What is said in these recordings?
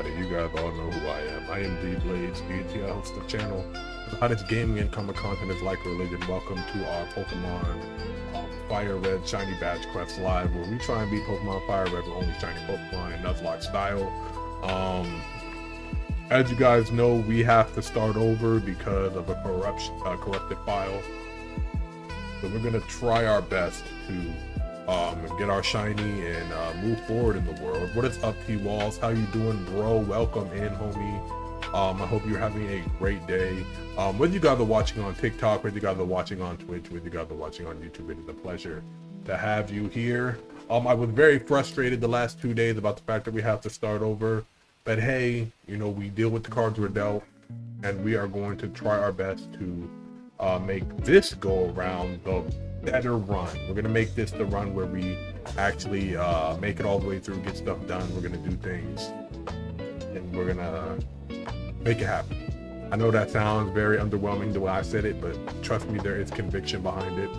everybody. You guys all know who I am. I am D Blades, BT. I host the channel. The hottest gaming and comic content is like religion. Welcome to our Pokemon Fire Red Shiny Badge Quest Live, where we try and beat Pokemon Fire Red with only shiny Pokemon in Nuzlocke style. As you guys know, we have to start over because of a corrupted file. So we're gonna try our best to get our shiny and move forward in the world. What is up, T-Walls? How you doing, bro? Welcome in, homie. I hope you're having a great day. Whether you guys are watching on TikTok, whether you guys are watching on Twitch, whether you guys are watching on YouTube, it is a pleasure to have you here. I was very frustrated the last 2 days about the fact that we have to start over. But hey, you know, we deal with the cards we're dealt, and we are going to try our best to make this go around the better run. We're gonna make this the run where we actually make it all the way through, get stuff done. We're gonna do things, and we're gonna make it happen. I know that sounds very underwhelming the way I said it, but trust me, there is conviction behind it.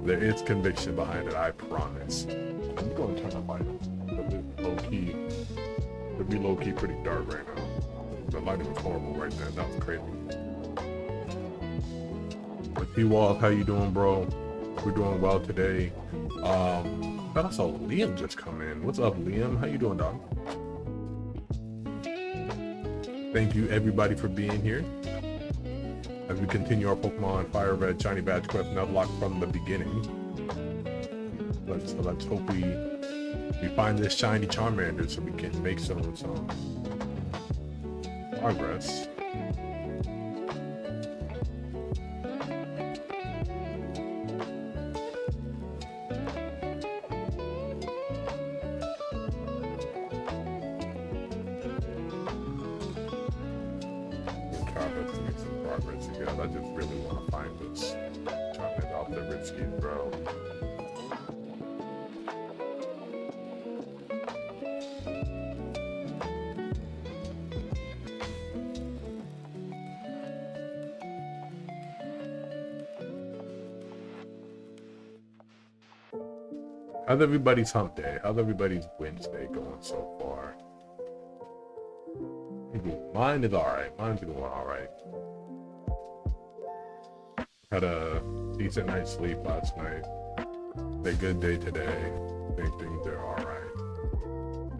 There is conviction behind it, I promise. I'm going to turn up my low key. It'd be low key pretty dark right now. The lighting was horrible right then. That was crazy. But T-Walls, how you doing, bro? We're doing well today. But I saw Liam just come in. What's up, Liam? How you doing, dog? Thank you, everybody, for being here as we continue our Pokemon Fire Red Shiny Badge Quest Nuzlocke from the beginning. Let's hope we find this shiny Charmander so we can make some progress. I just really want to find this Charmander off the risky, bro. How's everybody's hump day? How's everybody's Wednesday going so far? Mine is alright. Mine's going alright. Had a decent night's sleep last night. Had a good day today. I think things are alright.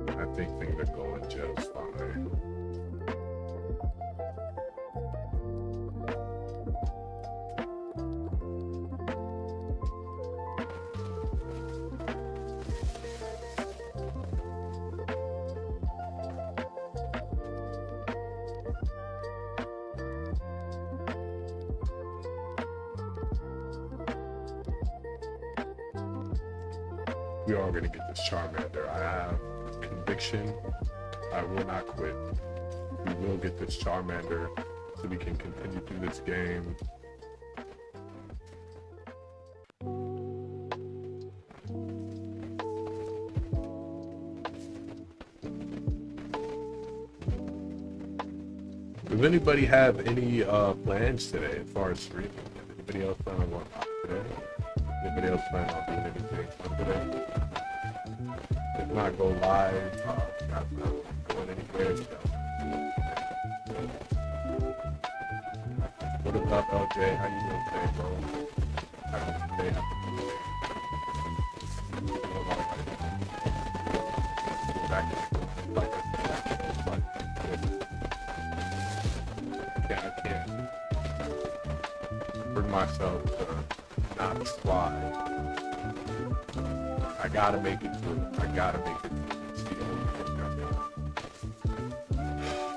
I think things are going just fine. We are going to get this Charmander. I have conviction. I will not quit. We will get this Charmander so we can continue through this game. Does anybody have any plans today as far as streaming? Anybody else plan on going out today? Anybody else plan on doing anything fun today? If not, go live. Not going anywhere. So. What is up, LJ? How you doing today, bro? Happy day, happy day. I can't bring myself to not slide. I gotta make it through. I gotta make it through.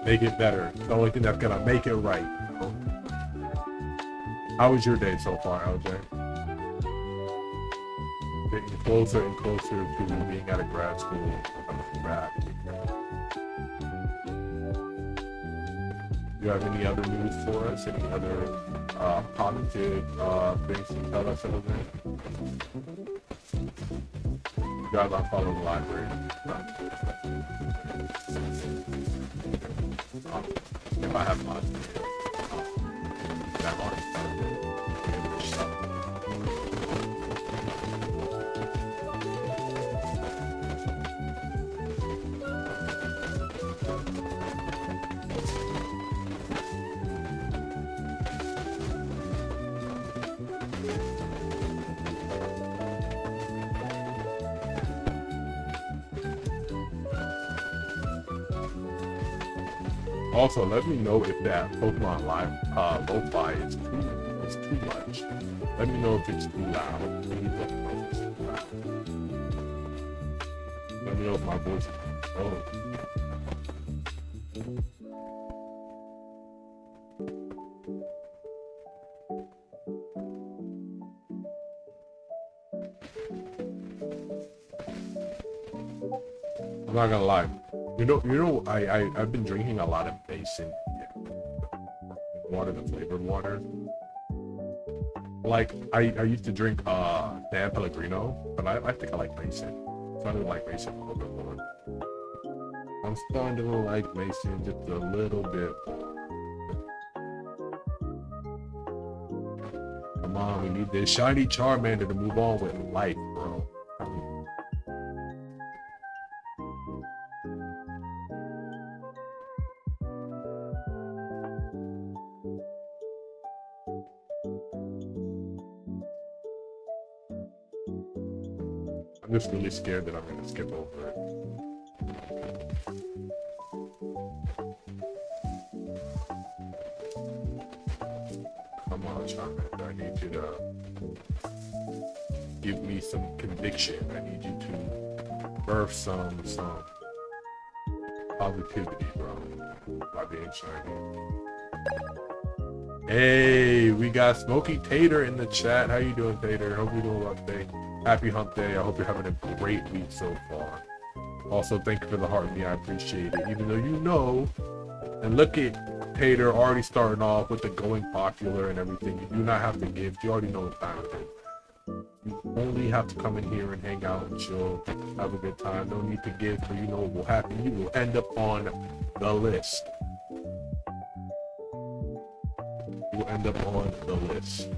Make it better. It's the only thing that's gonna make it right. You know? How was your day so far, LJ? Getting closer and closer to being out of grad school. I'm grad. Do you have any other news for us? Any other positive things to tell us, LJ? You guys are following the library. If I have lots of that already Also, let me know if that Pokemon Live lo-fi is too much. Let me know if it's too loud. Please let me know if it's too loud. Let me know if my voice is low. I'm not gonna lie. I've been drinking a lot of Basin water, the flavored water. Like I used to drink San Pellegrino, but I think I like Basin. I'm starting to like Basin a little bit more. I'm starting to like Basin just a little bit more. Come on, we need this shiny Charmander to move on with life, bro. I'm just really scared that I'm gonna skip over it. Come on, Charmander, I need you to give me some conviction. I need you to birth some positivity, bro, by being shiny. Hey, we got Smoky Tater in the chat. How you doing, Tater? Hope you're doing well today. Happy hump day. I hope you're having a great week so far. Also, thank you for the heart me. I appreciate it. Even though you know, and look at Tater already starting off with the going popular and everything. You do not have to give. You already know what time it is. You only have to come in here and hang out and chill, have a good time. No need to give, so you know what will happen. You will end up on the list. You will end up on the list.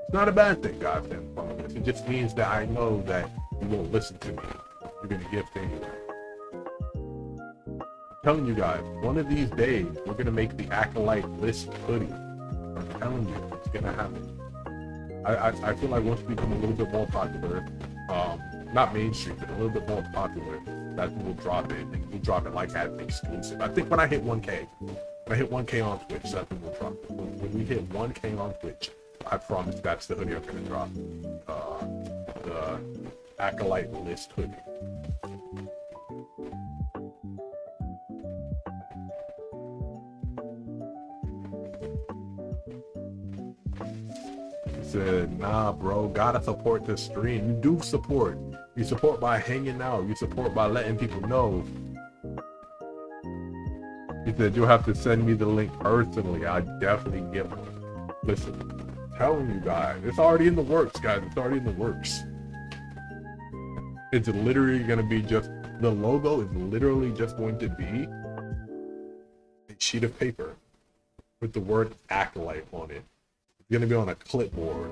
It's not a bad thing, guys. It just means that I know that you won't listen to me. You're gonna give things. I'm telling you guys, one of these days we're gonna make the Acolyte list hoodie. I'm telling you, it's gonna happen. I feel like once we become a little bit more popular, not mainstream, but a little bit more popular, that's when we'll drop it, and we'll drop it like as an exclusive. I think when I hit 1K, on Twitch, that's when we'll drop it. When we hit 1K on Twitch, I promise that's the hoodie I'm gonna drop. The Acolyte list hoodie. He said, nah, bro, gotta support the stream. You do support. You support by hanging out. You support by letting people know. He said, you'll have to send me the link personally. I definitely get one. Listen, I'm telling you guys, it's already in the works, guys. It's already in the works. It's literally going to be just, the logo is literally just going to be a sheet of paper with the word Acolyte on it. It's going to be on a clipboard,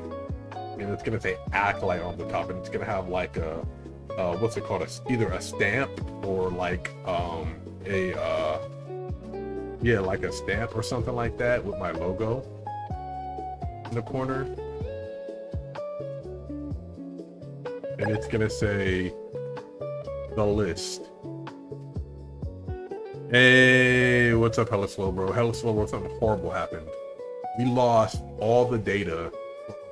and it's going to say Acolyte on the top, and it's going to have like a, what's it called? Either a stamp or like yeah, like a stamp or something like that with my logo in the corner. And it's gonna say the list. Hey, what's up, Hella Slow Bro? Hella Slow Bro, something horrible happened. We lost all the data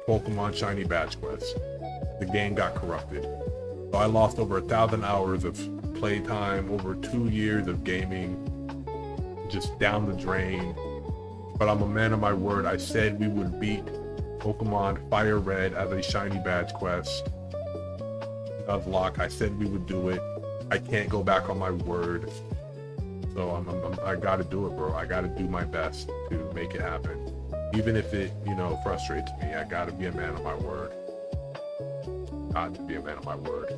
for Pokemon Shiny Badge Quest. The game got corrupted. So I lost over 1,000 hours of playtime, over 2 years of gaming, just down the drain. But I'm a man of my word. I said we would beat Pokemon Fire Red as a Shiny Badge Quest. Nuzlocke, I said we would do it. I can't go back on my word. So I gotta do it, bro. I gotta do my best to make it happen. Even if it, frustrates me, I gotta be a man of my word. Got to be a man of my word.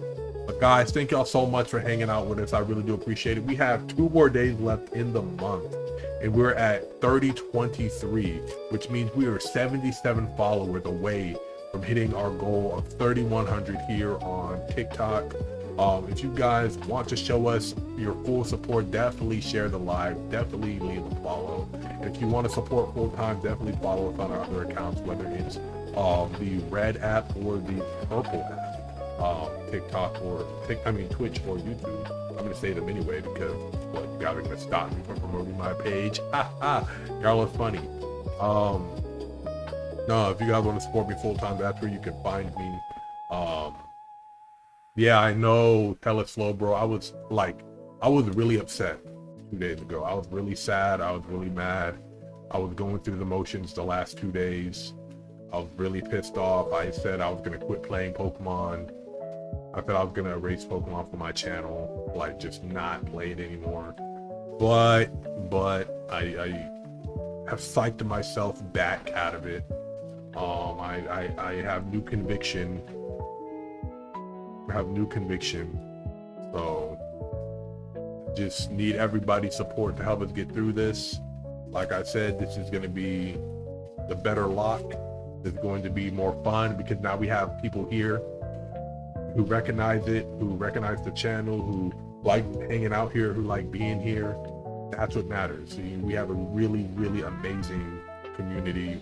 But guys, thank y'all so much for hanging out with us. I really do appreciate it. We have 2 more days left in the month, and we're at 3023, which means we are 77 followers away from hitting our goal of 3,100 here on TikTok. If you guys want to show us your full support, definitely share the live, definitely leave a follow. And if you want to support full time, definitely follow us on our other accounts, whether it's the red app or the purple app. TikTok or Twitch or YouTube. I'm gonna say them anyway because, well, you guys are gonna stop me from promoting my page. Y'all are funny. No, if you guys want to support me full time, that's where you can find me. Yeah, I know. Tell it slow, bro. I was really upset 2 days ago. I was really sad. I was really mad. I was going through the motions the last 2 days. I was really pissed off. I said I was gonna quit playing Pokemon. I said I was gonna erase Pokemon from my channel, like just not play it anymore. But I have psyched myself back out of it. I have new conviction. So just need everybody's support to help us get through this. Like I said, this is going to be the better lock. It's going to be more fun because now we have people here who recognize it, who recognize the channel, who like hanging out here, who like being here. That's what matters. See, we have a really, really amazing community.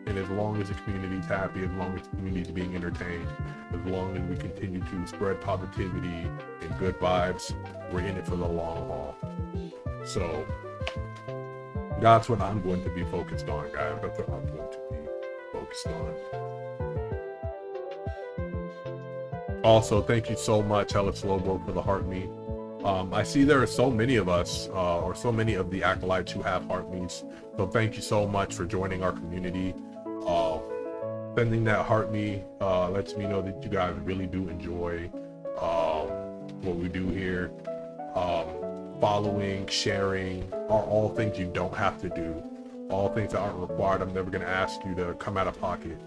And as long as the community's happy, as long as the community's being entertained, as long as we continue to spread positivity and good vibes, we're in it for the long haul. So that's what I'm going to be focused on, guys. That's what I'm going to be focused on. Also, thank you so much, Hella Slowbro, for the heart me. I see there are so many of us, or so many of the acolytes who have heart me's. So thank you so much for joining our community. Sending that heart me lets me know that you guys really do enjoy what we do here. Following, sharing are all things you don't have to do. All things that aren't required. I'm never going to ask you to come out of pocket.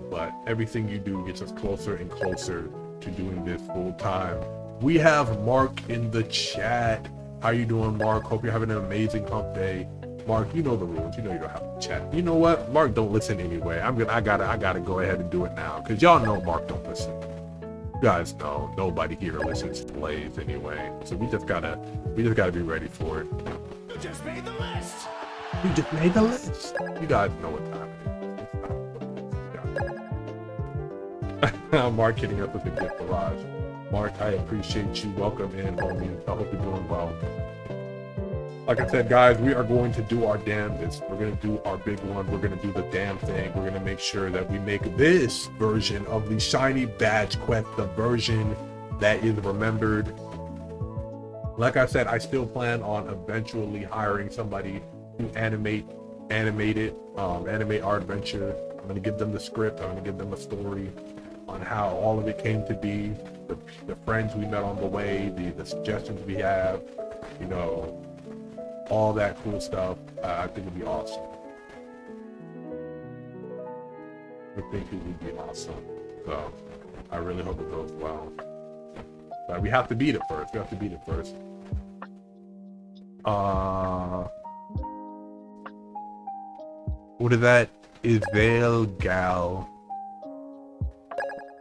But everything you do gets us closer and closer to doing this full time. We have Mark in the chat. How you doing, Mark? Hope you're having an amazing hump day. Mark, you know the rules. You know you don't have to chat. You know what? Mark don't listen anyway. I gotta go ahead and do it now because y'all know Mark don't listen. You guys know nobody here listens to plays anyway. So we just gotta be ready for it. You just made the list. You just made the list. You guys know what time it is. Mark hitting up with the gift garage. Mark, I appreciate you. Welcome in, homie. I hope you're doing well. Like I said, guys, we are going to do our damnedest. We're going to do our big one. We're going to do the damn thing. We're going to make sure that we make this version of the Shiny Badge Quest the version that is remembered. Like I said, I still plan on eventually hiring somebody to animate our adventure. I'm going to give them the script. I'm going to give them a story on how all of it came to be, the friends we met on the way, the suggestions we have, you know, all that cool stuff. I think it'd be awesome. So I really hope it goes well. But we have to beat it first. What is that? Isabel Gal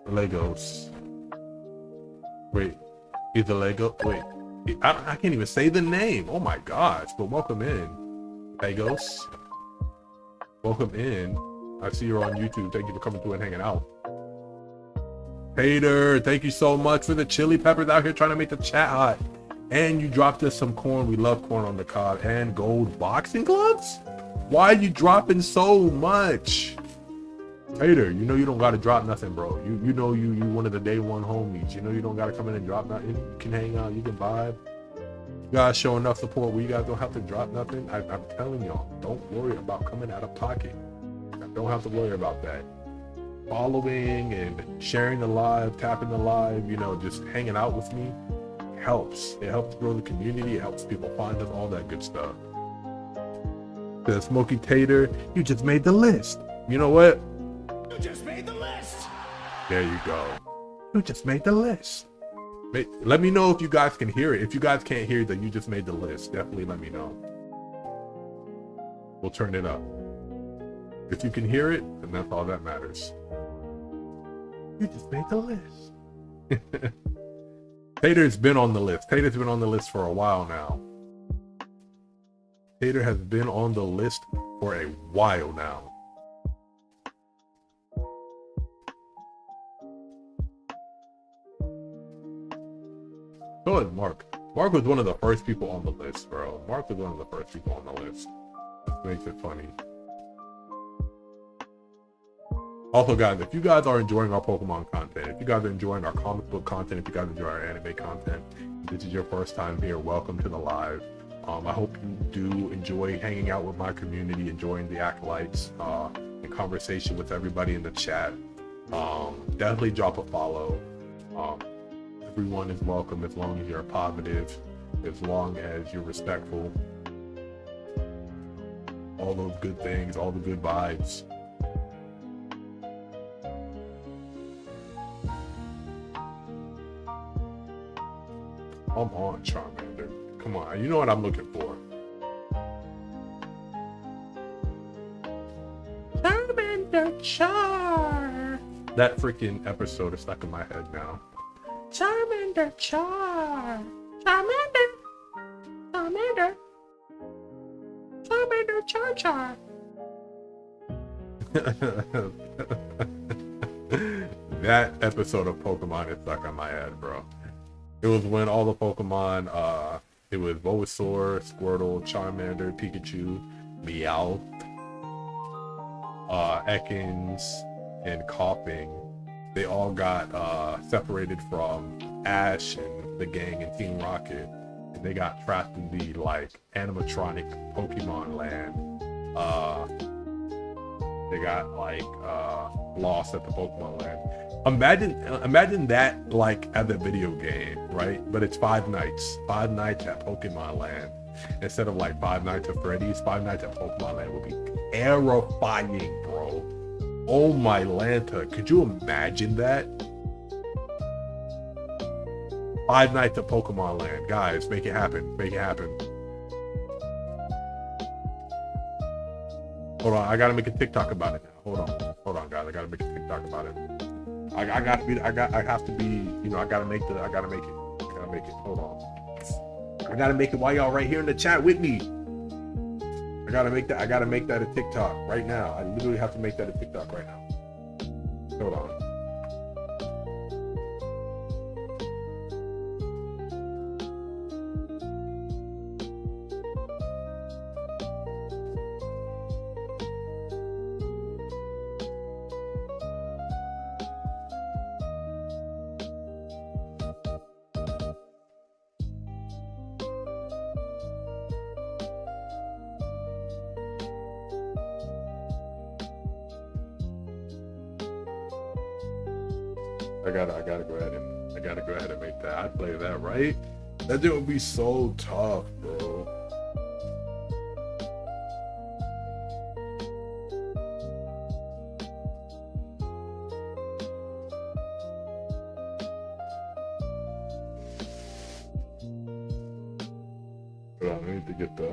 Legos. Wait, is the Lego? Wait, I can't even say the name. Oh my gosh! But welcome in, Legos. Welcome in. I see you're on YouTube. Thank you for coming through and hanging out. Hater, thank you so much for the chili peppers out here trying to make the chat hot. And you dropped us some corn. We love corn on the cob and gold boxing gloves. Why are you dropping so much? Hater, you know you don't gotta drop nothing, bro. You know you one of the day one homies. You know you don't gotta come in and drop nothing. You can hang out, you can vibe. You guys show enough support where you guys don't have to drop nothing. I'm telling y'all, don't worry about coming out of pocket. Don't have to worry about that. Following and sharing the live, tapping the live, you know, just hanging out with me helps. It helps grow the community. It helps people find us, all that good stuff. The Smoky Tater, you just made the list. You know what? You just made the list. There you go. You just made the list. Let me know if you guys can hear it. If you guys can't hear that you just made the list, definitely let me know. We'll turn it up. If you can hear it, then that's all that matters. You just made the list. Tater's been on the list. Tater's been on the list for a while now. Tater has been on the list for a while now. So is Mark. Mark was one of the first people on the list, bro. Mark was one of the first people on the list. That makes it funny. Also, guys, if you guys are enjoying our Pokemon content, if you guys are enjoying our comic book content, if you guys enjoy our anime content, this is your first time here, welcome to the live. I hope you do enjoy hanging out with my community, enjoying the acolytes, and conversation with everybody in the chat. Definitely drop a follow. Everyone is welcome as long as you're positive, as long as you're respectful. All those good things, all the good vibes. I'm on Charmander. Come on, you know what I'm looking for. Charmander Char. That freaking episode is stuck in my head now. Charmander Char. Charmander. Charmander. Charmander Char Char. That episode of Pokemon is stuck in my head, bro. It was when all the Pokemon, it was Bulbasaur, Squirtle, Charmander, Pikachu, Meowth, Ekans, and Koffing. They all got separated from Ash and the gang in Team Rocket, and they got trapped in the like animatronic Pokemon land. They got like lost at the Pokemon land. Imagine that like as a video game, right? But it's 5 nights at Pokemon Land instead of like 5 Nights at Freddy's. 5 Nights at Pokemon Land would be terrifying, bro. Oh my Lanta, could you imagine that? 5 Nights at Pokemon Land, guys, make it happen, make it happen. Hold on, I gotta make a TikTok about it now. Hold on, guys, I gotta make a TikTok about it. I have to be, you know, I gotta make it. Hold on. I gotta make it while y'all right here in the chat with me. I gotta make that a TikTok right now. I literally have to make that a TikTok right now. Hold on. I gotta go ahead and make that. I'd play that, right? That thing would be so tough, bro. Hold on, I need to get the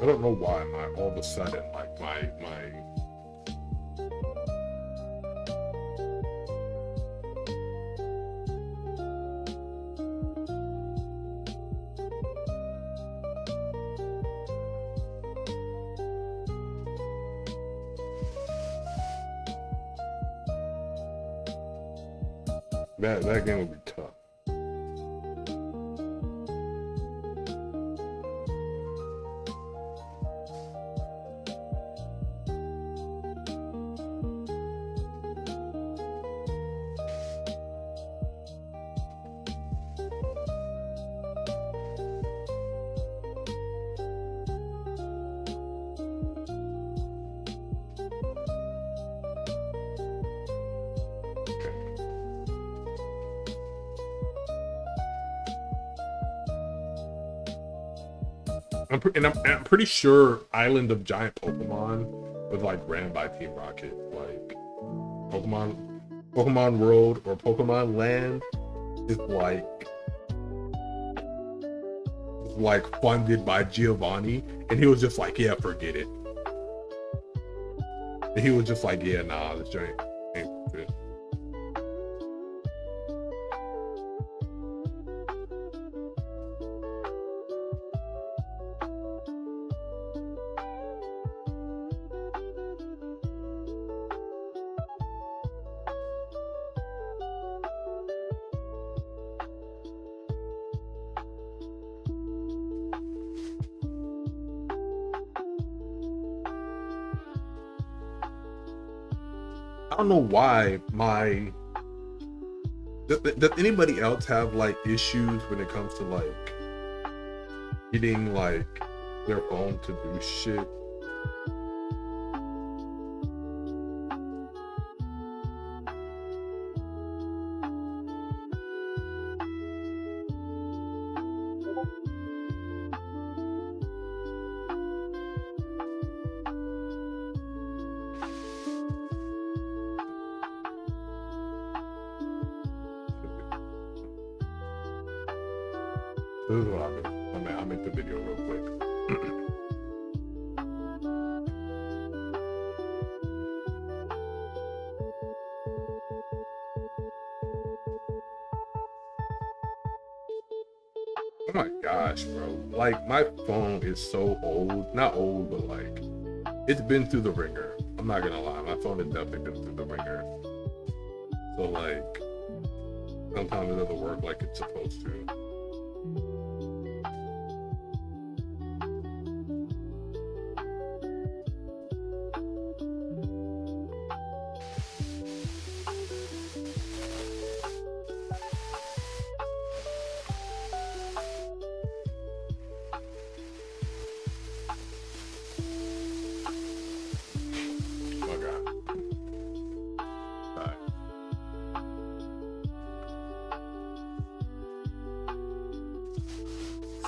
I don't know why all of a sudden like my that game would be tough. I'm pretty sure Island of Giant Pokemon was like ran by Team Rocket. Like Pokemon World or Pokemon Land is like funded by Giovanni, and he was just like, yeah, forget it. And he was just like, yeah, nah, this joint ain't fit. I don't know why does anybody else have like issues when it comes to like getting like their phone to do shit? This is what I'll make the video real quick. Oh my gosh, bro. Like, my phone is so old. Not old, but like, it's been through the ringer. I'm not gonna lie. My phone has definitely been through the ringer. So like, sometimes it doesn't work like it's supposed to.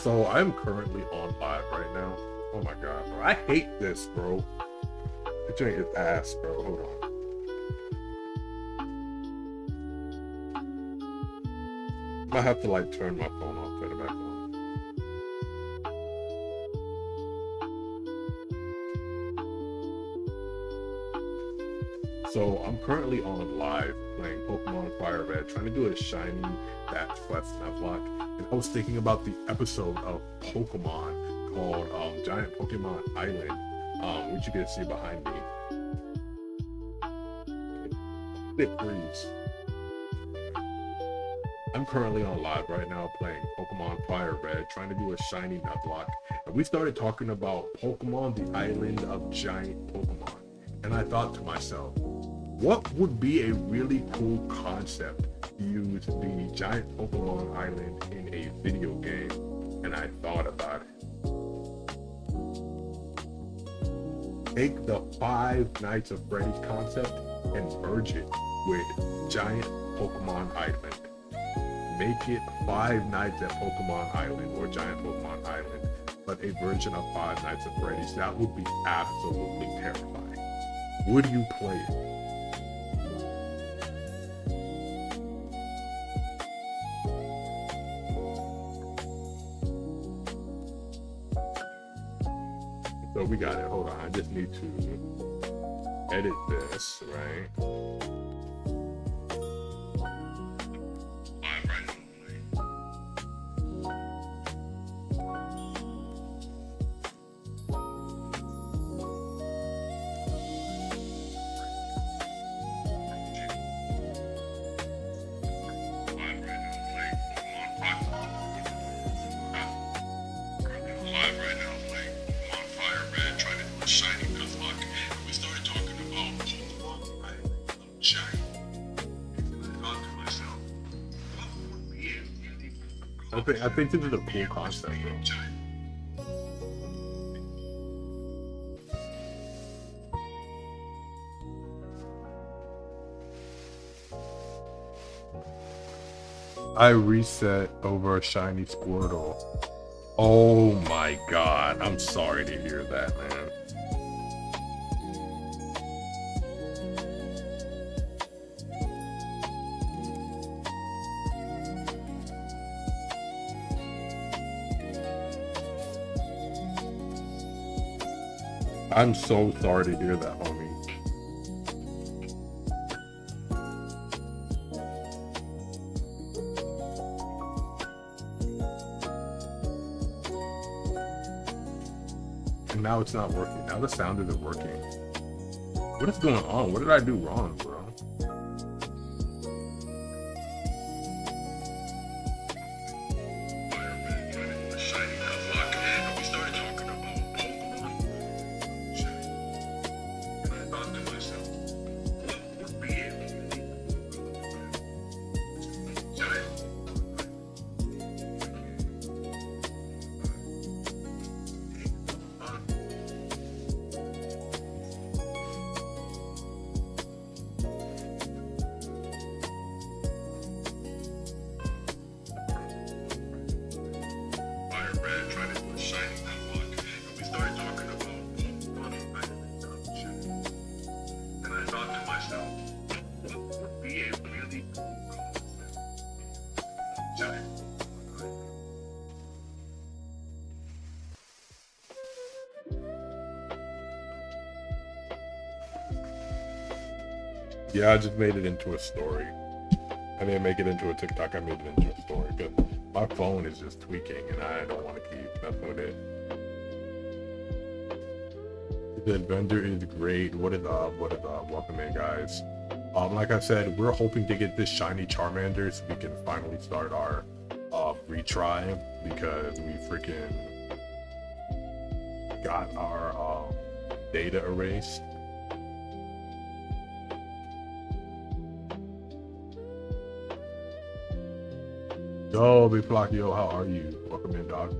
So I'm currently on live right now. Oh my god, bro. I hate this, bro. This joint is ass, bro. Hold on. I might have to like turn my phone off, turn it back on. So I'm currently on live playing Pokemon Fire Red, trying to do a shiny batch quest Nuzlocke. And I was thinking about the episode of Pokemon called Giant Pokemon Island, which you can see behind me. It freeze. I'm currently on live right now playing Pokemon Fire Red, trying to do a shiny Nuzlocke. And we started talking about Pokemon, the island of giant Pokemon. And I thought to myself, what would be a really cool concept to use the giant Pokemon island in a video game? And I thought about it. Take the Five Nights at Freddy's concept and merge it with giant Pokemon island. Make it Five Nights at Pokemon Island or Giant Pokemon Island, but a version of Five Nights at Freddy's. That would be absolutely terrifying. Would you play it? So we got it. Hold on. I just need to edit this, right? I think this is a cool concept, bro. I reset over a shiny Squirtle. Oh my god, I'm sorry to hear that, man. I'm so sorry to hear that, homie. And now it's not working. Now the sound isn't working. What is going on? What did I do wrong, bro? Yeah, I just made it into a story. I didn't make it into a TikTok, I made it into a story because my phone is just tweaking and I don't want to keep messing with it. The vendor is great. What is welcome in, guys. Like I said, we're hoping to get this shiny Charmander so we can finally start our retry because we freaking got our data erased. Yo, Big Flacchio, how are you? Welcome in, dog.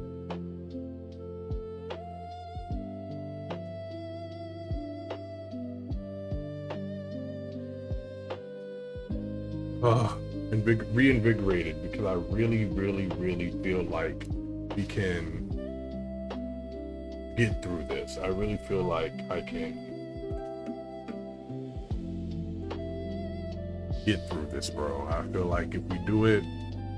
Reinvigorated because I really feel like we can get through this. I really feel like I can get through this, bro. I feel like if we do it,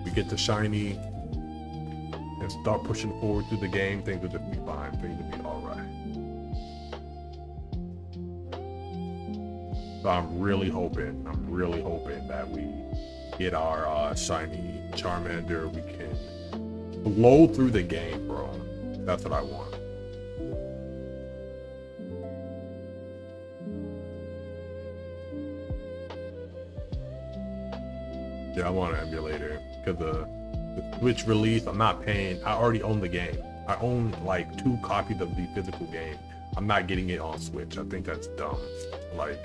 we get the shiny and start pushing forward through the game, things will just be fine. Things will be all right. So I'm really hoping that we get our shiny Charmander. We can blow through the game, bro. That's what I want. Yeah, I want an emulator because the Switch release, I'm not paying. I already own the game. I own like 2 copies of the physical game. I'm not getting it on Switch. I think that's dumb. Like,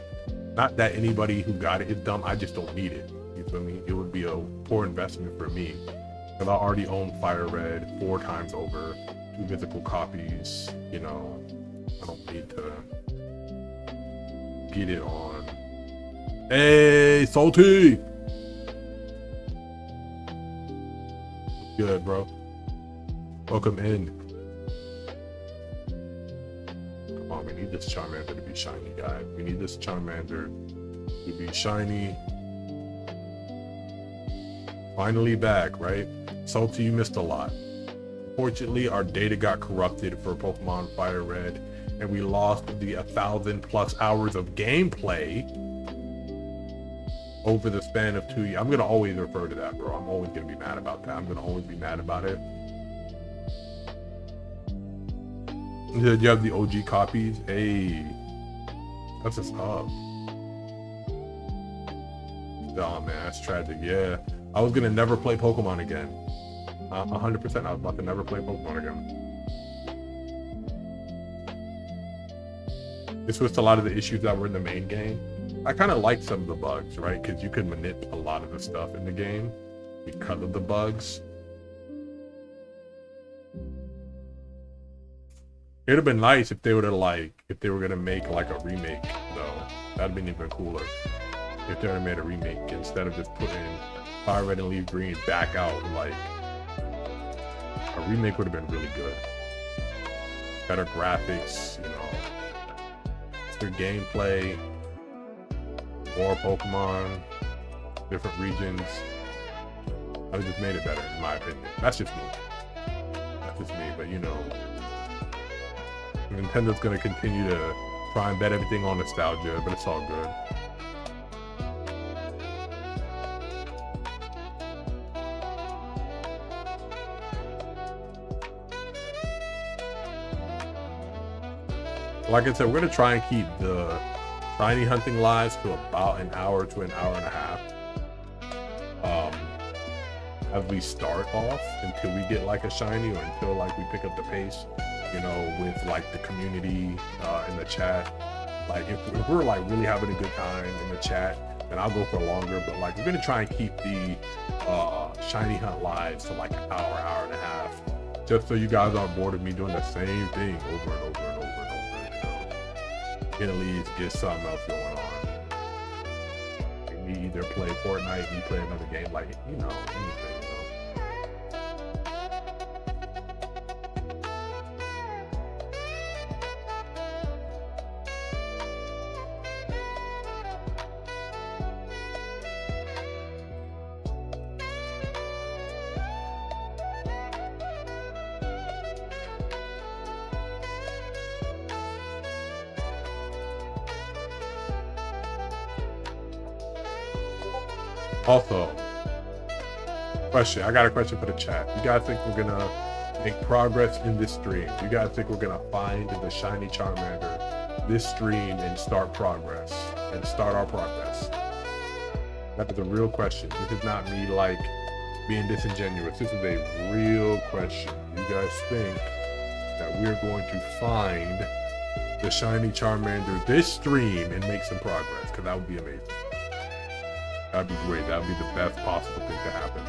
not that anybody who got it is dumb. I just don't need it. You feel me? It would be a poor investment for me because I already own Fire Red 4 times over, 2 physical copies. You know, I don't need to get it on. Hey, Salty! Good, bro. Welcome in. Come on, we need this Charmander to be shiny, guys. We need this Charmander to be shiny. Finally back, right? Salty, you missed a lot. Unfortunately, our data got corrupted for Pokemon Fire Red, and we lost the 1,000+ hours of gameplay over the span of 2 years. I'm gonna always refer to that, bro. I'm always gonna be mad about that. I'm gonna always be mad about it. Did you have the OG copies? Hey, that's what's up. Oh man, that's tragic. Yeah, I was gonna never play Pokemon again. 100%. I was about to never play Pokemon again. This was a lot of the issues that were in the main game. I kind of liked some of the bugs, right? Because you could manipulate a lot of the stuff in the game because of the bugs. It'd have been nice if they would have if they were gonna make like a remake, though. That'd been even cooler if they would have made a remake instead of just putting Fire Red and Leaf Green back out. Like, a remake would have been really good. Better graphics, you know, better gameplay. More Pokemon, different regions. I just made it better, in my opinion. That's just me. That's just me, but you know. Nintendo's gonna continue to try and bet everything on nostalgia, but it's all good. Like I said, we're gonna try and keep the shiny hunting lives to about an hour to an hour and a half. As we start off until we get like a shiny or until like we pick up the pace, you know, with like the community in the chat. Like if we're like really having a good time in the chat, then I'll go for longer. But like we're gonna try and keep the shiny hunt lives to like an hour, hour and a half, just so you guys aren't bored of me doing the same thing over and over and over and over. You know, can at least get something else going on. Like me either play Fortnite, me play another game, like you know, anything. Also, question. I got a question for the chat. You guys think we're gonna make progress in this stream? You guys think we're gonna find the shiny Charmander this stream and start progress and start our progress? That is a real question. This is not me like being disingenuous. This is a real question. You guys think that we're going to find the shiny Charmander this stream and make some progress? Because that would be amazing. That'd be great. That'd be the best possible thing to happen.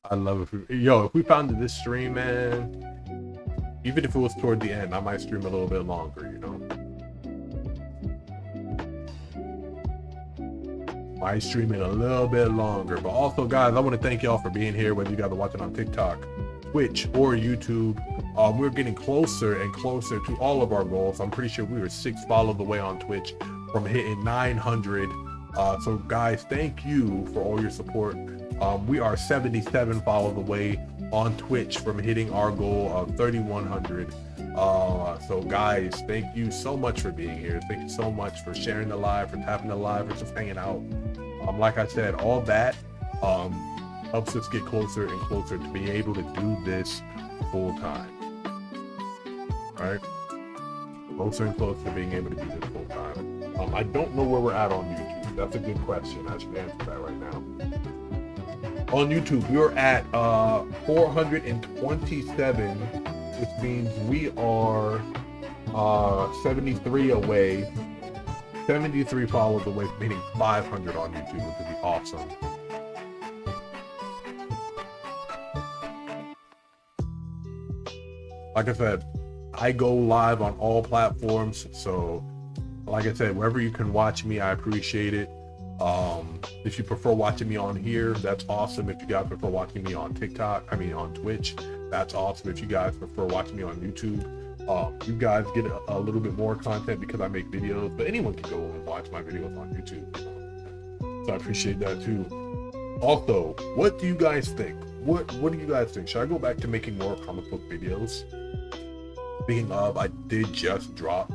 I love if we found it this stream, man. Even if it was toward the end, I might stream a little bit longer, you know. Might stream it a little bit longer. But also, guys, I want to thank y'all for being here, whether you guys are watching on TikTok, Twitch, or YouTube. We're getting closer and closer to all of our goals. I'm pretty sure we were 6 followers away on Twitch from hitting 900. So guys, thank you for all your support. We are 77 followers away on Twitch from hitting our goal of 3,100. So guys, thank you so much for being here. Thank you so much for sharing the live, for tapping the live, for just hanging out. Like I said, all that helps us get closer and closer to being able to do this full time. All right, closer and closer to being able to do this full time. I don't know where we're at on YouTube. That's a good question. I should answer that right now. On YouTube, we're at 427, which means we are 73 away, 73 followers away from hitting 500 on YouTube, which would be awesome. Like I said, I go live on all platforms, so like I said, wherever you can watch me, I appreciate it. If you prefer watching me on here, that's awesome. If you guys prefer watching me on on Twitch, that's awesome. If you guys prefer watching me on YouTube, you guys get a little bit more content because I make videos, but anyone can go and watch my videos on YouTube. So I appreciate that too. Also, what do you guys think? What do you guys think? Should I go back to making more comic book videos? Speaking of, I did just drop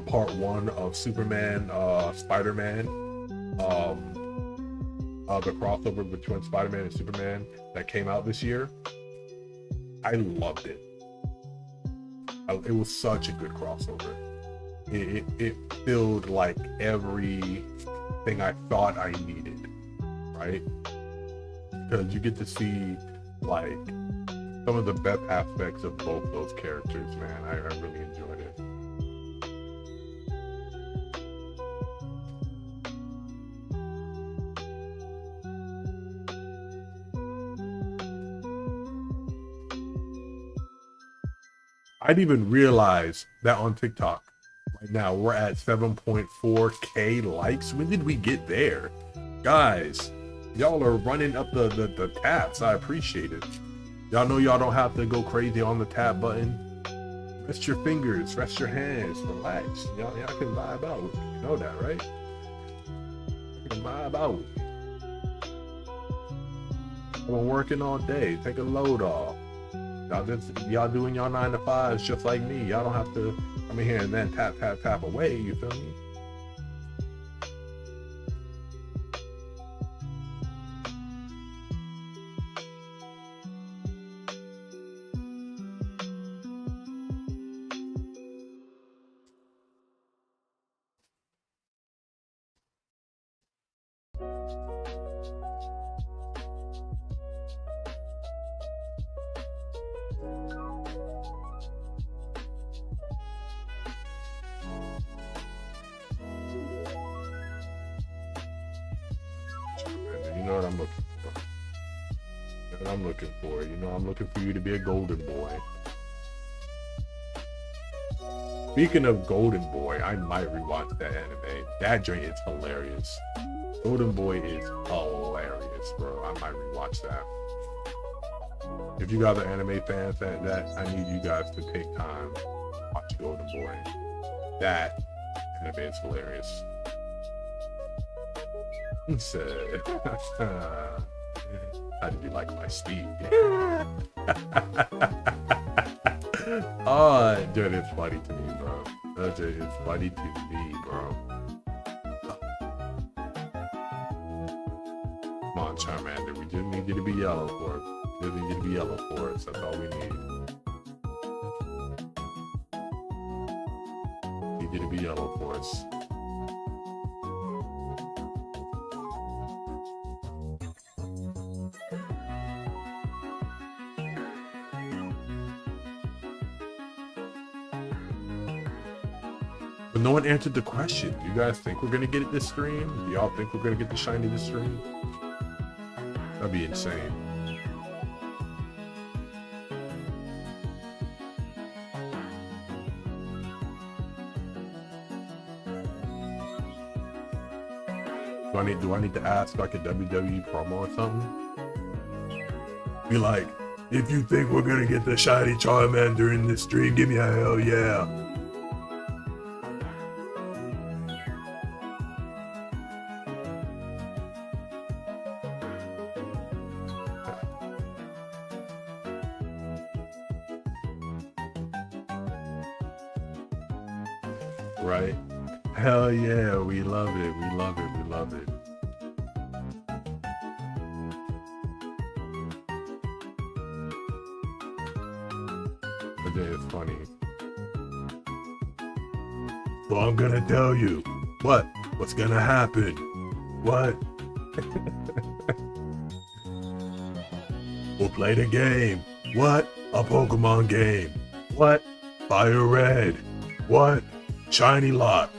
part 1 of Superman, Spider-Man. The crossover between Spider-Man and Superman that came out this year. I loved it. It was such a good crossover. It filled like everything I thought I needed, right? Because you get to see like some of the best aspects of both those characters, man. I really enjoyed it. I didn't even realize that on TikTok, Right now we're at 7.4K likes. When did we get there? Guys, y'all are running up the tabs. I appreciate it. Y'all know y'all don't have to go crazy on the tab button. Rest your fingers, rest your hands, relax. Y'all can vibe out. You know that, right? You can vibe out. I've been working all day. Take a load off. Y'all doing y'all 9 to 5s just like me. Y'all don't have to come in here and then tap away. You feel me? You know what I'm looking for. You know what I'm looking for. You know I'm looking for you to be a golden boy. Speaking of Golden Boy, I might rewatch that anime. That joint is hilarious. Golden Boy is hilarious, bro. I might rewatch that. If you guys are anime fans, that I need you guys to take time to watch Golden Boy. That anime is hilarious. He said, how did you like my speed? Oh, that joint is funny to me, bro. That joint is funny to me, bro. Come on, Charmander. We just need you to be yellow for it. We just need you to be yellow for us. That's all we need. Need you to be yellow for us. But no one answered the question. Do you guys think we're gonna get it this stream? Do y'all think we're gonna get the shiny this stream? That'd be insane. Do I need to ask like a WWE promo or something? Be like, if you think we're gonna get the shiny Charmander in this stream, give me a hell yeah. Right? Hell yeah, we love it, we love it, we love it. But it's funny. So I'm gonna tell you. What? What's gonna happen? What? We'll play the game. What? A Pokemon game. What? Fire Red. What? Shiny Lock.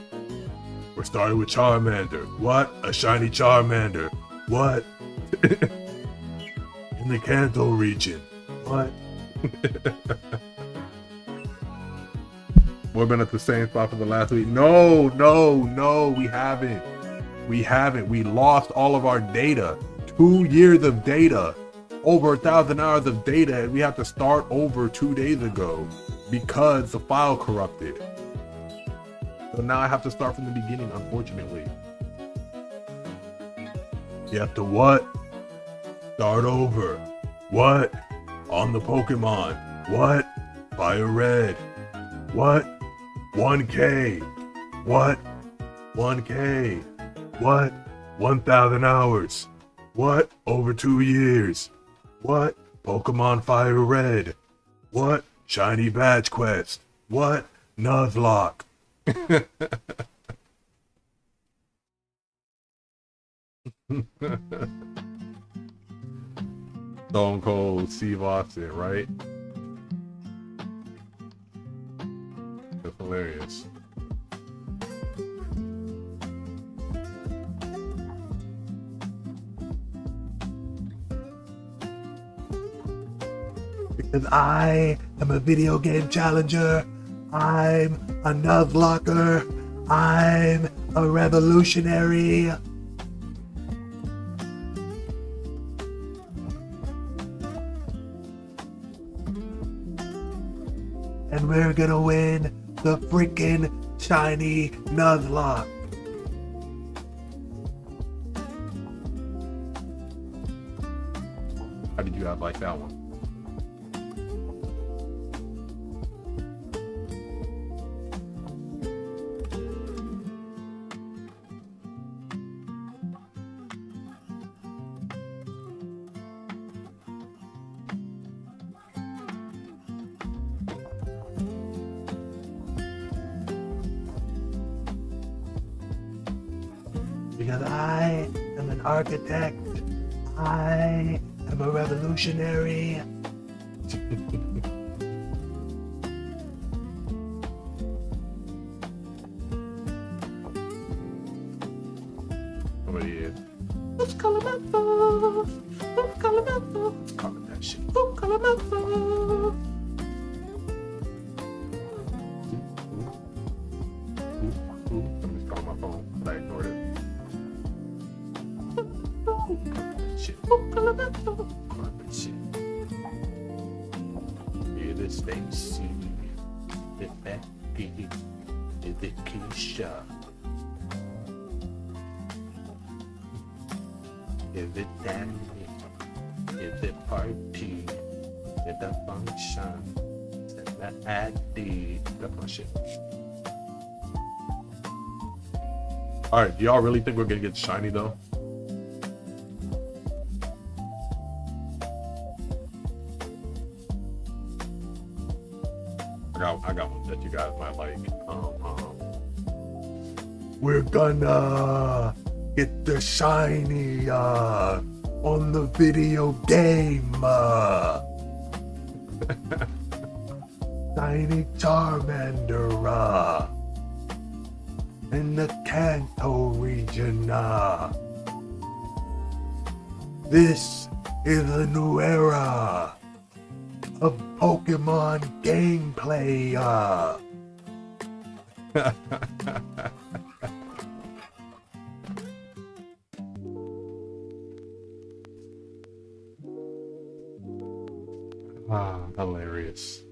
We're starting with Charmander. What? A shiny Charmander. What? In the Kanto region. What? We've been at the same spot for the last week. No, we haven't. We haven't. We lost all of our data. 2 years of data. Over 1,000 hours of data, and we have to start over 2 days ago because the file corrupted. So now I have to start from the beginning, unfortunately. You have to what? Start over. What? On the Pokemon. What? Fire Red. What? 1K. What? 1K. What? 1,000 hours. What? Over 2 years. What? Pokemon Fire Red. What? Shiny Badge Quest. What? Nuzlocke. Stone Cold Steve Austin, right? That's hilarious. Because I am a video game challenger, I'm a Nuzlocker. I'm a revolutionary. And we're gonna win the freaking shiny Nuzlocke. How did you guys like that one? Because I am an architect. I am a revolutionary. Somebody is. Who's calling my phone? Who's calling my phone? Comment that shit. Who's calling my phone? Somebody's calling my phone, but I ignored it. Shit. Who's calling my phone? Comment shit. Here the Stacy. Is it Becky? Is it Keisha? Is it Danny? Is it party? Is it a function? Is it the addy? That's my shit. Alright, do y'all really think we're gonna get shiny though? I got one that you guys might like. We're gonna get the shiny on the video game. Shiny Charmander in the Kanto region. This is a new era of Pokemon gameplay. Hilarious.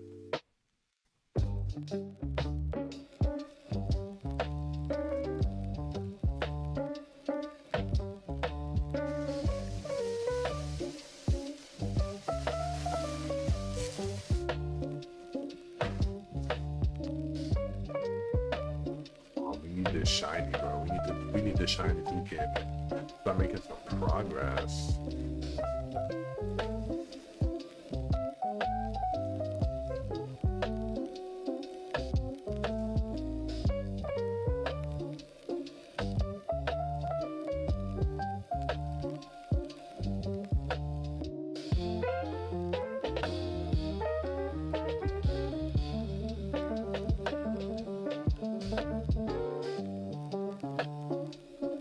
We need this shiny, bro. We need this shiny so we can start making some progress.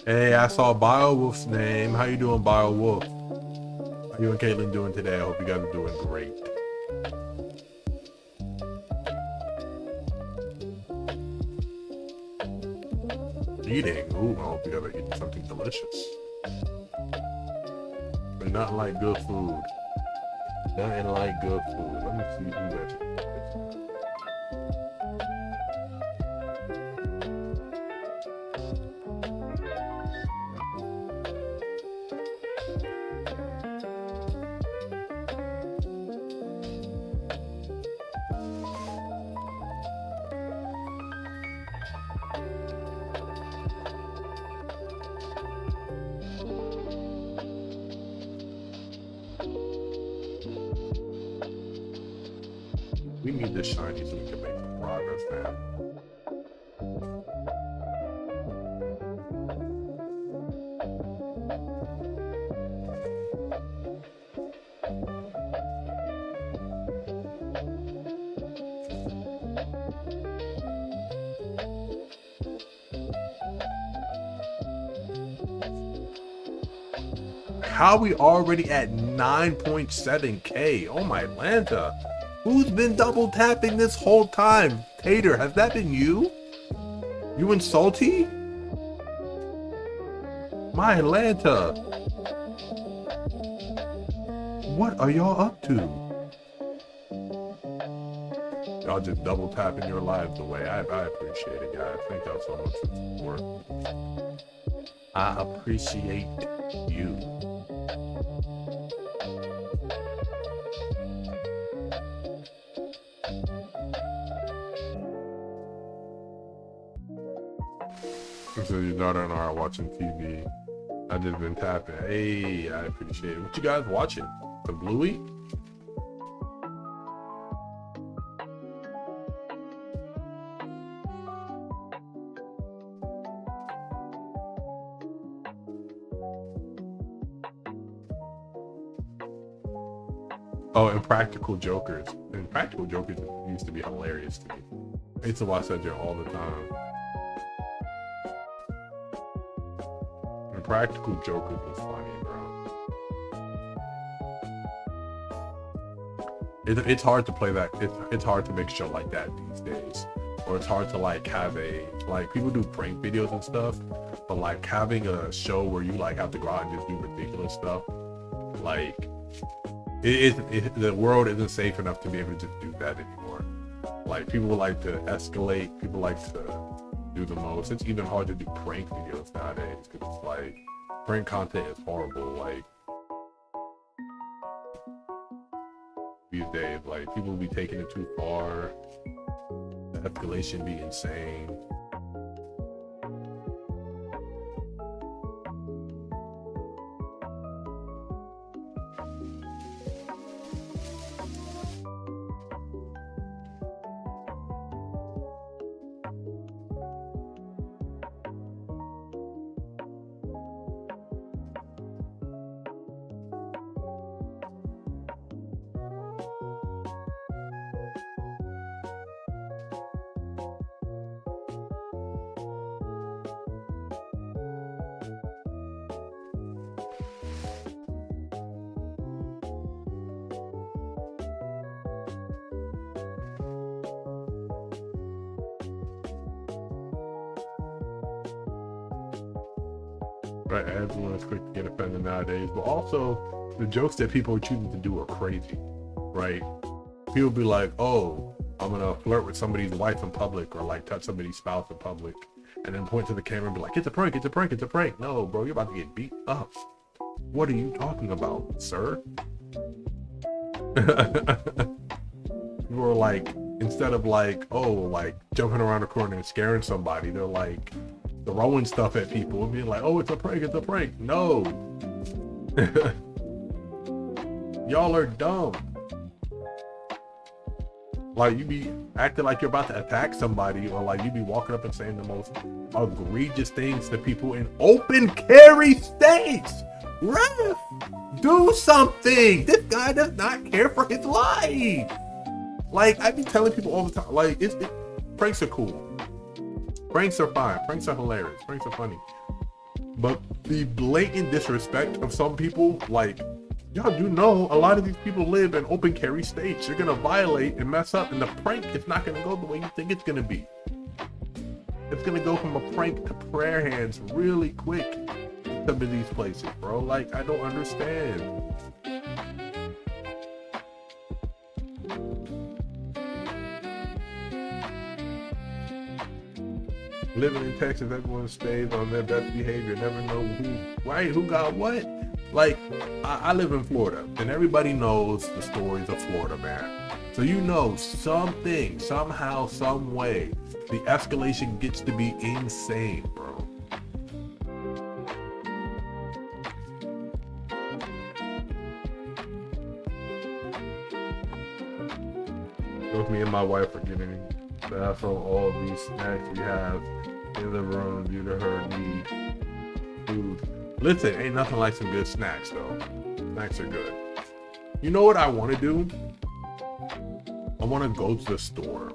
Hey, I saw Biowolf's name. How you doing, Biowolf? How you and Caitlin doing today? I hope you guys are doing great. Eating. Ooh, I hope you guys are eating something delicious. But nothing like good food. Nothing like good food. Let me see who that is. We need this shiny so we can make some progress, man. How are we already at 9.7K? Oh my Lanta. Who's been double tapping this whole time? Tater, has that been you? You and Salty? My Atlanta. What are y'all up to? Y'all just double tapping your lives away. I appreciate it, guys. Thank y'all so much for the support. I appreciate you. So your daughter and I are watching TV. I just been tapping. Hey, I appreciate it. What you guys watching? The Bluey? Oh, and Practical Jokers. And Practical Jokers used to be hilarious to me. I used to watch that all the time. And Practical Jokers was funny, bro. It's hard to play that. It's hard to make a show like that these days. Or it's hard to like have like people do prank videos and stuff, but like having a show where you like have to go out and just do ridiculous stuff, like the world isn't safe enough to be able to just do that anymore. Like people like to escalate, people like to do the most. It's even hard to do prank videos nowadays because it's like prank content is horrible. Like these days, like people will be taking it too far. The escalation be insane. Right, everyone is quick to get offended nowadays, but also the jokes that people are choosing to do are crazy, right? People be like, oh, I'm gonna flirt with somebody's wife in public, or like touch somebody's spouse in public, and then point to the camera and be like, it's a prank, it's a prank, it's a prank. No, bro, you're about to get beat up. What are you talking about, sir? You were like, instead of like, oh, like jumping around the corner and scaring somebody, they're like throwing stuff at people and being like, oh, it's a prank, it's a prank. No. Y'all are dumb. Like you be acting like you're about to attack somebody, or like you be walking up and saying the most egregious things to people in open carry states. Ref, do something. This guy does not care for his life. Like I be telling people all the time, like pranks are cool. Pranks are fine. Pranks are hilarious. Pranks are funny. But the blatant disrespect of some people, like, y'all do know a lot of these people live in open carry states. You're gonna violate and mess up, and the prank is not gonna go the way you think it's gonna be. It's gonna go from a prank to prayer hands really quick in some of these places, bro. Like, I don't understand. Living in Texas, everyone stays on their best behavior. Never know who got what. Like, I live in Florida, and everybody knows the stories of Florida, man. So you know something, somehow, some way, the escalation gets to be insane, bro. Both me and my wife are getting bath on all these snacks we have in the room due to her need food. Listen, ain't nothing like some good snacks though. Snacks are good. You know what I want to do? I want to go to the store.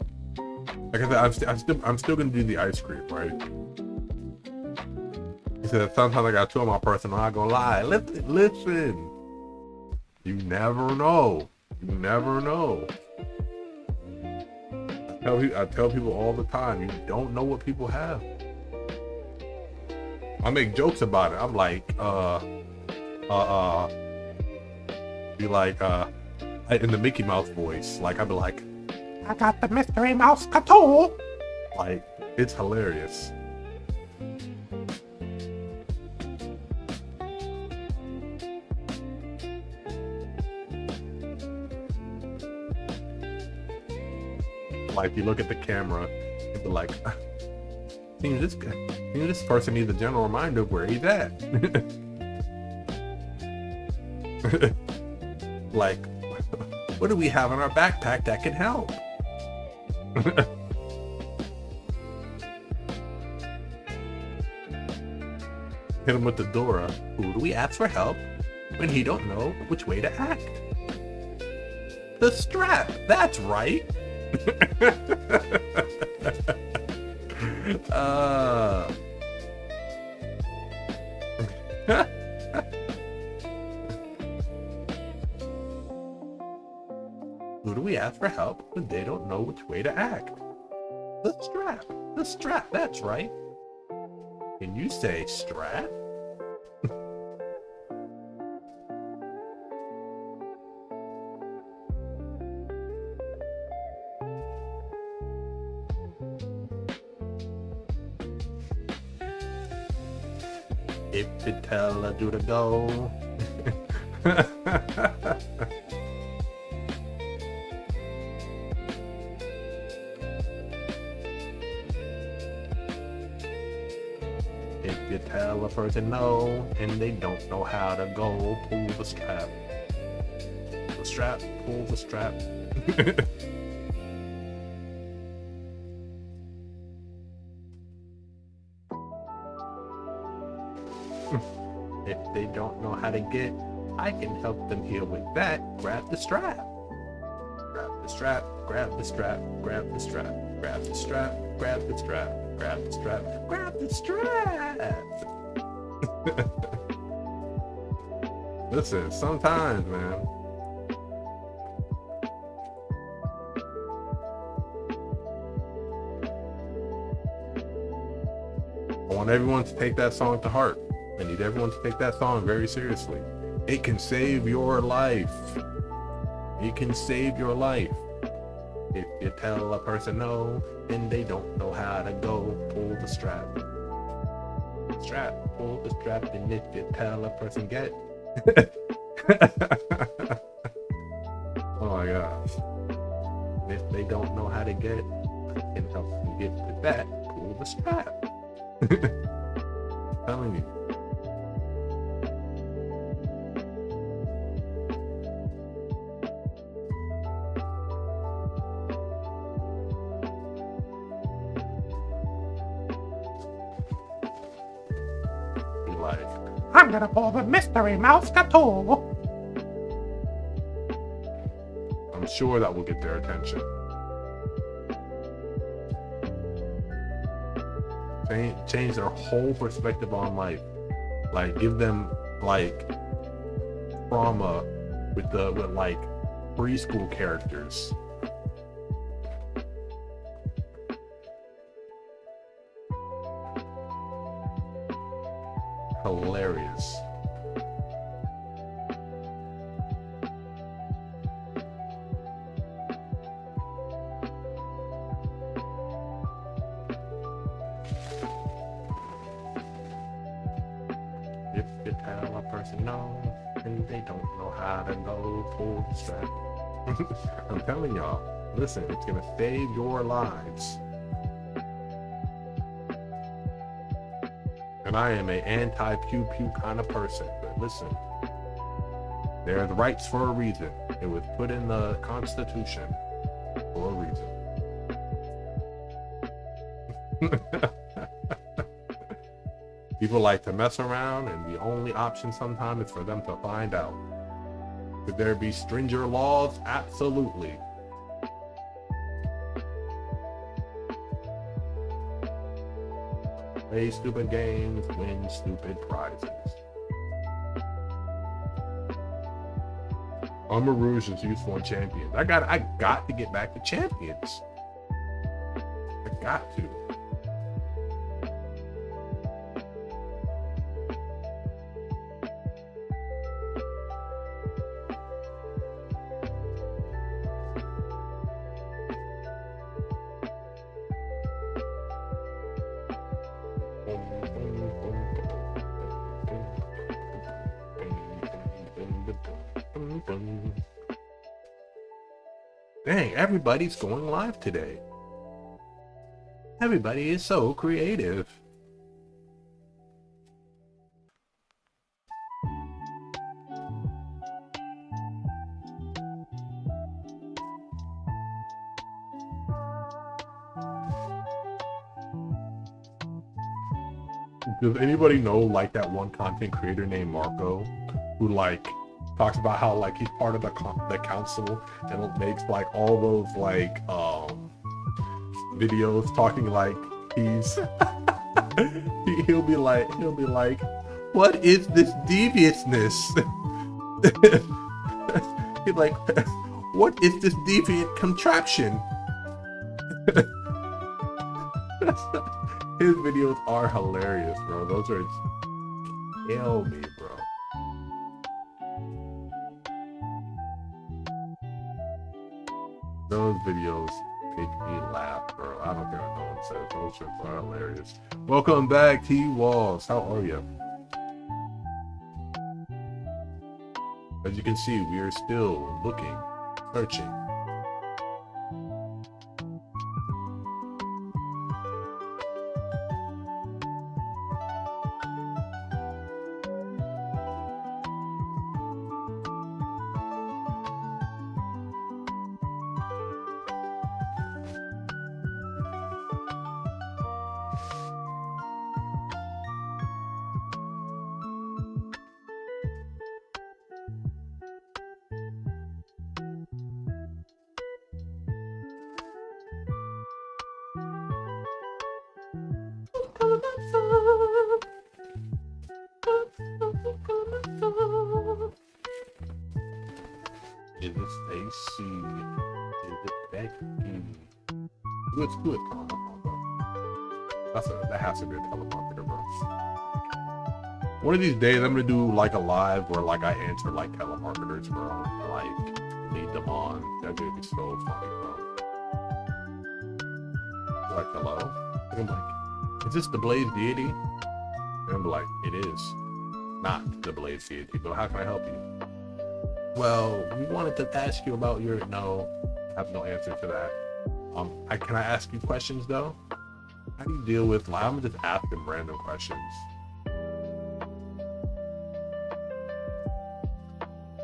Like I said, I'm still gonna do the ice cream, right? He said sometimes I got two on my person. I'm not gonna lie. Listen. You never know. You never know. I tell people all the time, you don't know what people have. I make jokes about it. I'm like, be like, in the Mickey Mouse voice, like I'd be like, I got the Mystery Mouse Couture. Like, it's hilarious. Like, you look at the camera and be like, this person needs a general reminder of where he's at. Like, what do we have in our backpack that can help? Hit him with the Dora. Who do we ask for help when he don't know which way to act? The strap. That's right. Who do we ask for help when they don't know which way to act? The strap. The strap. That's right. Can you say strap? If you tell a dude to go. If you tell a person no and they don't know how to go, pull the strap. The strap, pull the strap. If they don't know how to get, I can help them here with that. Grab the strap. Grab the strap, grab the strap, grab the strap, grab the strap, grab the strap, grab the strap, grab the strap. Listen, sometimes, man. I want everyone to take that song to heart. I need everyone to take that song very seriously. It can save your life. It can save your life. If you tell a person no, and they don't know how to go, pull the strap. Strap, pull the strap, and if you tell a person get. Oh my gosh. If they don't know how to get, I can help them get to that. Pull the strap. I'm telling you. Like, I'm gonna pull the Mystery Mouse Couture. I'm sure that will get their attention. Change their whole perspective on life. Like, give them like trauma with like preschool characters. Hilarious. If you tell a person no, and they don't know how to go, pull the strap. I'm telling y'all, listen, it's gonna save your lives. And I am an anti-pew-pew kind of person, but listen, there's rights for a reason. It was put in the Constitution for a reason. People like to mess around, and the only option sometimes is for them to find out. Could there be stringent laws? Absolutely. Play stupid games, win stupid prizes. Armor Rouge is useful in Champions. I got to get back to Champions. got to. Dang, everybody's going live today. Everybody is so creative. Does anybody know like that one content creator named Marco who like talks about how like he's part of the council and makes like all those like videos talking like he's he'll be like what is this deviousness? He's like, what is this deviant contraption? His videos are hilarious, bro. Those are kill me, bro. Those videos make me laugh, bro. I don't care what no one says. Those shits are hilarious. Welcome back, T Walls. How are you? As you can see, we are still looking, searching. Is it Stacy? Is it Becky? Who is that has to be a telemarketer, bro. One of these days, I'm gonna do like a live where like I answer like telemarketers, bro. Like lead them on. That's gonna be so funny, bro. Like hello? And I'm like, is this the Blaze deity? And I'm like, it is not the Blaze deity, but how can I help you? Well, we wanted to ask you about your... No, I have no answer to that. Can I ask you questions, though? How do you deal with... Like, I'm just asking random questions.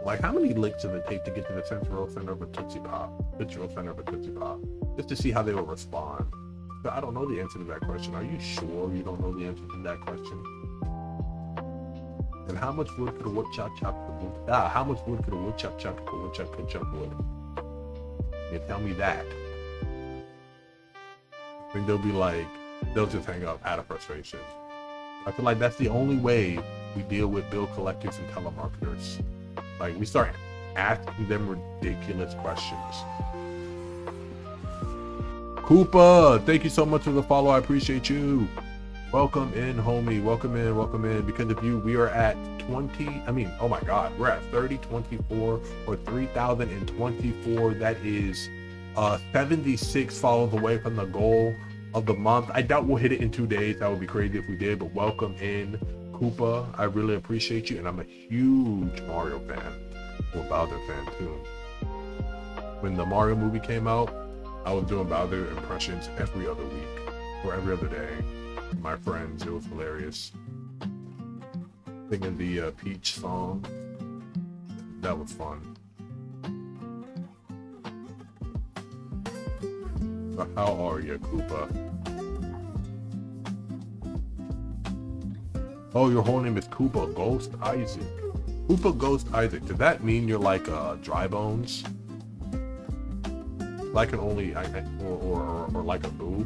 Like, how many licks does it take to get to the central center of a Tootsie Pop? Central center of a Tootsie Pop. Just to see how they will respond. But I don't know the answer to that question. Are you sure you don't know the answer to that question? And how much wood could a wood chop chop wood? How much wood could a wood chop chop if a woodchuck could chop wood? You tell me that. I think they'll be like, they'll just hang up out of frustration. I feel like that's the only way we deal with bill collectors and telemarketers. Like we start asking them ridiculous questions. Koopa, thank you so much for the follow. I appreciate you. Welcome in, homie. Welcome in, welcome in. Because of you, we are at 20. I mean, oh my God, we're at 3024 or 3024. That is 76 follows away from the goal of the month. I doubt we'll hit it in 2 days. That would be crazy if we did, but welcome in, Koopa. I really appreciate you, and I'm a huge Mario fan. Well, Bowser fan too. When the Mario movie came out, I was doing Bowser impressions every other week or every other day. My friends, it was hilarious. Singing the Peach song, that was fun. So how are you, Koopa? Oh, your whole name is Koopa Ghost Isaac. Koopa Ghost Isaac. Does that mean you're like Dry Bones? Like an only, or like a Boo?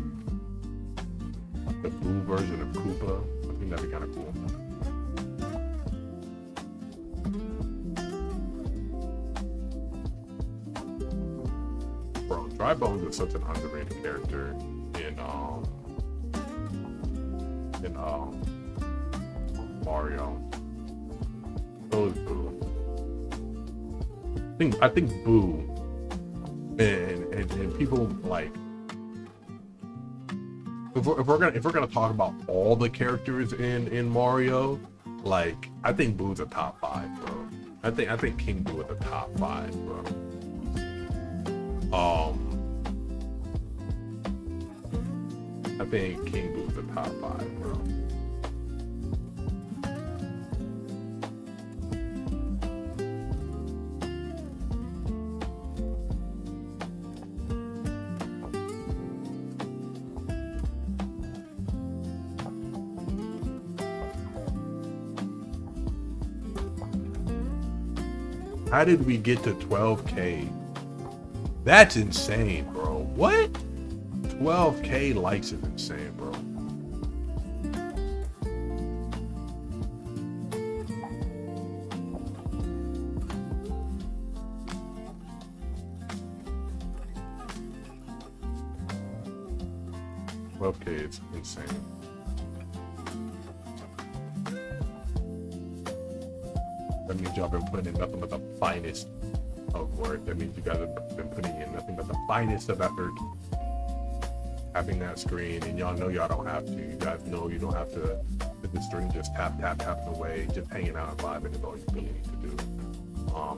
The Boo version of Koopa. I think that'd be kind of cool. Bro, Dry Bones is such an underrated character in in Mario. So is Boo. I think Boo and people like if we're gonna talk about all the characters in Mario, like I think Boo's a top 5, bro. I think King Boo is a top 5, bro. I think King Boo's a top 5, bro. How did we get to 12K? That's insane, bro. What? 12K likes is insane, bro. Okay, it's insane. That means y'all been putting in nothing but the finest of work. That means you guys have been putting in nothing but the finest of effort. Having that screen, and y'all know y'all don't have to. You guys know you don't have to hit the screen, just tap away, just hanging out and vibing is all you really need to do.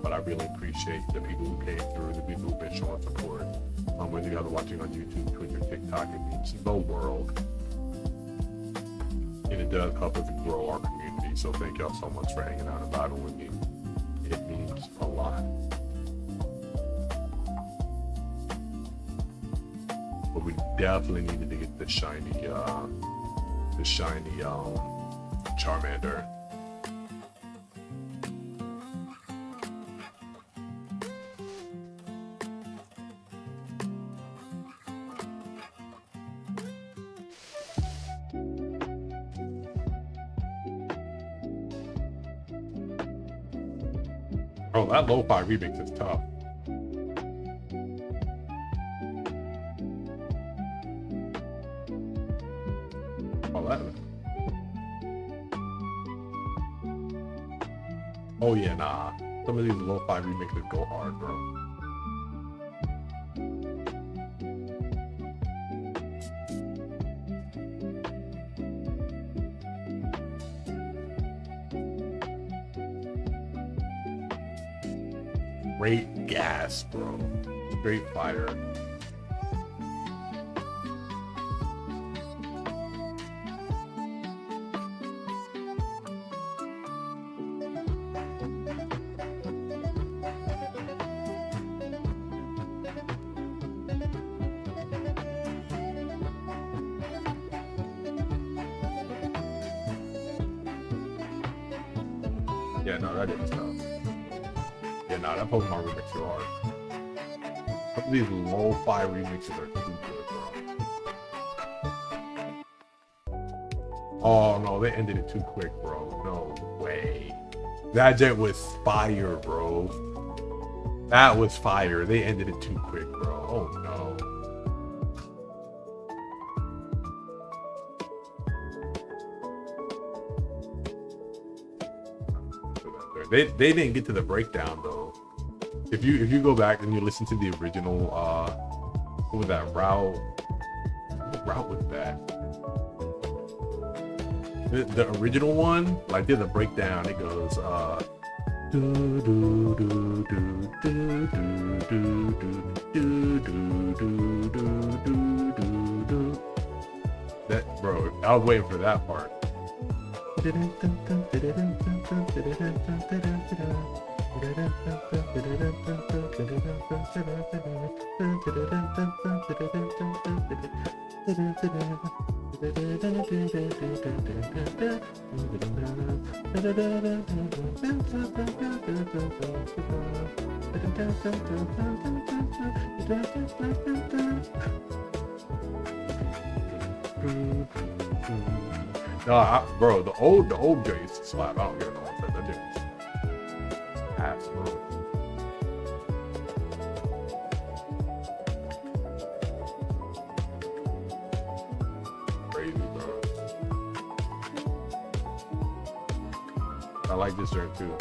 But I really appreciate the people who came through, the people who've been showing support. Whether you guys are watching on YouTube, Twitter, TikTok, it means the world. And it does help us grow our community. So thank y'all so much for hanging out and vibing with me. It means a lot. But we definitely needed to get the shiny Charmander. Oh, that lo-fi remix is tough. Oh, that. Oh yeah, nah. Some of these lo-fi remixes go hard, bro. Straight gas, bro. Straight fire. Yeah, no, that is tough. Yeah, nah, that Pokemon remix is hard. Some of these lo-fi remixes are too good, bro. Oh no, they ended it too quick, bro. No way. That jet was fire, bro. That was fire. They ended it too quick, bro. Oh no. They didn't get to the breakdown though. If you go back and you listen to the original, what was that route? What route was that? The original one, like there's a breakdown. It goes that, bro. I was waiting for that part. No, bro, the old J used to slap. I don't get it. That J was ass, bro. I like this drink too.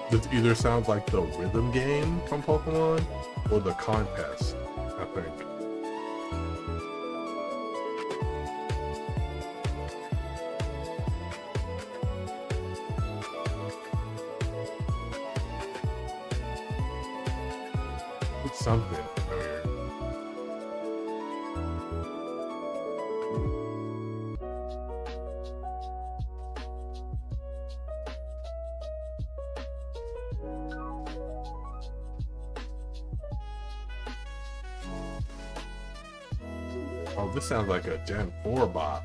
This either sounds like the rhythm game from Pokemon or the contest, I think. It's something familiar. Oh, this sounds like a Gen 4 bot.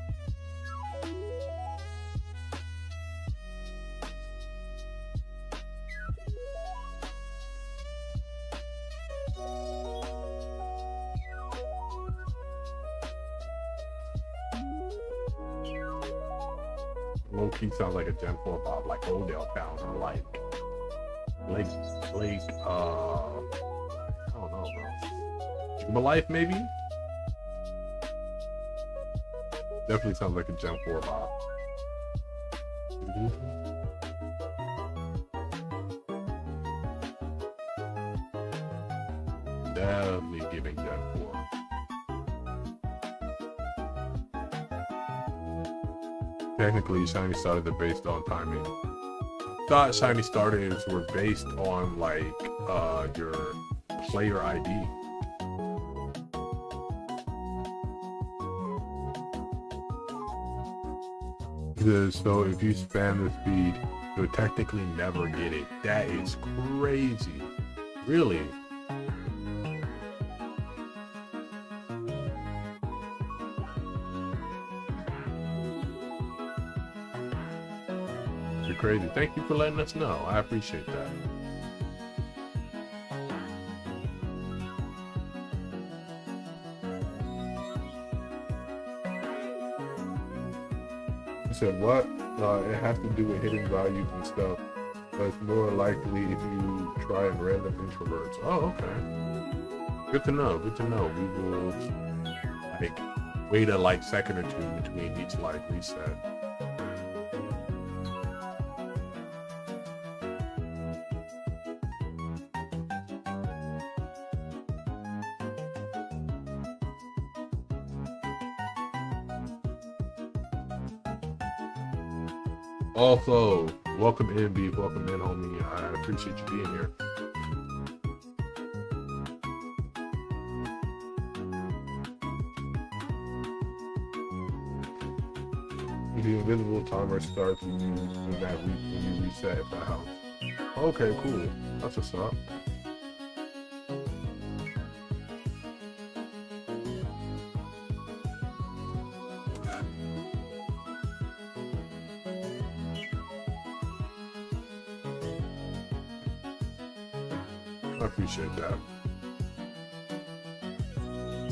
Low key sounds like a Gen 4 bot, like Odell Town or like I don't know, bro. Jubilife maybe? Definitely sounds like a Gen 4 bot. Definitely giving Gen 4. Technically, Shiny starters are based on timing. Thought Shiny starters were based on like your player ID. So if you spam the speed, you'll technically never get it. That is crazy. Really? You're crazy. Thank you for letting us know. I appreciate that. Said what? It has to do with hitting values and stuff, but it's more likely if you try and random introverts. Oh, okay. Good to know. Good to know. We will like wait a like second or two between each like reset. Also, welcome in, Beef. Welcome in, homie. I appreciate you being here. The invisible timer starts when you reset if that helps. Okay, cool. That's what's up. I appreciate that.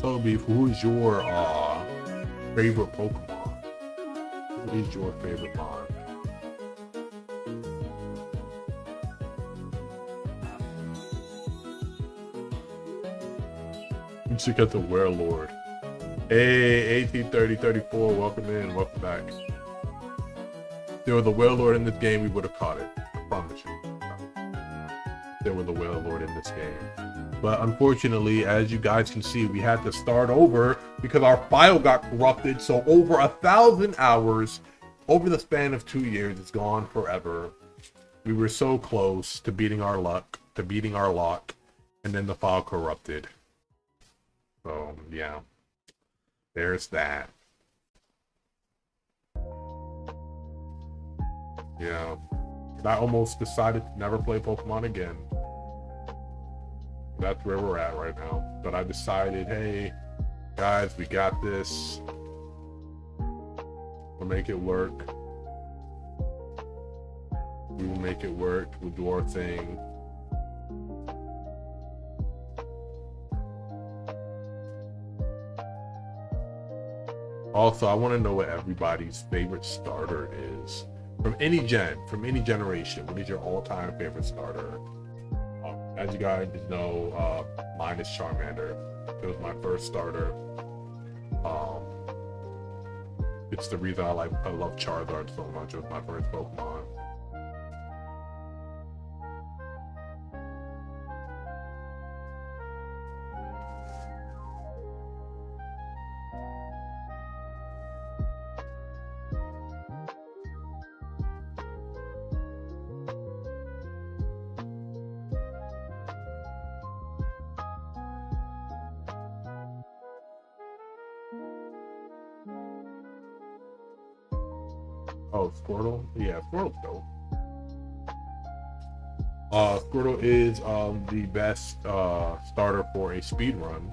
So, Beef, who is your favorite Pokemon? Who is your favorite Mon? You should get the Werelord. Hey, 183034, welcome in, welcome back. If there was a Werelord in this game, we would have caught it. I promise you. There was a Werelord in this game. But unfortunately, as you guys can see, we had to start over because our file got corrupted. So over 1,000 hours over the span of 2 years, it's gone forever. We were so close to beating our luck, and then the file corrupted. So yeah, there's that. Yeah, I almost decided to never play Pokemon again. That's where we're at right now. But I decided, hey, Guys, we got this. We'll make it work. We will make it work. We'll do our thing. Also, I want to know what everybody's favorite starter is. From any generation. What is your all-time favorite starter? As you guys know, mine is Charmander. It was my first starter. It's the reason I love Charizard so much. It was my first Pokemon. Oh, Squirtle? Yeah, Squirtle's dope. Squirtle is the best starter for a speed run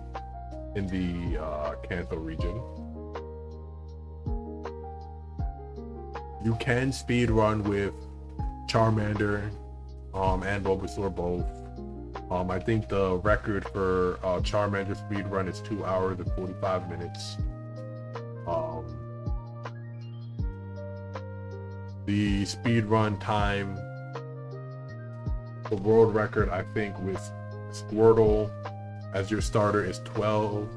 in the Kanto region. You can speed run with Charmander and Bulbasaur both. I think the record for Charmander speed run is 2 hours and 45 minutes. The speed run time, the world record, I think, with Squirtle as your starter is 12.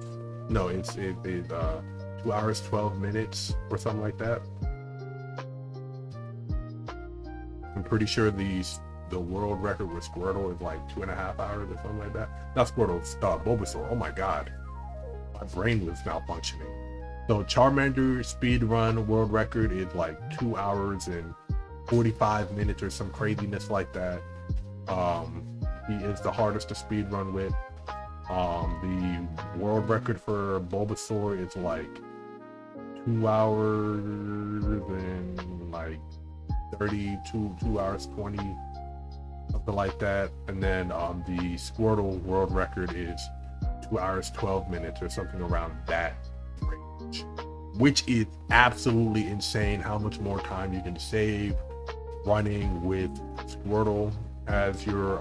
No, it's 2 hours 12 minutes or something like that. I'm pretty sure the world record with Squirtle is like 2.5 hours or something like that. Not Squirtle, Bulbasaur. Oh my god, my brain was malfunctioning. So Charmander speed run world record is like 2 hours and 45 minutes or some craziness like that. He is the hardest to speed run with. The world record for Bulbasaur is like 2 hours and like 2 hours 20, something like that. And then the Squirtle world record is 2 hours 12 minutes or something around that range, which is absolutely insane how much more time you can save running with Squirtle as your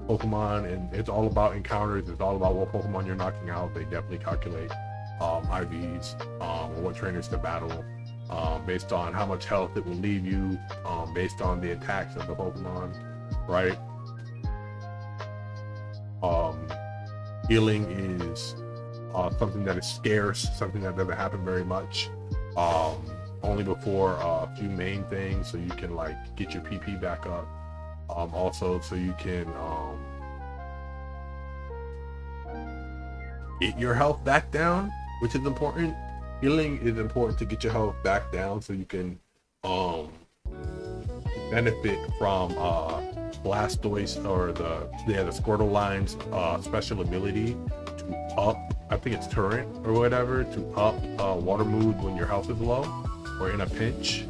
Pokemon. And it's all about encounters. It's all about what Pokemon you're knocking out. They definitely calculate IVs or what trainers to battle based on how much health it will leave you, based on the attacks of the Pokemon, right? Healing is something that is scarce, something that doesn't happen very much. Only before a few main things, so you can like get your PP back up. Also, so you can get your health back down, which is important. Healing is important to get your health back down, so you can benefit from Blastoise or the Squirtle line's special ability to up, I think it's Turret or whatever, to up water moves when your health is low or in a pinch.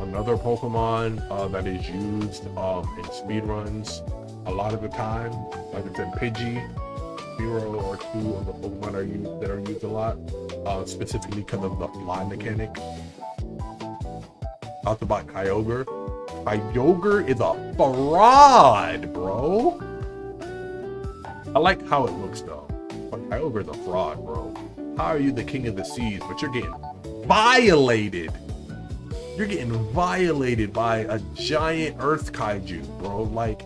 Another Pokemon that is used in speedruns a lot of the time, like I said, Pidgey, 0 or 2 of the Pokemon that are used a lot, specifically because of the fly mechanic. Talked about Kyogre. Kyogre is a fraud, bro. I like how it looks though, but Kyogre is a fraud, bro. How are you the king of the seas, but you're getting violated? You're getting violated by a giant earth kaiju, bro. Like,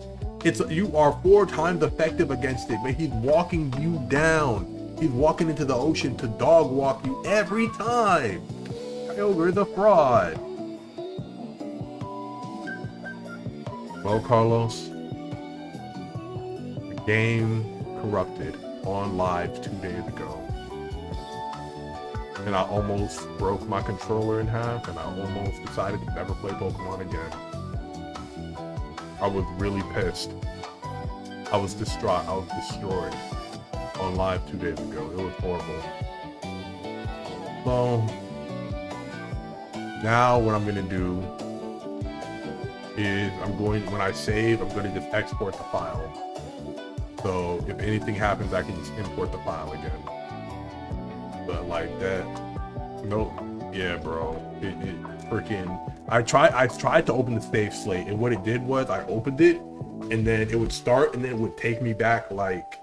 you are 4 times effective against it, but he's walking you down. He's walking into the ocean to dog walk you every time. Kyogre is a fraud. Well, Carlos, the game corrupted on live 2 days ago. And I almost broke my controller in half, and I almost decided to never play Pokemon again. I was really pissed. I was distraught. I was destroyed on live 2 days ago. It was horrible. So, Now what I'm gonna do is when I save, I'm gonna just export the file. So if anything happens, I can just import the file again. But like that, nope. Yeah, bro. It freaking. I tried to open the save slate, and what it did was I opened it, and then it would start, and then it would take me back like.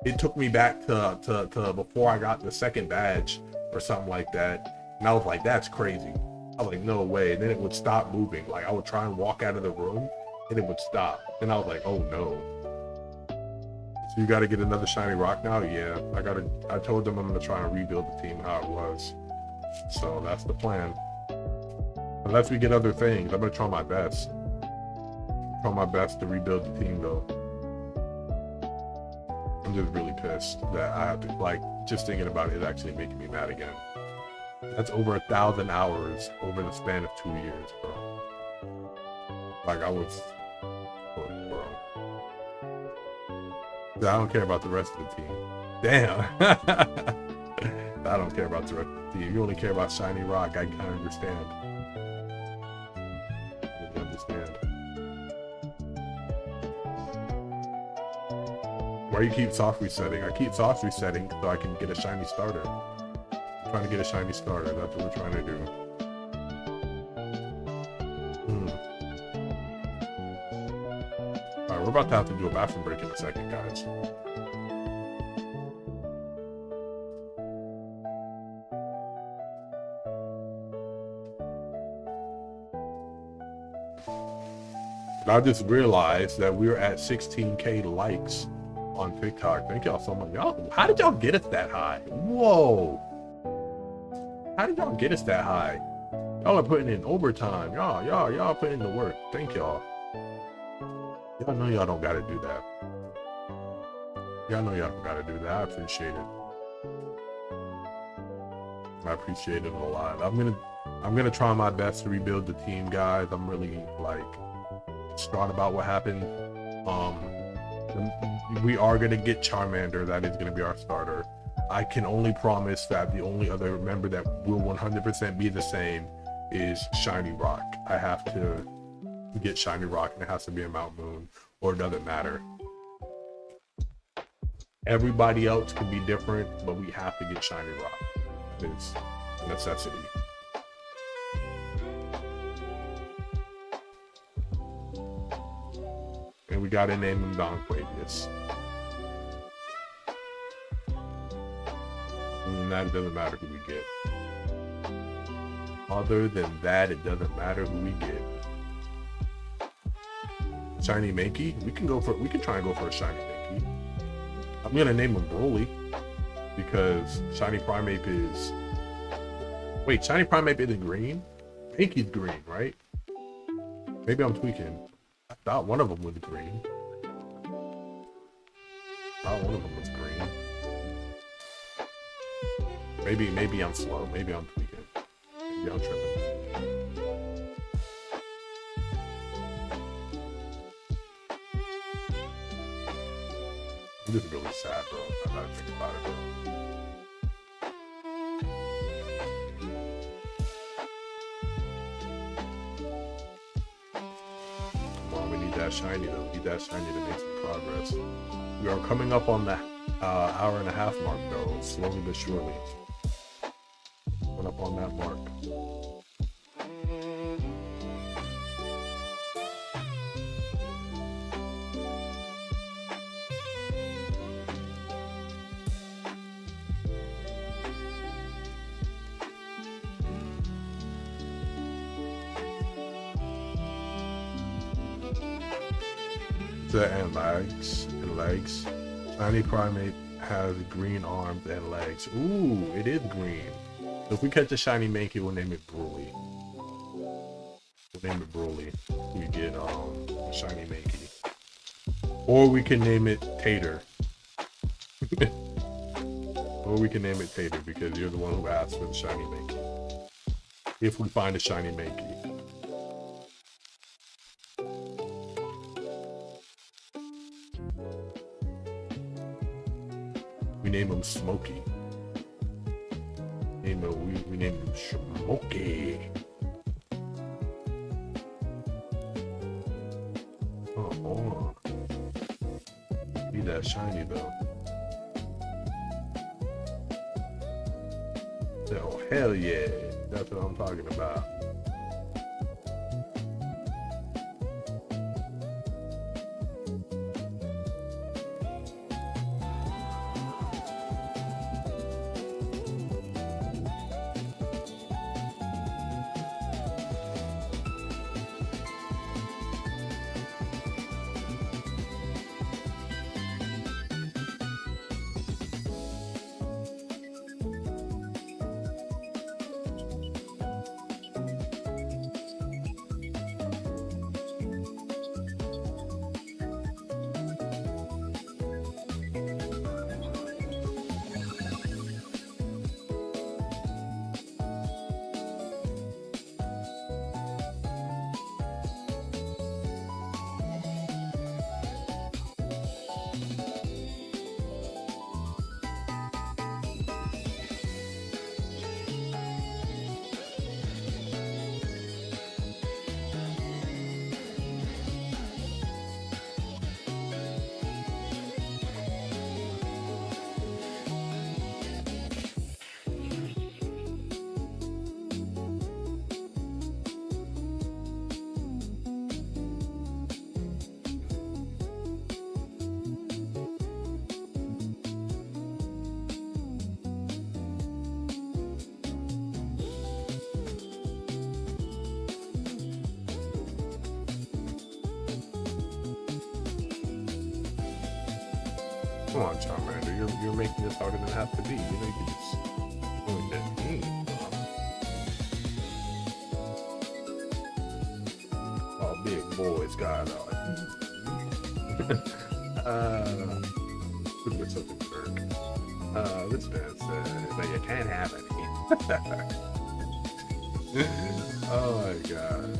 It took me back to before I got the second badge or something like that. And I was like, that's crazy. I was like, no way. And then it would stop moving. Like I would try and walk out of the room and it would stop. And I was like, oh no. So you got to get another shiny rock now? Yeah, I told them I'm going to try and rebuild the team how it was. So that's the plan. Unless we get other things, I'm going to try my best. Try my best to rebuild the team though. I'm just really pissed that I have to, like, just thinking about it is actually making me mad again. That's over 1,000 hours over the span of 2 years, bro. Like, I was, bro. I don't care about the rest of the team. Damn. I don't care about the rest of the team. You only care about Shiny Rock. I understand. I understand. Why you keep soft resetting? I keep soft resetting so I can get a shiny starter. I'm trying to get a shiny starter. That's what we're trying to do. Alright, we're about to have to do a bathroom break in a second, guys. I just realized that we're at 16K likes on TikTok. Thank y'all so much. Y'all, how did y'all get us that high? Whoa. How did y'all get us that high? Y'all are putting in overtime. Y'all putting in the work. Thank y'all. Y'all know y'all don't gotta do that. Y'all know y'all don't gotta do that. I appreciate it. I appreciate it a lot. I'm gonna try my best to rebuild the team, guys. I'm really like distraught about what happened. We are gonna get Charmander. That is gonna be our starter. I can only promise that the only other member that will 100% be the same is Shiny Rock. I have to get Shiny Rock, and it has to be a Mount Moon, or it doesn't matter. Everybody else can be different, but we have to get Shiny Rock. It's a necessity. And we gotta name him Don Quavius. And that doesn't matter who we get. Other than that, it doesn't matter who we get. Shiny Mankey? We can try and go for a Shiny Mankey. I'm gonna name him Broly because Shiny Primeape is. Wait, Shiny Primeape isn't green? Mankey's green, right? Maybe I'm tweaking. I thought one of them was green. I thought one of them was green. Maybe I'm slow. Maybe I'm tweaking. Maybe I'm tripping. I'm just really sad, bro. I gotta think about it, bro. Come on, we need that shiny though. We need that shiny to make some progress. We are coming up on the hour and a half mark though, slowly but surely. Coming up on that mark. And legs. Shiny Primeape has green arms and legs. Ooh, it is green. So if we catch a Shiny Mankey, we'll name it Broly. We get a Shiny Mankey. Or we can name it Tater. Or we can name it Tater because you're the one who asked for the Shiny Mankey. If we find a Shiny Mankey. We name him Smokey. We name him Smokey. that shiny though. Oh hell yeah, that's what I'm talking about. Come on, Charmander, you're making this harder than it has to be. You know, you can just join that game. Oh, big boys got with something bird. This man said that you can't have it. Oh my god.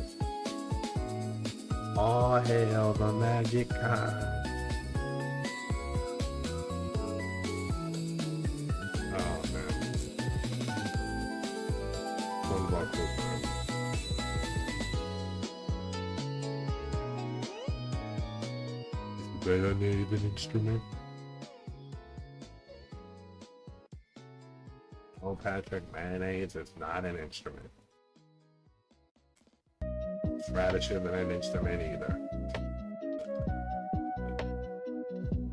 All hail the magic kind. I need an instrument. Oh, Patrick, mayonnaise is not an instrument. Radish isn't an instrument either.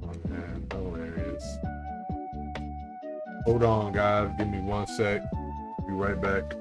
Oh man, hilarious. Hold on, guys. Give me 1 sec. Be right back.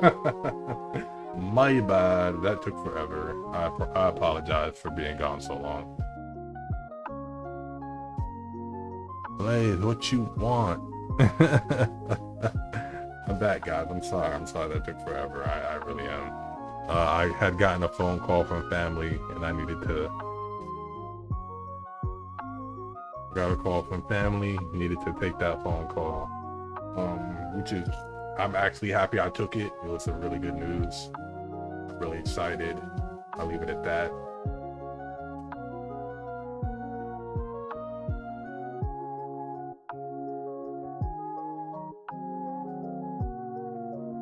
My bad. That took forever. I apologize for being gone so long. Blaze, what you want? I'm back, guys. I'm sorry. I'm sorry that took forever. I really am. I had gotten a phone call from family, and I needed to. Got a call from family. Needed to take that phone call. Which is, I'm actually happy I took it. It was some really good news. I'm really excited. I'll leave it at that.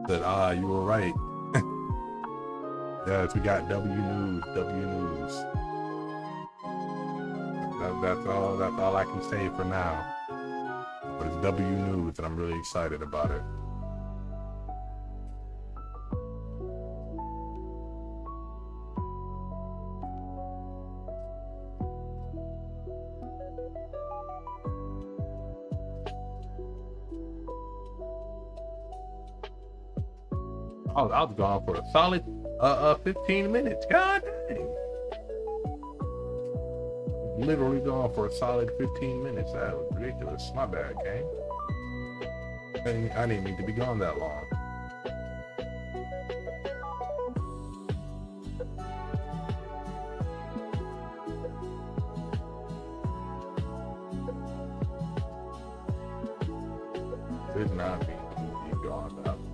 Said, you were right. Yes, we got W News. That's all I can say for now. But it's W News, and I'm really excited about it. I was gone for a solid 15 minutes. God dang. Literally gone for a solid 15 minutes. That was ridiculous. My bad, gang. I didn't mean to be gone that long. Did not mean to be gone that long.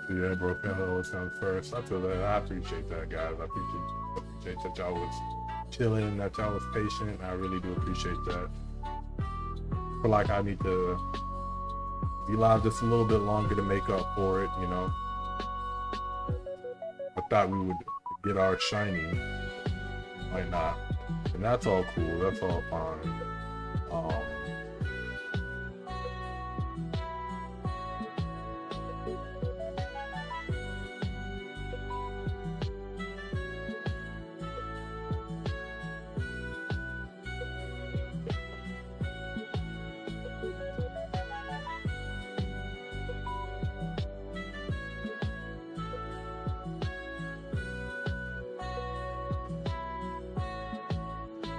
Yeah, bro, hello sounds first. I feel that. I appreciate that, guys. I appreciate that y'all was chilling, that y'all was patient. I really do appreciate that. I feel like I need to be live just a little bit longer to make up for it, you know. I thought we would get our shiny. Might not. And that's all cool. That's all fine.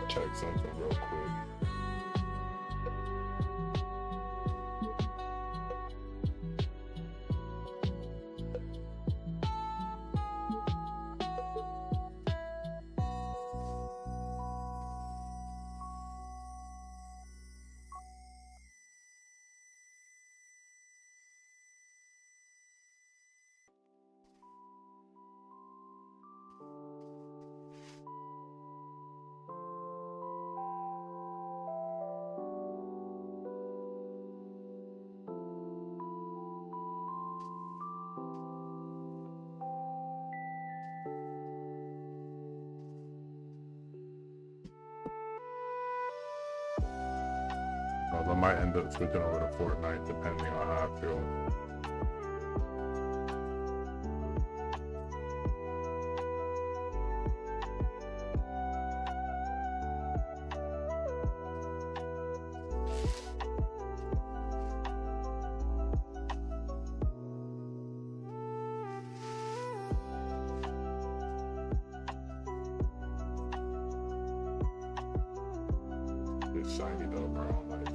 Check something real quick. I might end up switching over to Fortnite depending on how I feel. shiny though, bro. Like,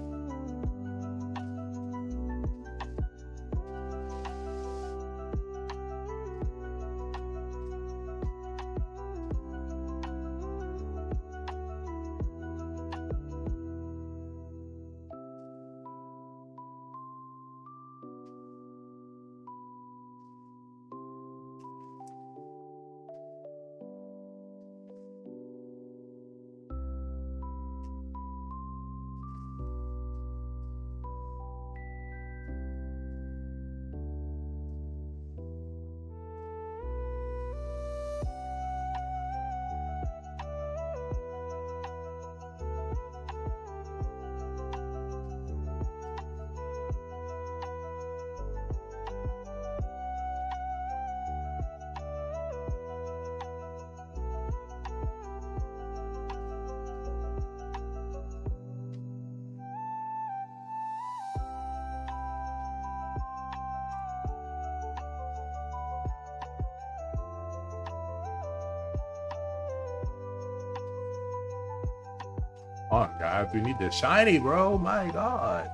oh guys, we need this shiny, bro. My God.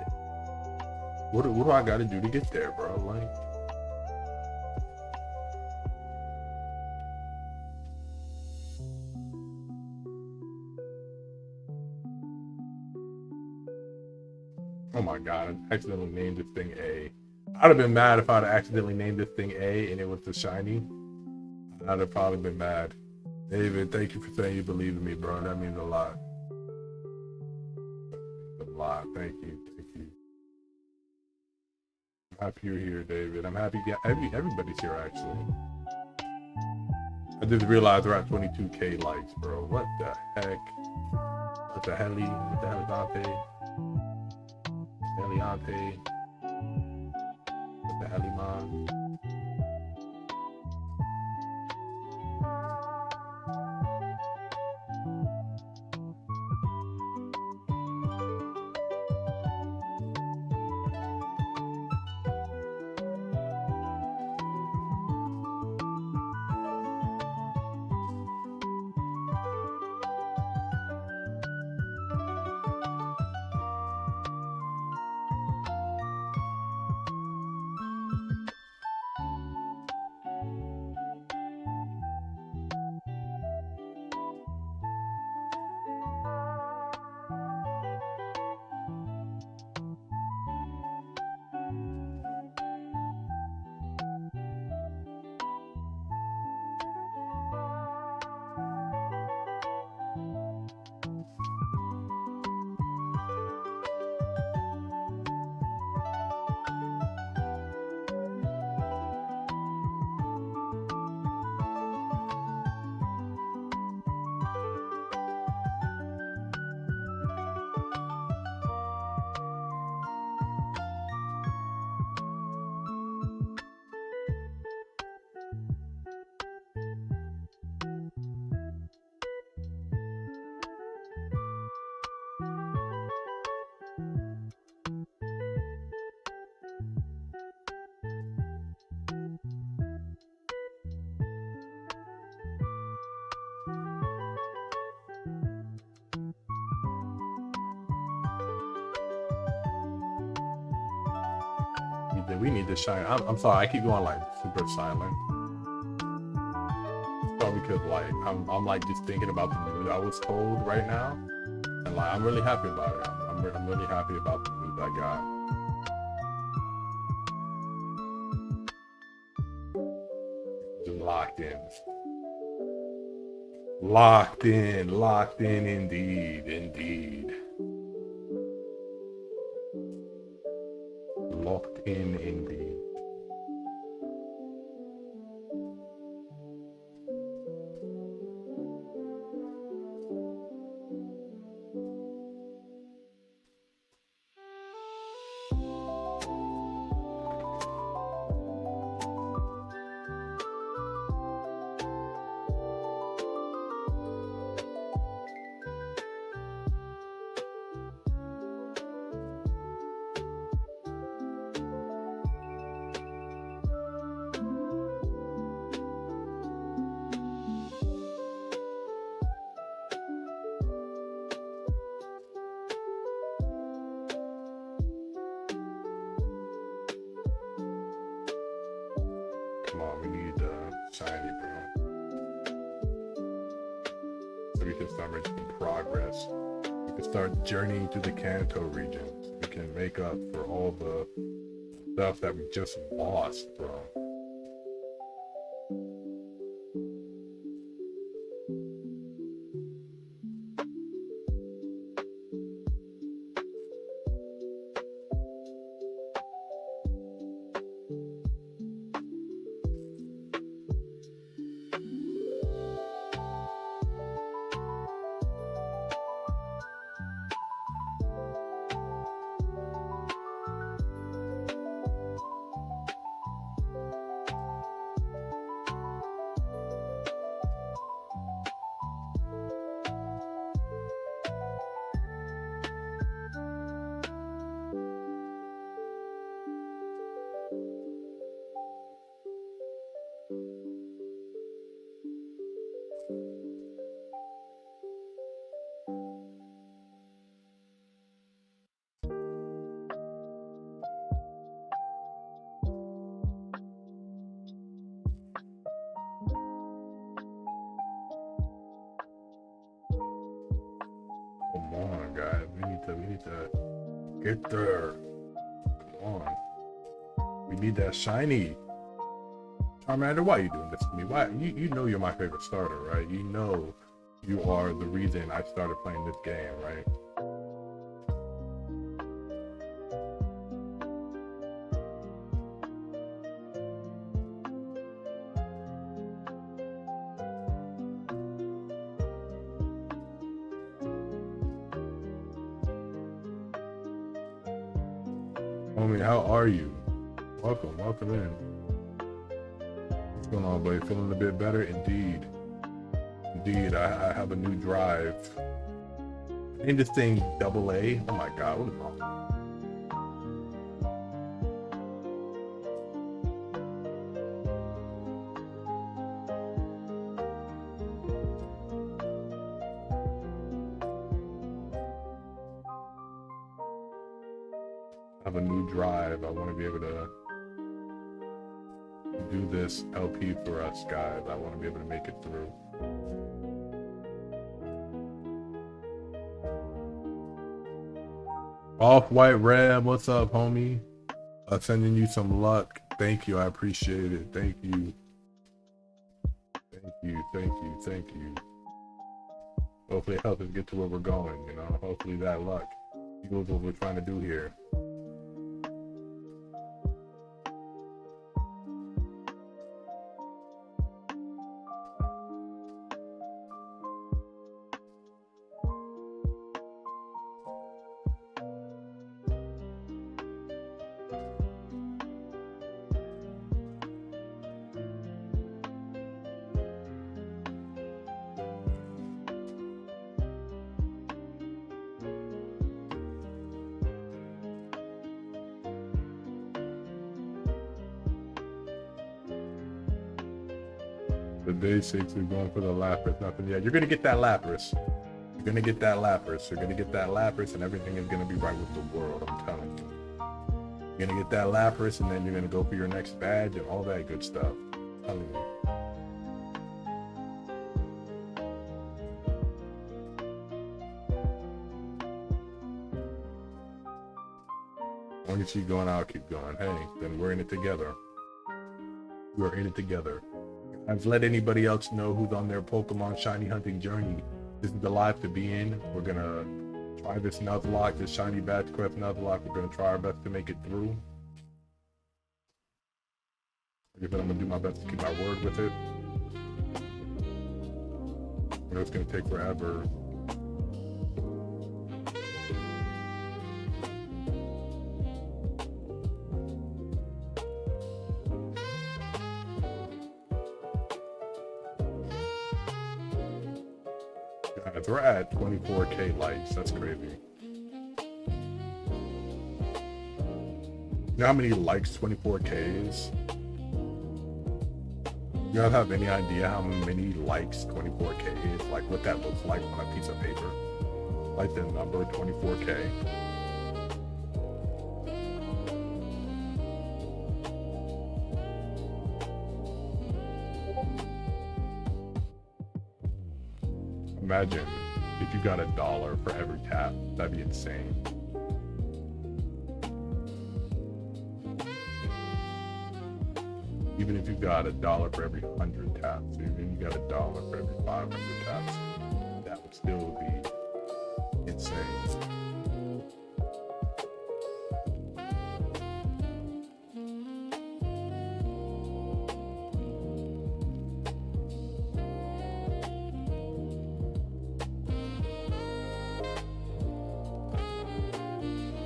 What do I gotta do to get there, bro? Like, oh my God, I accidentally named this thing A. I'd have been mad if I'd accidentally named this thing A and it was the shiny. I'd have probably been mad. David, thank you for saying you believe in me, bro. That means a lot. A lot. Thank you. Thank you. I'm happy you're here, David. I'm happy everybody's here, actually. I just realized we're at 22K likes, bro. What the heck? What the hell? What the hell is Dante? Eliante? What the hell, man? We need to shine. I'm sorry, I keep going like super silent. It's probably because like I'm like just thinking about the news I was told right now, and like I'm really happy about it. I'm really happy about the news I got. Just locked in indeed. Locked in indeed. come on, we need shiny, bro. So we can start making progress. We can start journeying to the Kanto region. So we can make up for all the stuff that we just lost, bro. Come on, guys. We need to get there. Come on. We need that shiny. Charmander, why are you doing this to me? Why? You know you're my favorite starter, right? You know you are the reason I started playing this game, right? Homie, how are you? Welcome in. What's going on, buddy? Feeling a bit better? Indeed. I have a new drive. I named this thing Double A. Oh my god, what is wrong? I have a new drive. I want to be able to do this LP for us guys. I want to be able to make it through. Off-White Ram, what's up, homie? Sending you some luck. Thank you, I appreciate it. Thank you. Thank you. Hopefully it helps us get to where we're going, you know? Hopefully that luck equals what we're trying to do here. The day 6 is going for the Lapras. Nothing yet. You're gonna get that Lapras. You're gonna get that Lapras, and everything is gonna be right with the world. I'm telling you. You're gonna get that Lapras, and then you're gonna go for your next badge and all that good stuff. I'm telling you. As long as you keep going, I'll keep going. Hey, then we're in it together. We're in it together. I've let anybody else know who's on their Pokemon shiny hunting journey. This is the life to be in. We're gonna try this Nuzlocke, this shiny badge quest Nuzlocke. We're gonna try our best to make it through. Like I said, I'm gonna do my best to keep my word with it. I know it's gonna take forever. Guys, we're at 24K likes. That's crazy. You know how many likes 24K is? You guys have any idea how many likes 24K is? Like what that looks like on a piece of paper? Like the number 24K. Imagine if you got $1 for every tap. That'd be insane. Even if you got $1 for every 100 taps, even if you got $1 for every 500 taps, that would still be insane.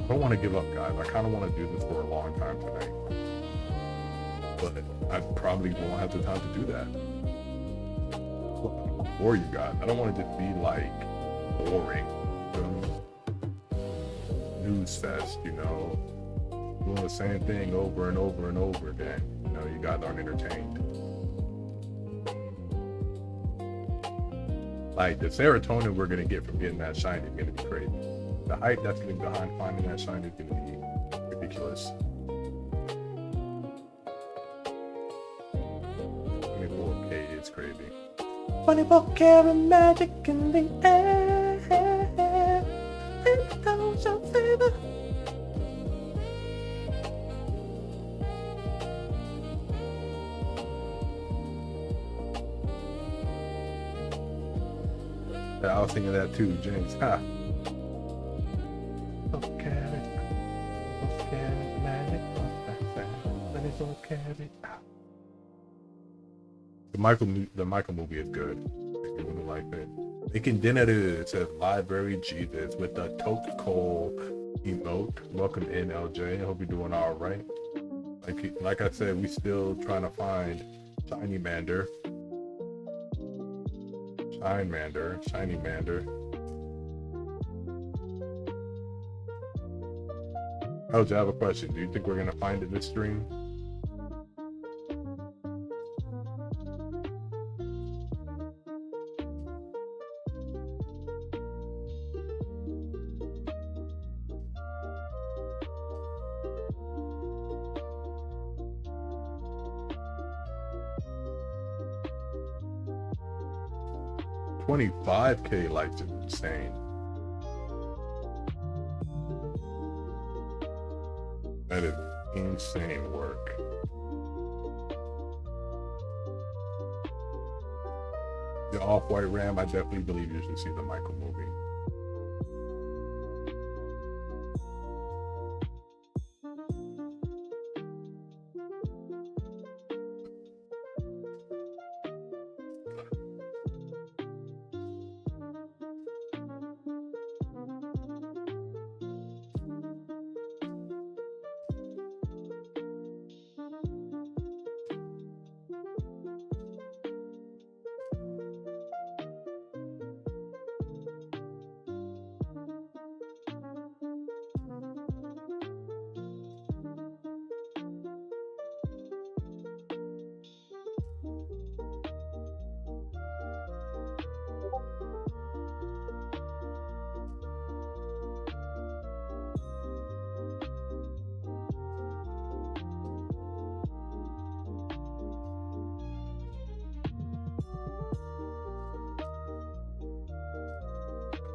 I don't want to give up, guys. I kind of want to do this for a long time tonight, but I probably won't have the time to do that. Or you guys, I don't want to just be like boring, news fest, you know, doing the same thing over and over and over again. You know, you guys aren't entertained. Like the serotonin we're gonna get from getting that shine is gonna be crazy. The hype that's gonna be behind finding that shine is gonna be ridiculous. 24K is crazy. 24 karat magic in the air. And those your favor. Yeah, I was thinking that too, James. Ha. 24 karat magic. What's that? 24 karat. The Michael movie is good. If you really like it. Making dinner, it says Library Jesus with the Toke Cole emote. Welcome in, LJ. Hope you're doing all right. Like I said, we still trying to find Shiny Mander. Shiny Mander. LJ, I have a question. Do you think we're gonna find it this stream? $25K likes is insane. That is insane work. The Off-White Ram, I definitely believe you should see the Michael movie.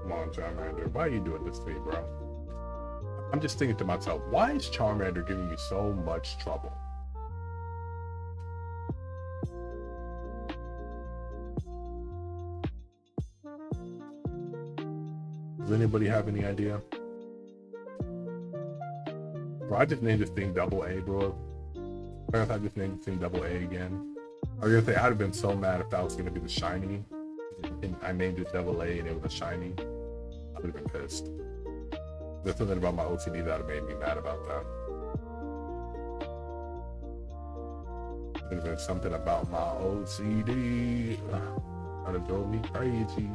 Come on, Charmander. Why are you doing this to me, bro? I'm just thinking to myself, why is Charmander giving me so much trouble? Does anybody have any idea? Bro, I just named this thing Double A, bro. I just named this thing Double A again. I was gonna say, I'd have been so mad if that was gonna be the shiny. And I named it Double A and it was a shiny. I would have been pissed. There's something about my OCD that would have made me mad about that. There's been something about my OCD that would have drove me crazy.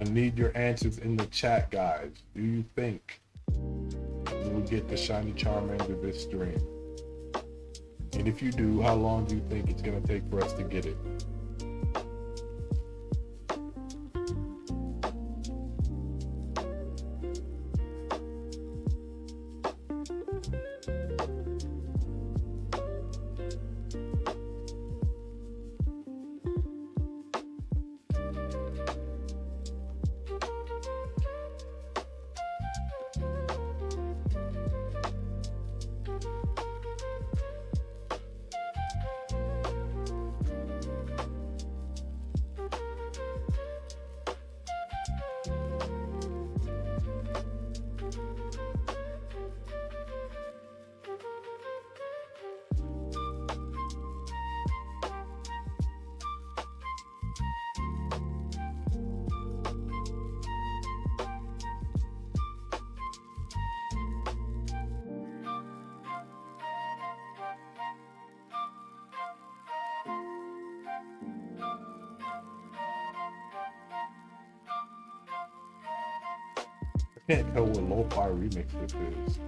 I need your answers in the chat, guys. Do you think we will get the shiny Charmander this stream? And if you do, how long do you think it's gonna take for us to get it? I can't tell what lo-fi remix this is.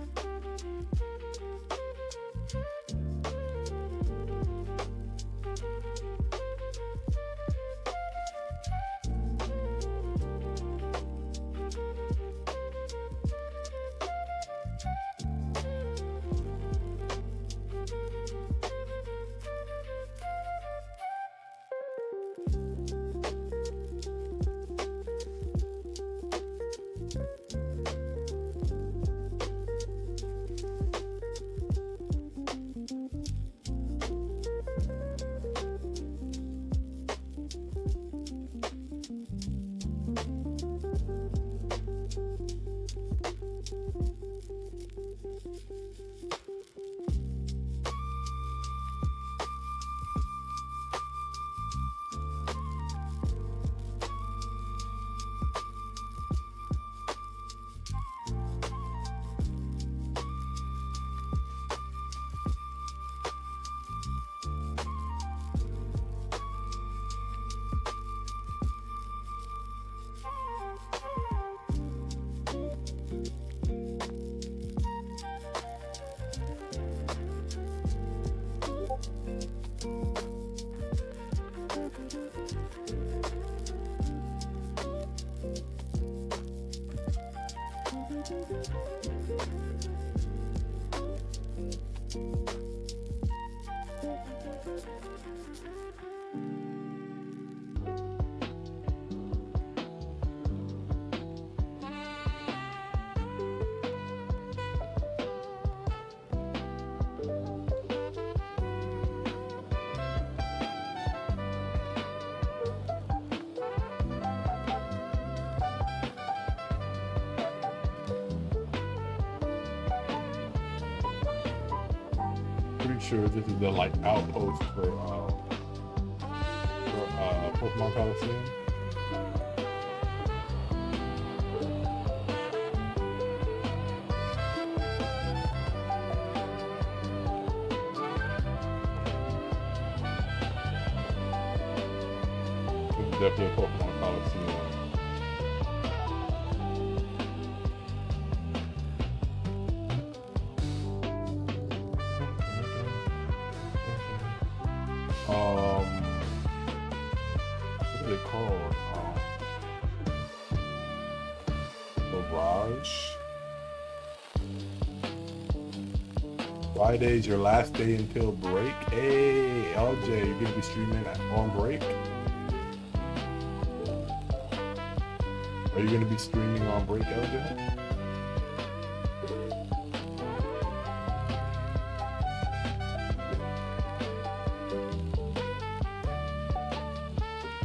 Pretty sure this is the like outpost for Pokemon Coliseum. This is definitely a Pokemon Coliseum. What is it called? Mirage. Friday's your last day until break. Hey, LJ, you're gonna be streaming on break? Are you gonna be streaming on break, LJ?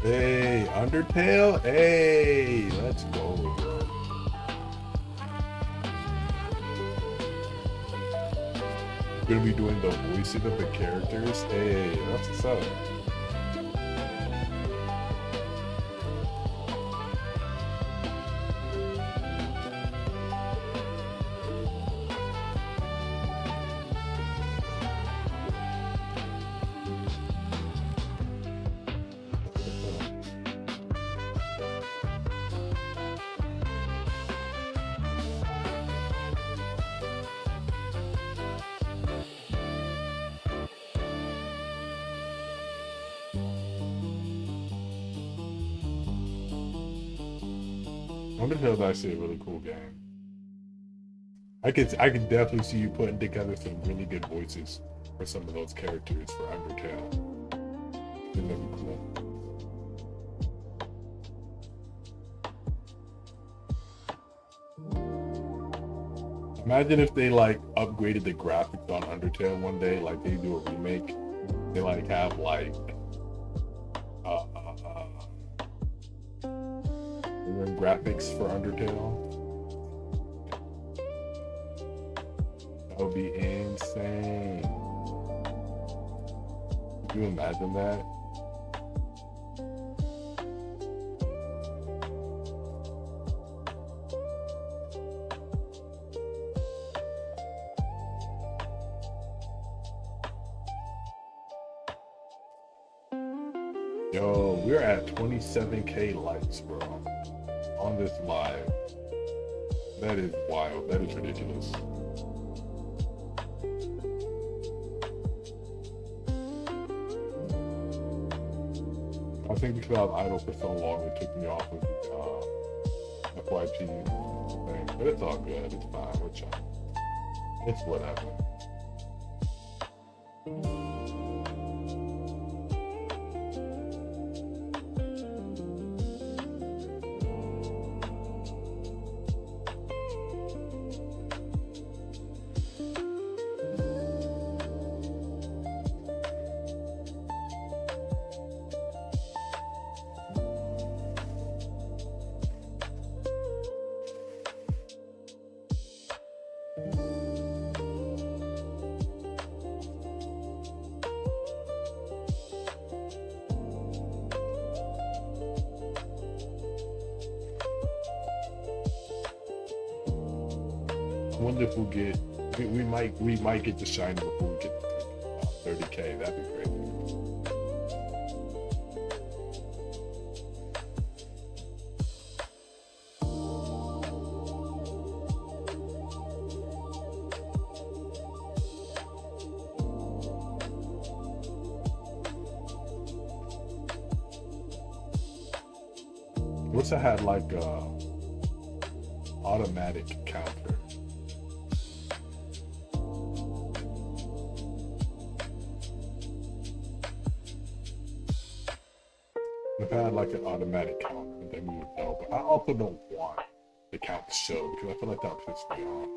Hey, Undertale? Hey, let's go, bro. Gonna be doing the voicing of the characters. Hey, that's what's up. Undertale is actually a really cool game. I could definitely see you putting together some really good voices for some of those characters for Undertale. It'd be cool. Imagine if they like upgraded the graphics on Undertale one day, like they do a remake. They like have like graphics for Undertale. That would be insane. Could you imagine that? Yo, we're at 27K likes, bro, on this live. That is wild. That is ridiculous. I think because I was idle for so long, it took me off of the FYP thing. But it's all good. It's fine. We're chilling. It's whatever. I wonder if we'll get, we might get the shiny before we get to 30K. That'd be great. What's I had like automatic counter? If I had like an automatic count, then we would know. But I also don't want the count to show because I feel like that would piss me off.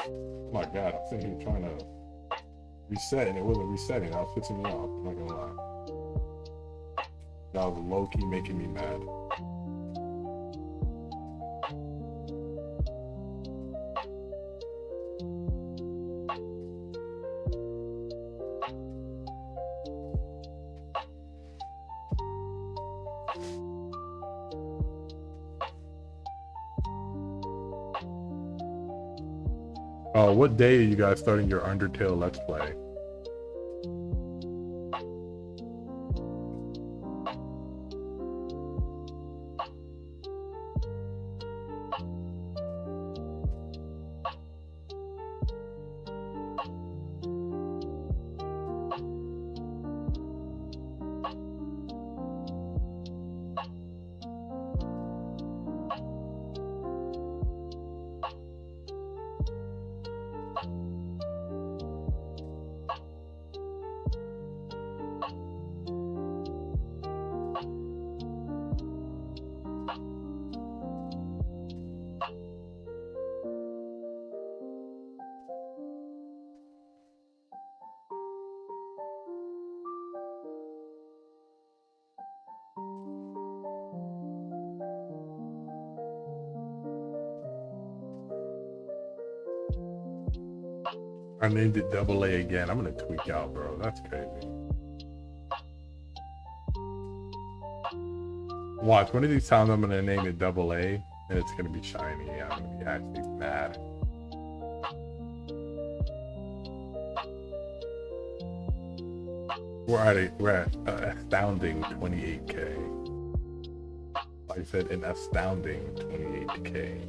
Oh my god, I'm sitting here trying to reset and it wasn't resetting. That was pissing me off. I'm not gonna lie. That was low-key making me mad. What day are you guys starting your Undertale Let's Play? I named it Double A again. I'm gonna tweak out, bro. That's crazy. Watch, one of these times I'm gonna name it Double A and it's gonna be shiny. I'm gonna be actually mad. We're at astounding 28K. Like I said, an astounding 28K.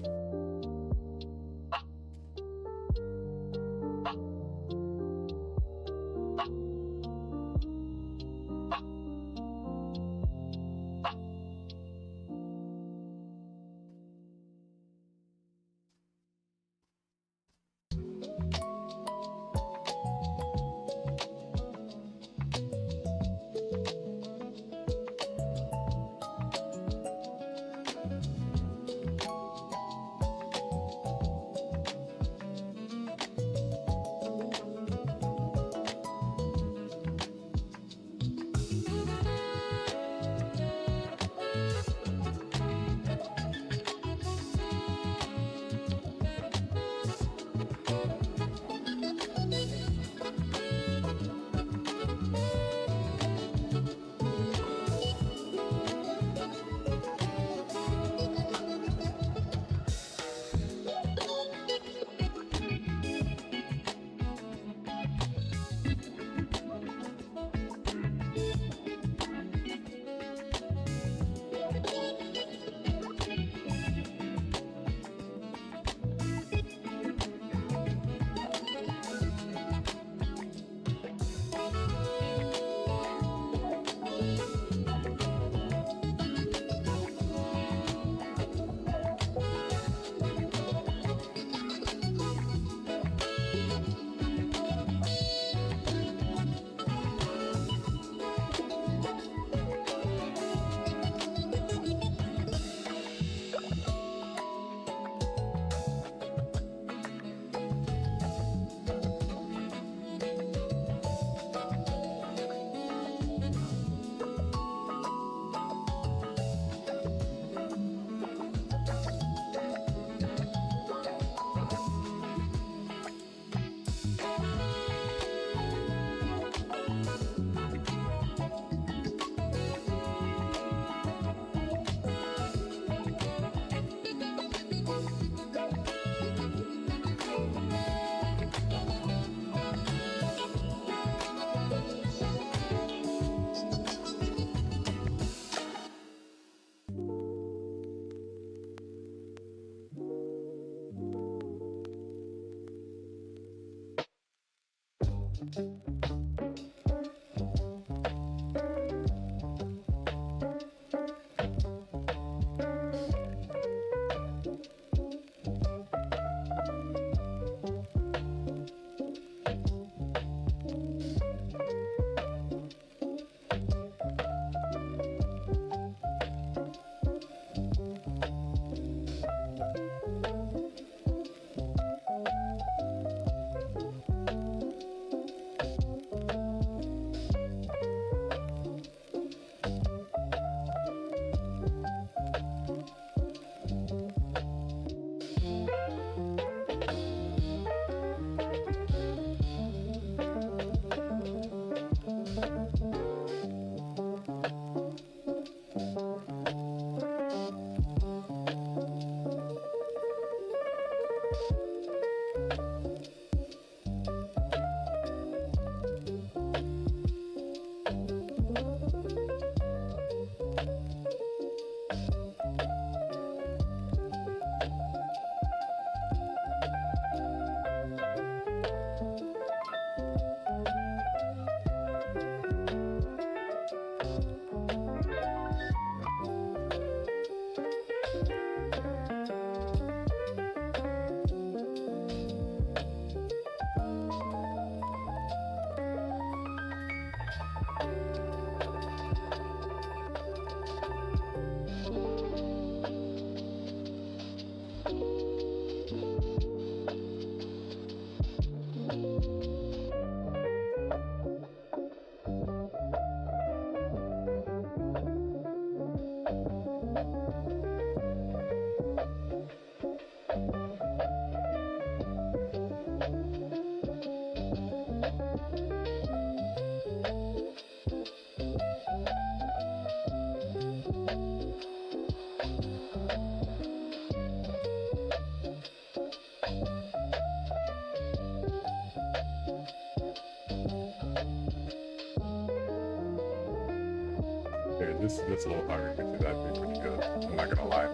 Yeah, this little target gets is actually pretty good. I'm not gonna lie.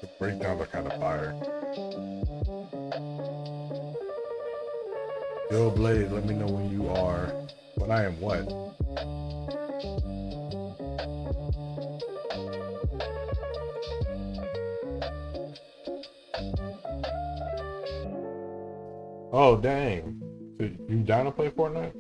The breakdowns are kind of fire. Yo, Blaze, let me know when you are. When I am what? Oh, dang. So you down to play Fortnite?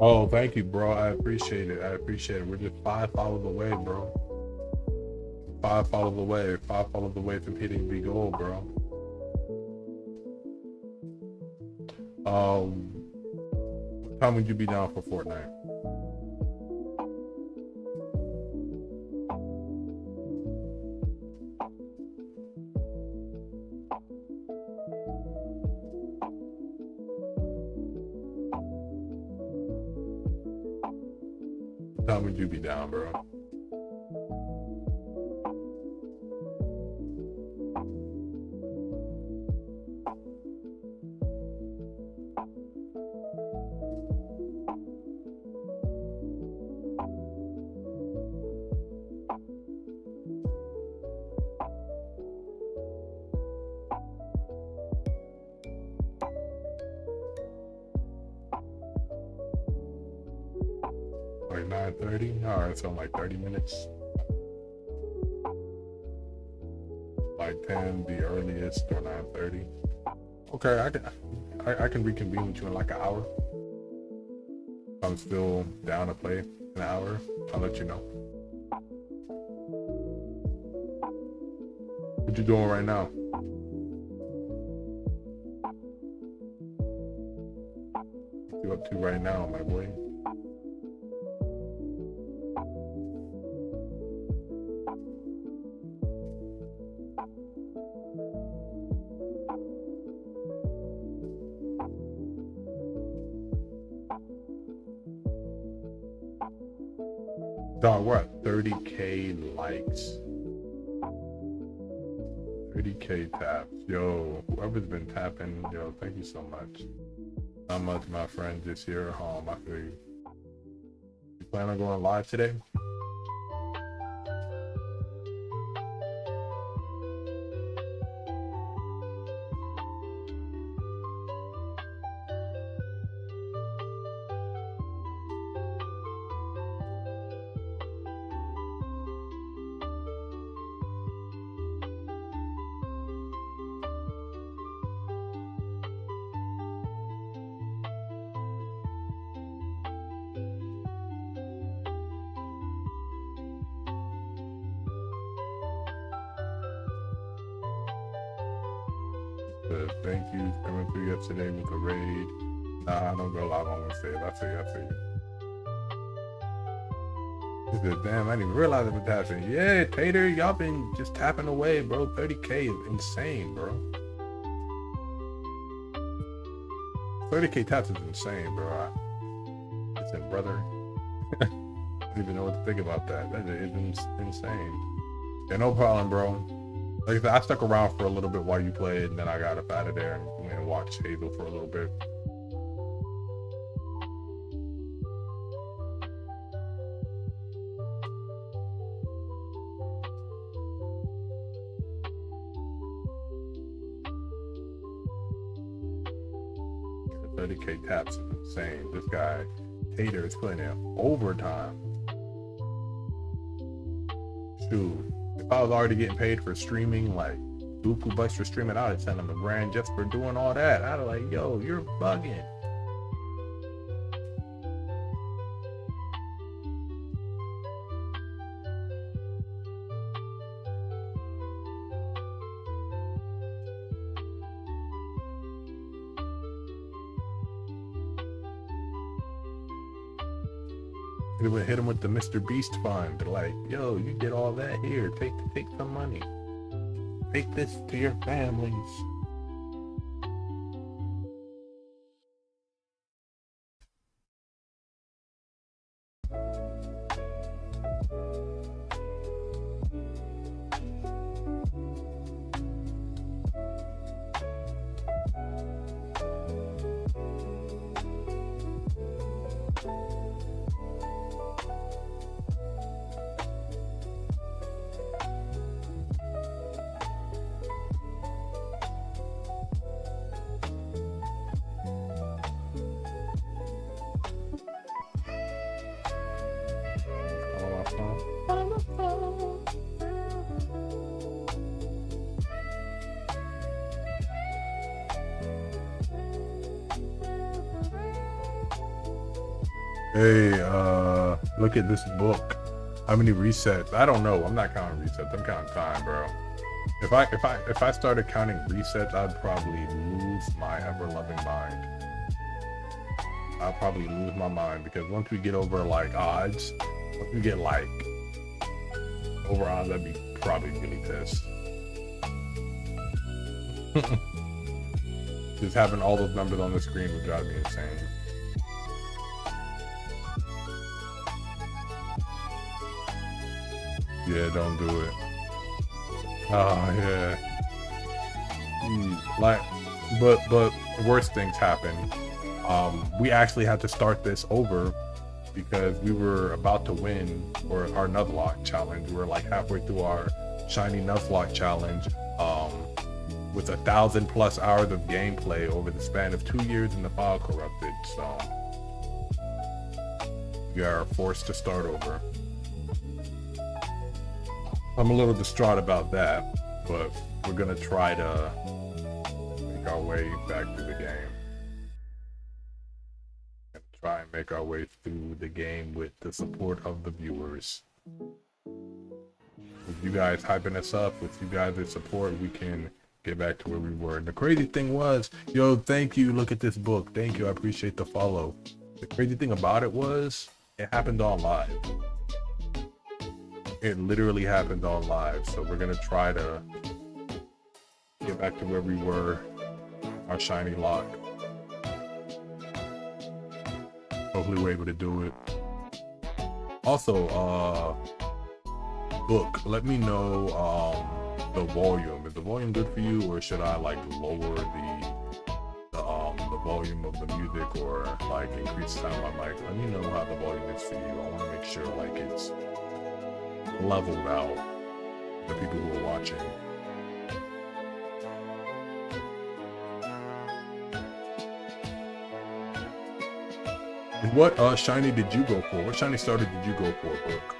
Oh, thank you, bro. I appreciate it. I appreciate it. We're just 5 follows away, bro. 5 follows away. 5 follows away from hitting big goal, bro. What time would you be down for Fortnite? What time would you be down, bro? Like 9:30? Alright, so like 30 minutes. Like 10 the earliest or 9:30. Okay, I can reconvene with you in like an hour. I'm still down to play an hour. I'll let you know. What you doing right now? What you up to right now, my boy? Dog, we're at 30K likes. 30K taps. Yo, whoever's been tapping, yo, thank you so much. Not much, my friend, this year. I feel you. You plan on going live today? Thank you. Coming through yesterday with the raid. Nah, I don't go live on Wednesday. I see you. He said, damn, I didn't even realize it was happening. Yeah, Tater, y'all been just tapping away, bro. 30K is insane, bro. 30K taps is insane, bro. Listen, brother. I don't even know what to think about that. That is insane. Yeah, no problem, bro. Like I said, I stuck around for a little bit while you played, and then I got up out of there and went and watched Hazel for a little bit. The 30K taps is insane. This guy, Tater, is putting in overtime. Shoot. If I was already getting paid for streaming, like Buku bucks for streaming, I would send him $1,000 just for doing all that. I'd be like, yo, you're bugging. It would hit him with the Mr. Beast fund. Like, yo, you did all that here. Take some money. Take this to your families. Hey, look at this book. How many resets? I don't know. I'm not counting resets. I'm counting time, bro. If I started counting resets, I'd probably lose my ever-loving mind. I'll probably lose my mind because once we get over like odds, once we get like over odds, I'd be probably really pissed. Just having all those numbers on the screen would drive me insane. Yeah, don't do it. Oh yeah. Like, but worse things happen. We actually had to start this over because we were about to win for our Nuzlocke challenge. We were like halfway through our shiny Nuzlocke challenge, with 1,000+ hours of gameplay over the span of 2 years in the file corrupted. So we are forced to start over. I'm a little distraught about that, but we're gonna try to make our way back to the game. try and make our way through the game with the support of the viewers. With you guys hyping us up, with you guys' support, we can get back to where we were. And the crazy thing was, yo, thank you. Look at this book. Thank you. I appreciate the follow. The crazy thing about it was, it happened on live. It literally happened on live. So we're gonna try to get back to where we were, our shiny lock. Hopefully we're able to do it. Also, book, let me know the volume. Is the volume good for you, or should I like lower the volume of the music, or like increase the sound on my mic? Let me know how the volume is for you. I want to make sure like it's leveled out, the people who are watching. What shiny did you go for? What shiny starter did you go for, Book?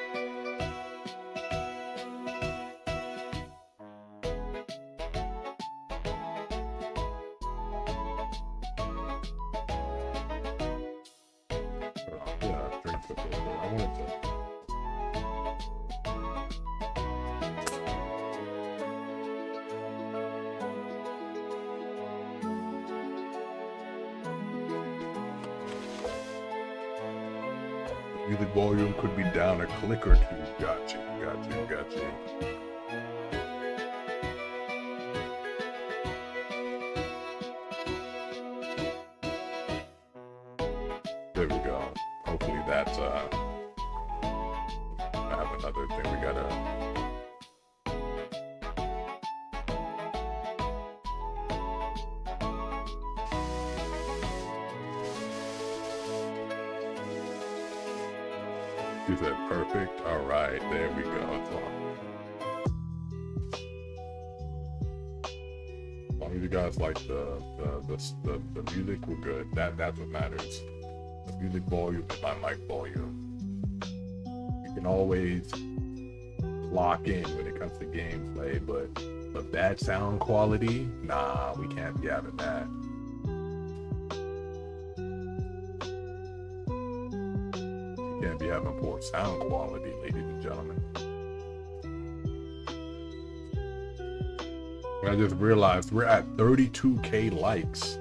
Yeah, drink the book. I wanted to. Music volume could be down a click or two. Got you, got you, got you. There we go. Hopefully that's I have another thing we gotta. Is that perfect? All right, there we go. As long as you guys like the music, we're good. That's what matters. The music volume and my mic volume. You can always lock in when it comes to gameplay, but the bad sound quality, nah, we can't be having that. Can't be having poor sound quality, ladies and gentlemen. I just realized we're at 32k likes.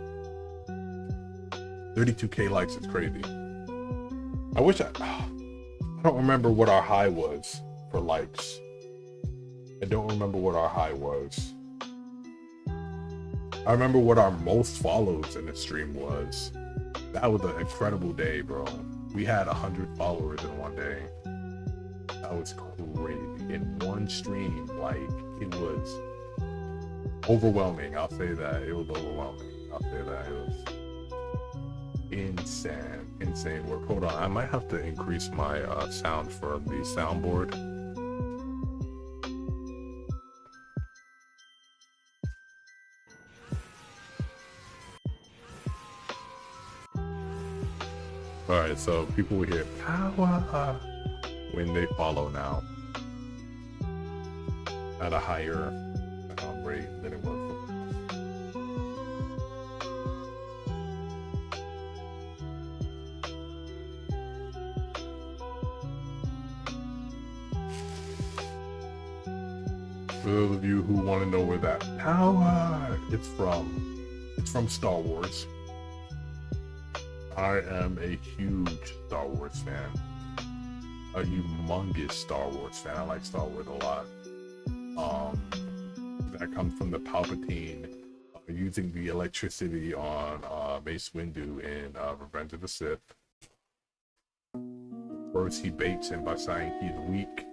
32k likes is crazy. I wish I don't remember what our high was for likes. I don't remember what our high was. I remember what our most follows in the stream was. That was an incredible day, bro. We had 100 followers in one day. That was crazy. In one stream, like, it was overwhelming. I'll say that. It was overwhelming. I'll say that. It was insane work. Hold on. I might have to increase my sound for the soundboard. Alright, so people will hear power when they follow now at a higher rate than it was before. For those of you who want to know where that power is it's from Star Wars. I am a huge Star Wars fan. A humongous Star Wars fan. I like Star Wars a lot. That comes from the Palpatine using the electricity on Mace Windu in Revenge of the Sith. First he baits him by saying he's weak.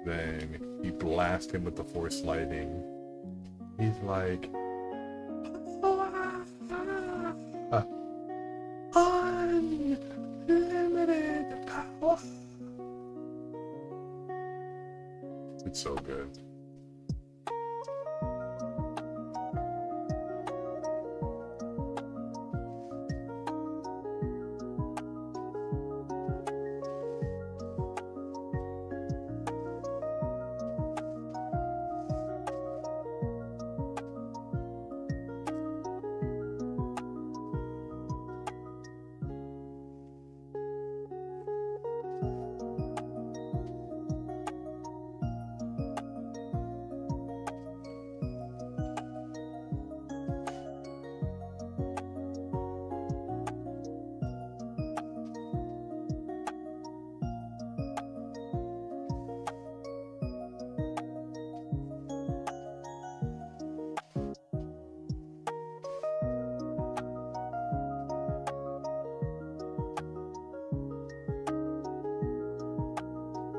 Then he blasts him with the Force lightning. He's like, unlimited power. It's so good.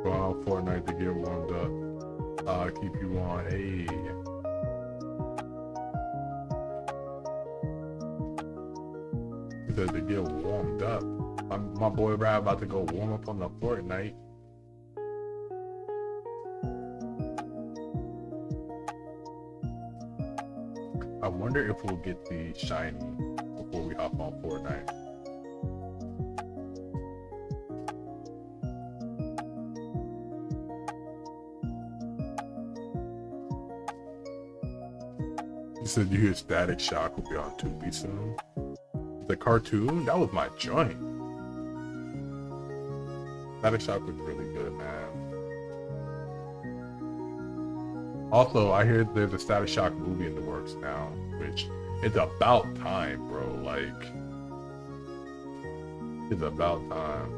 Go out Fortnite to get warmed up. Keep you on. Hey. He said to get warmed up. My boy Brad about to go warm up on the Fortnite. I wonder if we'll get the shiny before we hop on Fortnite. You said you hear Static Shock will be on Tubi soon. The cartoon? That was my joint. Static Shock was really good, man. Also, I hear there's a Static Shock movie in the works now, which it's about time, bro. Like, it's about time.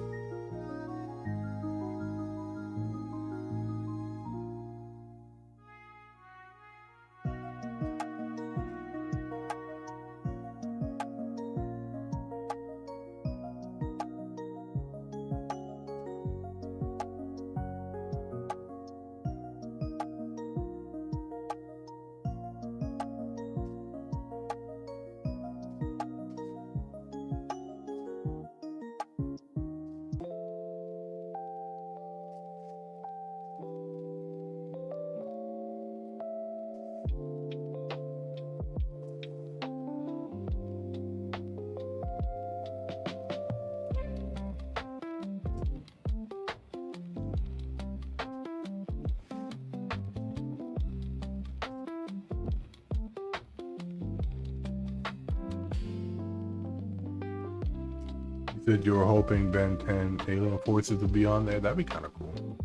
You said you were hoping Ben 10 Alien Forces to be on there. That'd be kind of cool.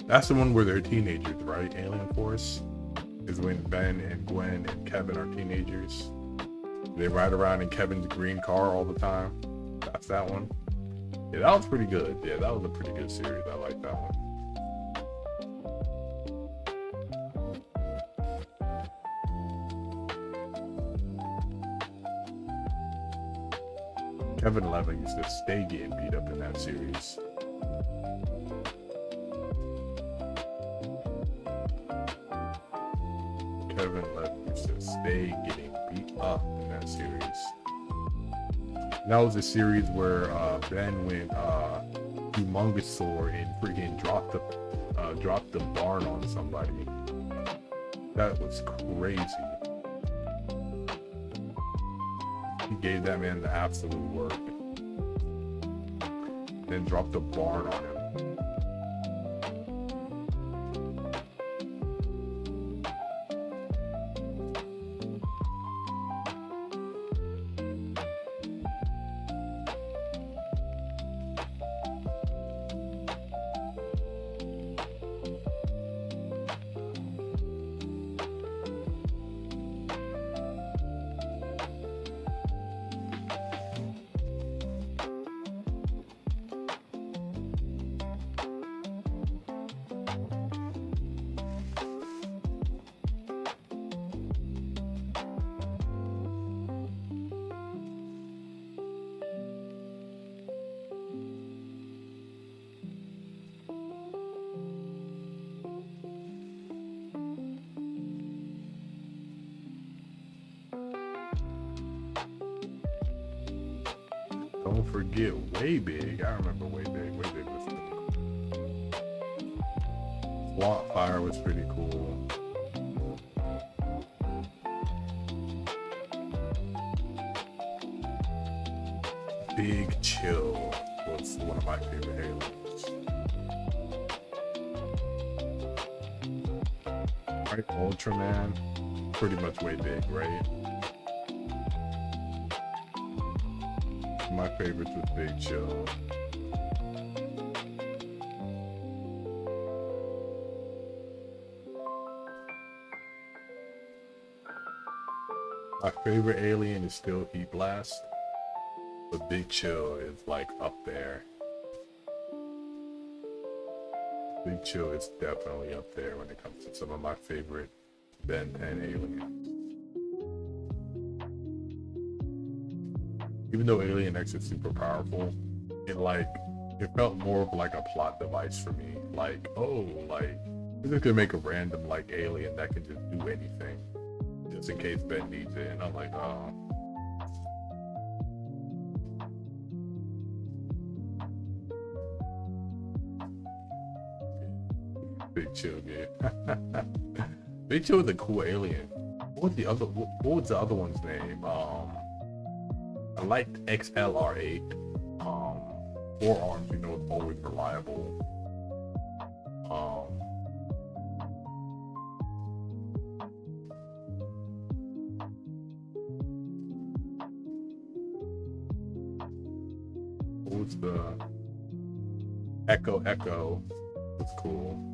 That's the one where they're teenagers, right? Alien Force is when Ben and Gwen and Kevin are teenagers. They ride around in Kevin's green car all the time. That's that one. Yeah, that was pretty good. Yeah, that was a pretty good series. I like that one. Kevin Levin used to stay getting beat up in that series. Kevin Levin used to stay getting beat up in that series. And that was a series where Ben went humongous sword and freaking dropped the barn on somebody. That was crazy. He gave that man the absolute work. Then dropped the barn on him. Don't forget Way Big. I remember Way Big. Way Big was pretty cool. Swamp Fire was pretty cool. Big Chill was one of my favorite Halos. Right, Ultraman, pretty much Way Big, right? My favorites was Big Chill. My favorite alien is still Heat Blast, but Big Chill is like up there. Big Chill is definitely up there when it comes to some of my favorite Ben 10 aliens. Even though Alien X is super powerful, it like It felt more of like a plot device for me. Like, oh, like we're just gonna make a random like alien that can just do anything, just in case Ben needs it. And I'm like, oh. Big Chill game. Big Chill was a cool alien. What was the other one's name? I liked XLR8. Forearms, you know, is always reliable. What was the Echo? That's cool.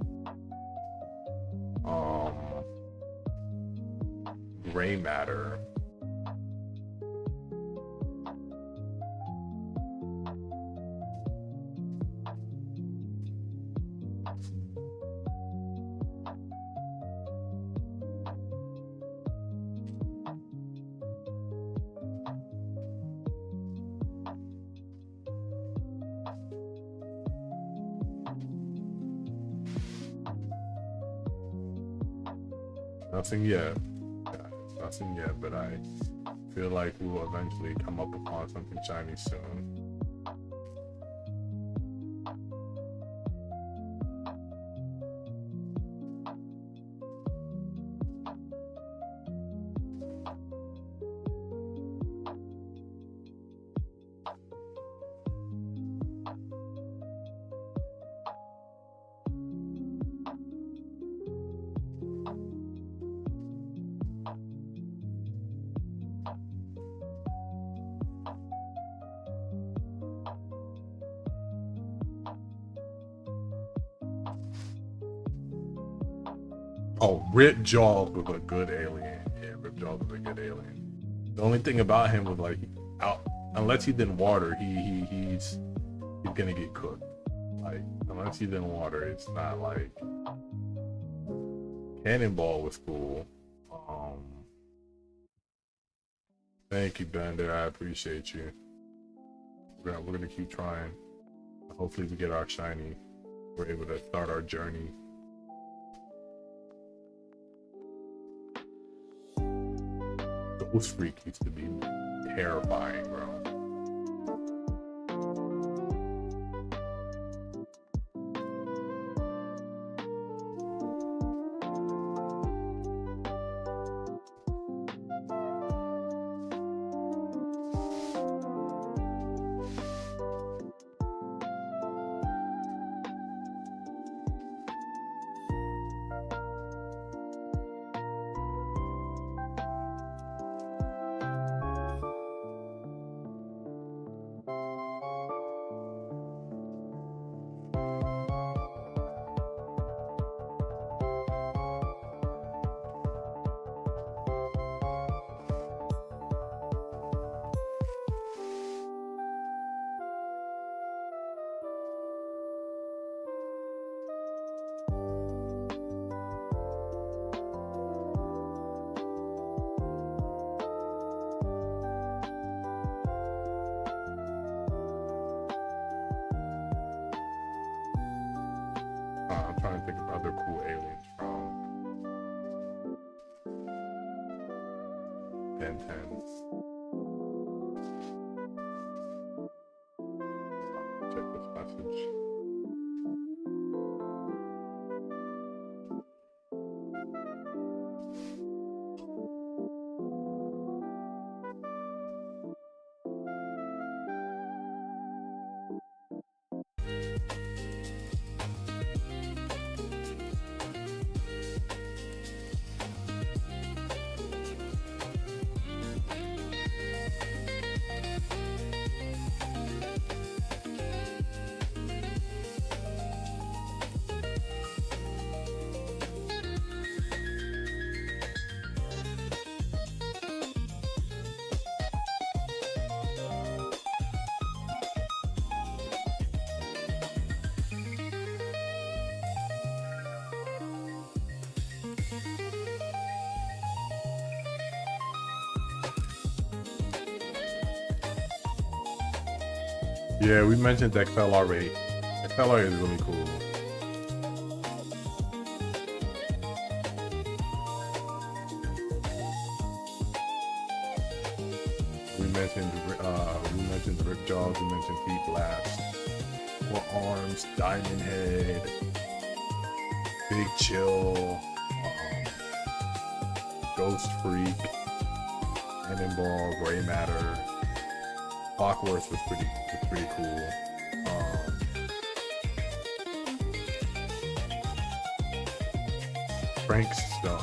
Gray Matter. Nothing yet. Nothing yet, but I feel like we will eventually come up upon something shiny soon. Oh, Rip Jaws was a good alien. Yeah, Rip Jaws was a good alien. The only thing about him was like, unless he's in water, he's gonna get cooked. Like, unless he's in water, it's not like. Cannonball was cool. Thank you, Bender. I appreciate you. We're gonna keep trying. Hopefully, we get our shiny. We're able to start our journey. Ghost Freak used to be terrifying, bro. I'm trying to think of other cool aliens from Ben 10. Check this message. Yeah, we mentioned XLR8. XLR8 is really cool. We mentioned Rip Jaws, we mentioned Feet Blast, Four Arms, Diamond Head, Big Chill, Ghost Freak, Cannonball, Gray Matter. Clockwork was pretty cool. Frankstone,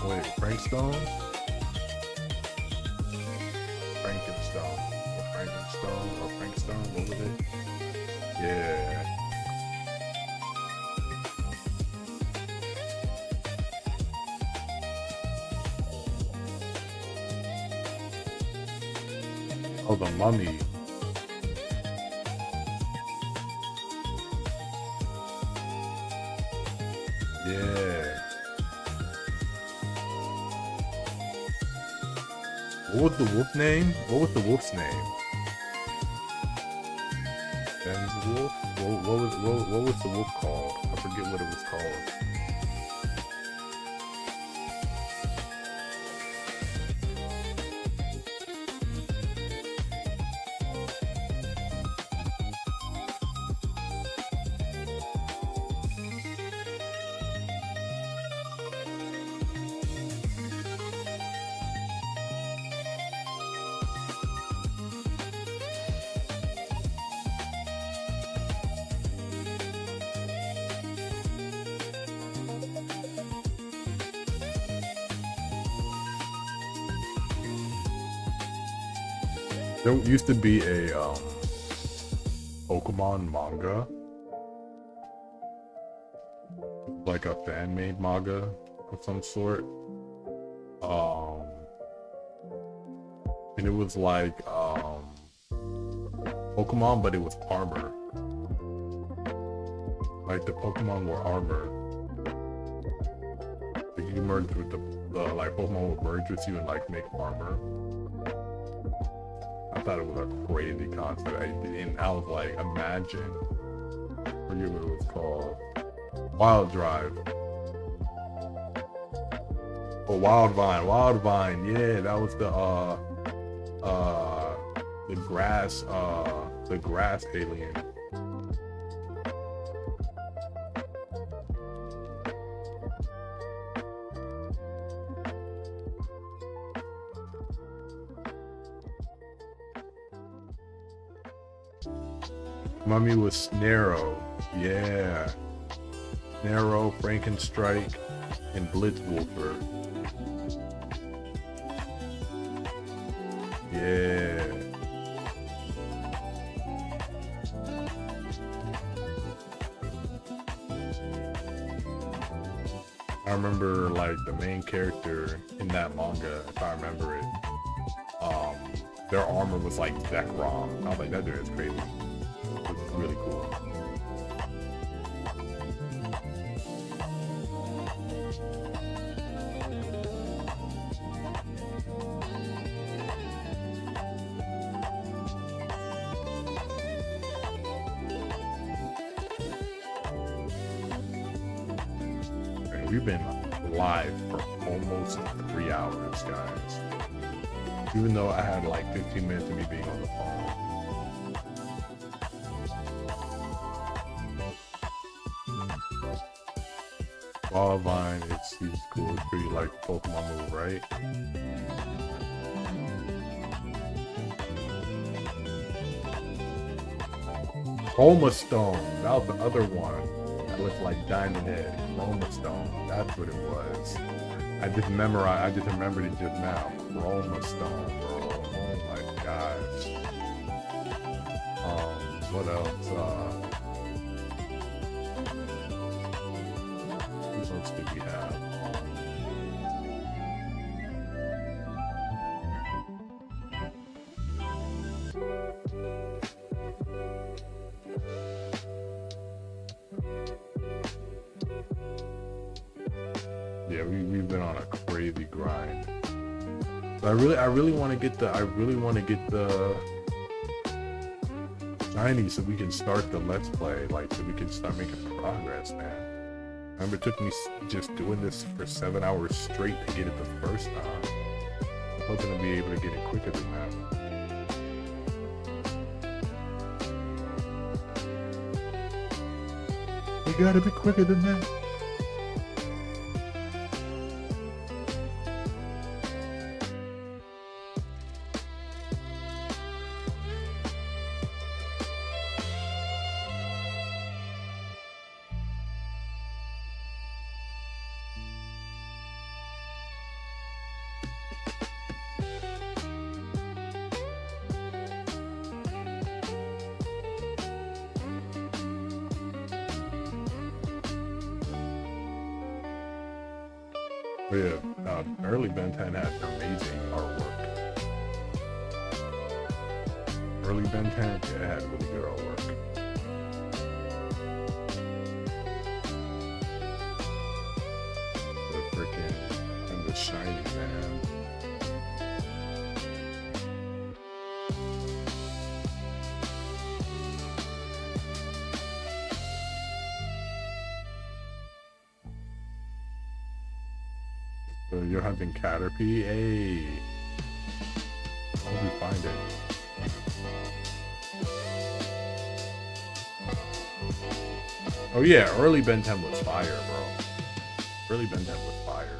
Frankenstone, what was it? Yeah. Oh, the Mummy. Yeah. What was the wolf name? What was the wolf's name? Ben's wolf? What was the wolf called? I forget what it was called. There used to be a Pokemon manga, like a fan-made manga of some sort, and it was like Pokemon, but it was armor. Like the Pokemon were armor. Like you merge with the like Pokemon would merge with you and like make armor. I thought it was a crazy concept. And I was like, imagine. I forget what it was called. Wild Drive. Oh, Wild Vine. Yeah, that was the grass alien. Mummy was Snarrow. Yeah. Snarrow, Frankenstrike, and Blitzwolfer. Yeah. I remember like the main character in that manga, if I remember it, their armor was like Zekrom. I was like, that dude is crazy. It was really cool. And we've been live for almost 3 hours, guys. Even though I had like 15 minutes of me being on the phone. Wildvine, he's cool. It's pretty like Pokemon move, right? Chroma Stone, that was the other one. That looked like Diamond Head. Chroma Stone, that's what it was. I just remembered it just now. Chroma Stone, bro. Oh my gosh. What else? What else did we have? Yeah, we've been on a crazy grind. But I really want to get the shiny so we can start the let's play, like so we can start making progress, man. Remember, it took me just doing this for 7 hours straight to get it the first time. I'm hoping to be able to get it quicker than that. You gotta be quicker than that. But yeah, early Ben 10 had amazing artwork. Early Ben 10, yeah, it had really good artwork. The freaking and the shiny, man. So you're hunting Caterpie? Hey! I hope you find it. Oh yeah, early Ben 10 was fire, bro. Early Ben 10 was fire.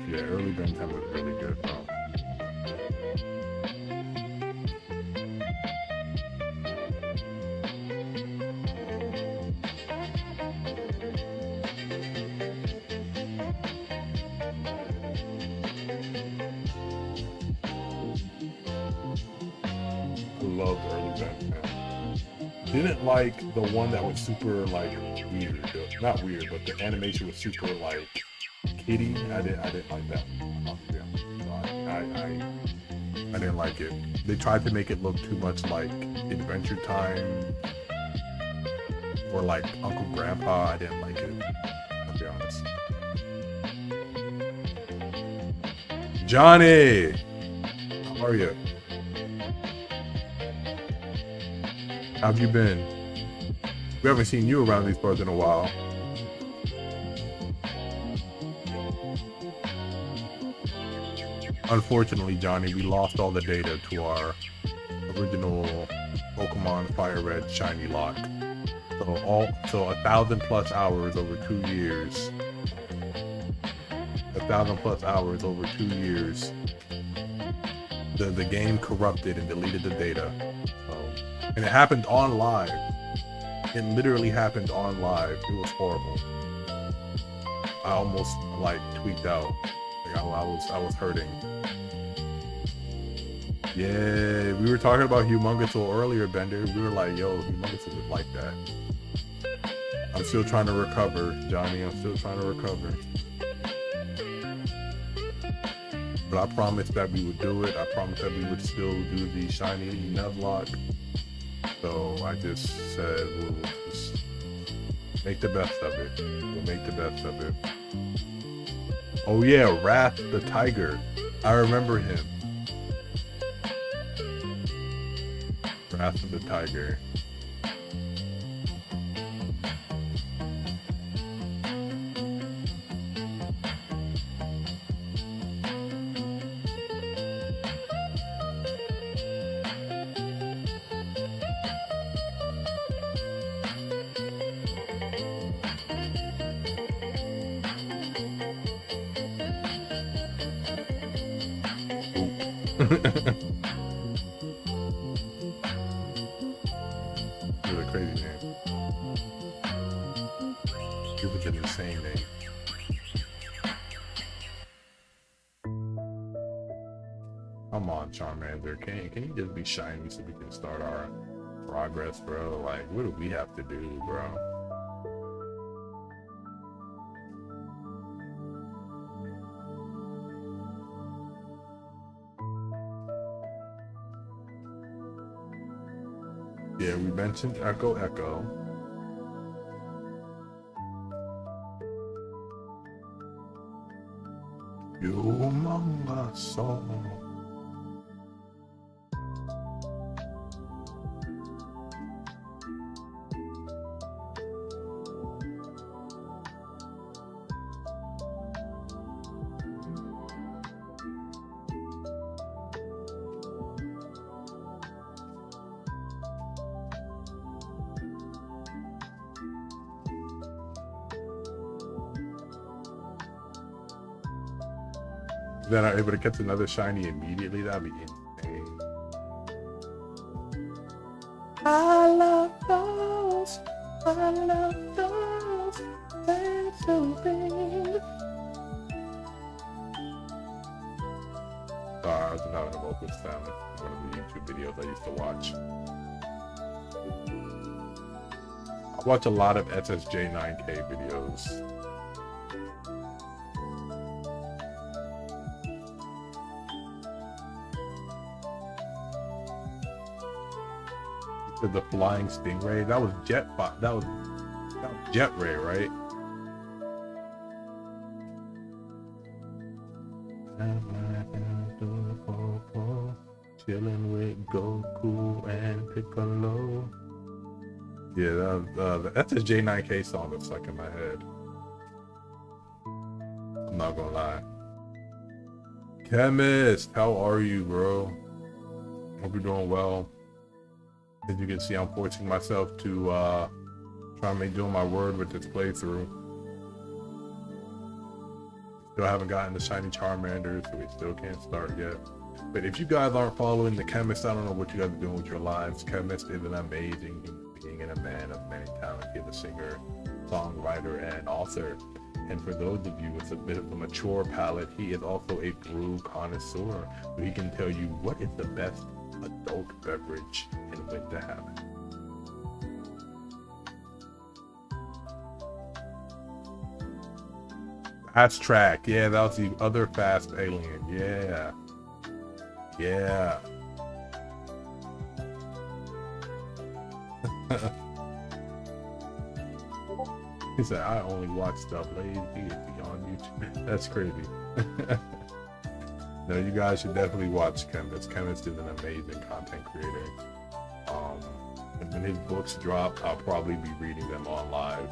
Yeah, early Ben 10 was really good, bro. I loved early Ben 10. Didn't like the one that was super like weird. Not weird, but the animation was super like kitty. I didn't like that one. I didn't like it. They tried to make it look too much like Adventure Time or like Uncle Grandpa. I didn't like it. I'll be honest. Johnny, how are you? How have you been? We haven't seen you around these parts in a while. Unfortunately, Johnny, we lost all the data to our original Pokemon Fire Red Shiny lock. So 1,000+ hours over 2 years. 1,000+ hours over 2 years. The game corrupted and deleted the data. And it happened on live. It literally happened on live. It was horrible. I almost like tweaked out. Like I was hurting. Yeah, we were talking about Humongousaur earlier, Bender. We were like, yo, Humongousaur was like that. I'm still trying to recover, Johnny. I'm still trying to recover. But I promised that we would do it. I promised that we would still do the shiny Nuzlocke. So I just said we'll just make the best of it. We'll make the best of it. Oh yeah, Wrath the Tiger. I remember him. Wrath of the Tiger. It was a crazy name. It was an insane name. Come on, Charmander. Can you just be shiny so we can start our progress, bro? Like, what do we have to do, bro? Yeah, we mentioned Echo. Humongous soul. Then I'm able to catch another shiny immediately. That'd be insane. I love those. I love those. Pencil things. Sorry, I was just having a vocal sound. One of the YouTube videos I used to watch. I watch a lot of SSJ9K videos. To the flying stingray, that was that was Jet Ray, right? Chilling with Goku and Piccolo. Yeah, the SSJ9K song that's stuck in my head. I'm not gonna lie. Chemist, how are you, bro? Hope you're doing well. As you can see, I'm forcing myself to try and make doing my word with this playthrough. Still haven't gotten the shiny Charmander, so we still can't start yet. But if you guys aren't following the Chemist, I don't know what you guys are doing with your lives. Chemist is an amazing human being and a man of many talents. He's a singer, songwriter, and author. And for those of you with a bit of a mature palate, he is also a brew connoisseur, so he can tell you what is the best adult beverage and when to have it. Fast track, yeah, that was the other fast alien, yeah. Yeah. He said, I only watch stuff lazy on YouTube. That's crazy. No, you guys should definitely watch Chemist. Chemist is an amazing content creator. And when his books drop, I'll probably be reading them on live.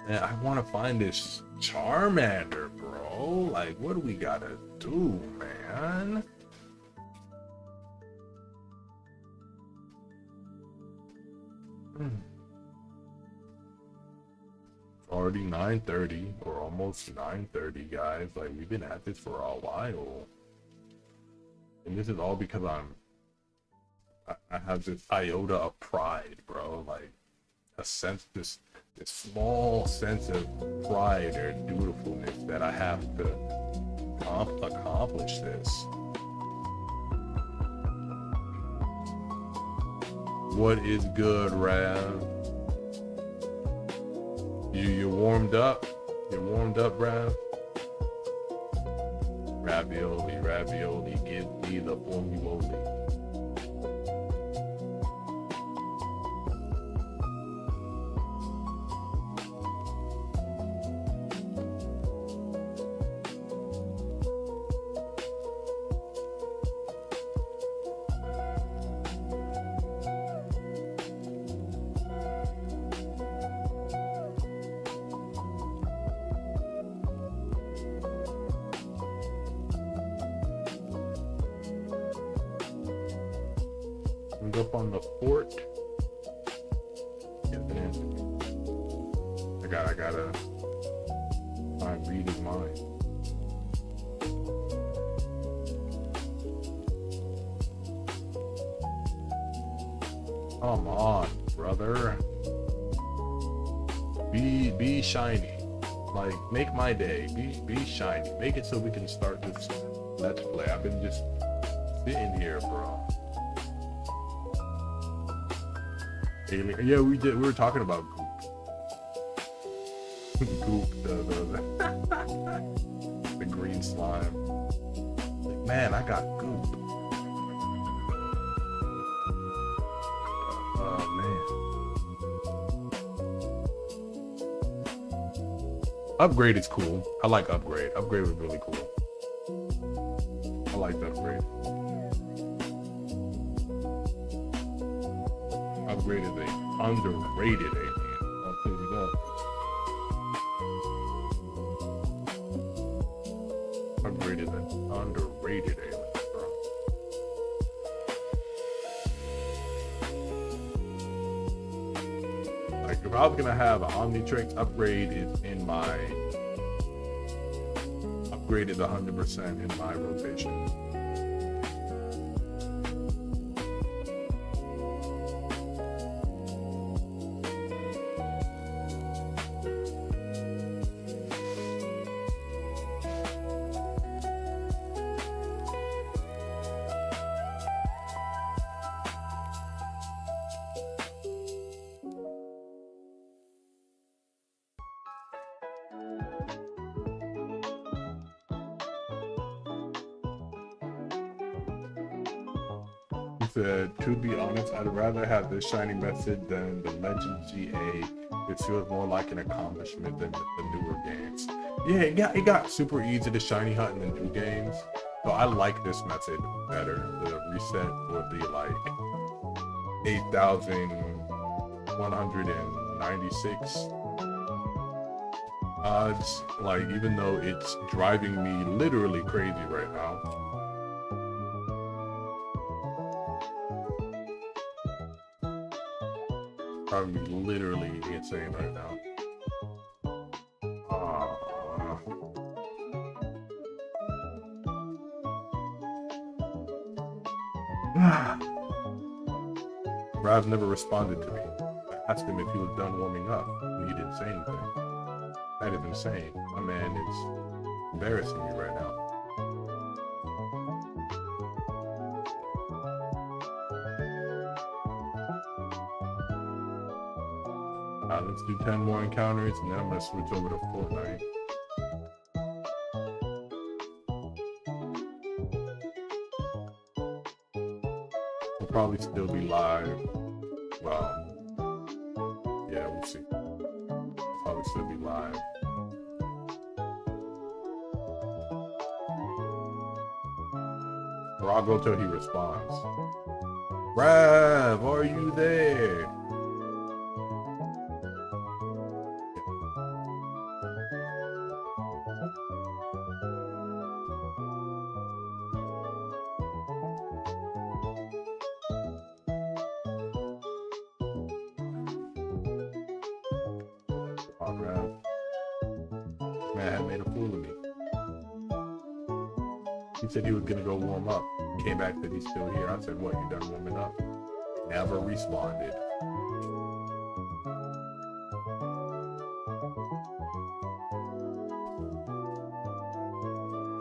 And I want to find this Charmander, bro. Like, what do we gotta do, man? Already 9:30 or almost 9:30, guys. Like, we've been at this for a while, and this is all because I have this iota of pride, bro. Like a sense, this small sense of pride or dutifulness that I have to accomplish this. What is good, Rav? You warmed up? You warmed up, Rav? Ravioli, ravioli, give me the formuloli. Up on the fort. I gotta find reading mine. Come on, brother. Be shiny. Like, make my day. Be shiny. Make it so we can start this let's play. I've been just sitting here, bro. Yeah, we were talking about Goop. Goop, the green slime. Like, man, I got Goop. Upgrade is cool. I like upgrade. Upgrade was really cool. I like the upgrade. Upgrade is a underrated alien. I'll tell you that. Upgrade is an underrated alien, bro. Like if I was gonna have an Omnitrix, upgrade is in my upgrade is 100% in my rotation. He said, to be honest, I'd rather have this shiny method than the Legend GA. It feels more like an accomplishment than the newer games. Yeah, it got super easy to shiny hunt in the new games. So I like this method better. The reset would be like 8,196 odds. Like, even though it's driving me literally crazy right now. Driving me literally insane right now. Rav never responded to me. I asked him if he was done warming up, and he didn't say anything. That is insane. My man is embarrassing me right now. Let's do 10 more encounters, and then I'm gonna switch over to Fortnite. We'll probably still be live. Well, yeah, we'll see. Probably still be live. Or I'll go till he responds. Rav, are you there? Man had made a fool of me. He said he was gonna go warm up. Came back that he's still here. I said, what, you done warming up? Never responded.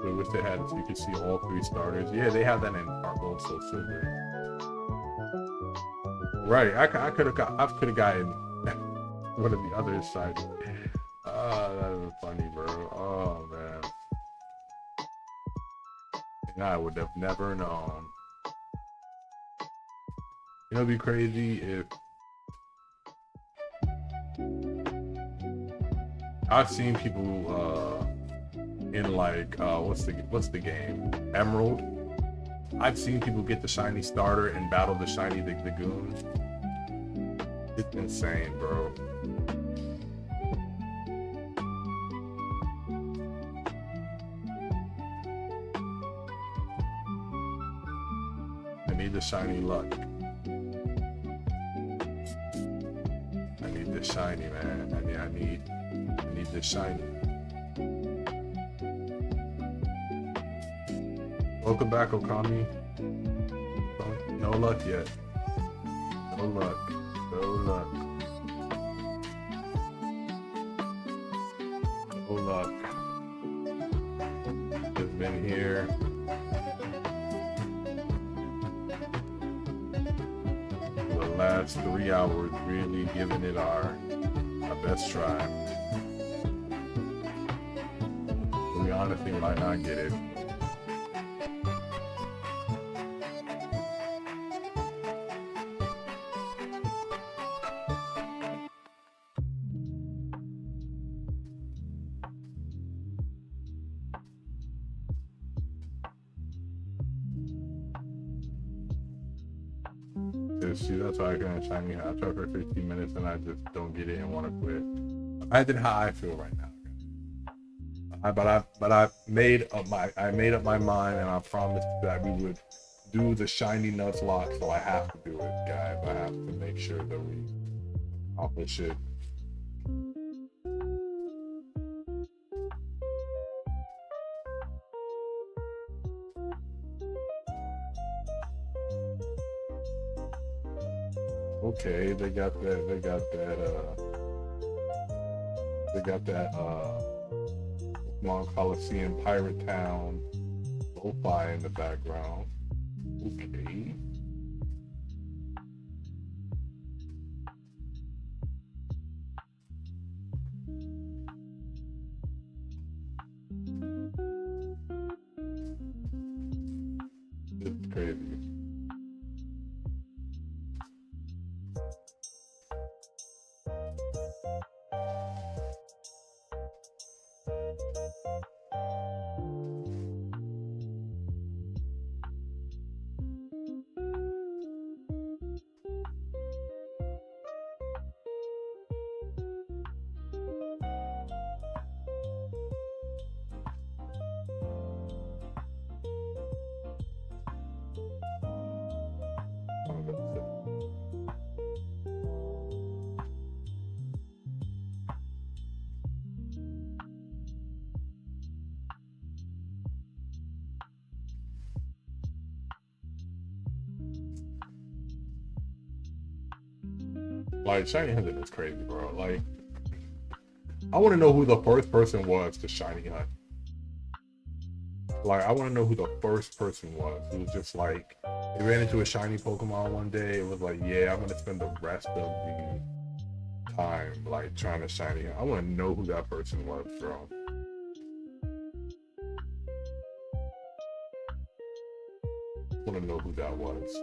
So I wish they had it so you could see all 3 starters. Yeah, they have that in our Gold Soul Silver. Right, I could have gotten one of the other side. That was funny, bro. Oh man. And I would have never known. You know, it'd be crazy if I've seen people in like what's the game? Emerald. I've seen people get the shiny starter and battle the shiny the goon. It's insane, bro. I need the shiny luck. I need the shiny, man. I need the shiny. Welcome back, Okami. No luck yet. No luck. No luck. No luck. Just been here. For the last 3 hours, really giving it our best try. We honestly might not get it. this. See, that's why I couldn't shiny hunt. I tried for 15 minutes and I just don't get it and want to quit. Imagine how I feel right now. But I made up my mind, and I promised that we would do the shiny Nuzlocke, so I have to do it, guys. I have to make sure that we accomplish it. Okay, they got that Pokemon Coliseum Pirate Town lo-fi in the background. Okay. It's crazy. Like, shiny hunting is crazy, bro. Like, I want to know who the first person was to shiny hunt. Like, I want to know who the first person was. Who was just like, they ran into a shiny Pokemon one day. It was like, yeah, I'm going to spend the rest of the time, like, trying to shiny hunt. I want to know who that person was, bro. I want to know who that was.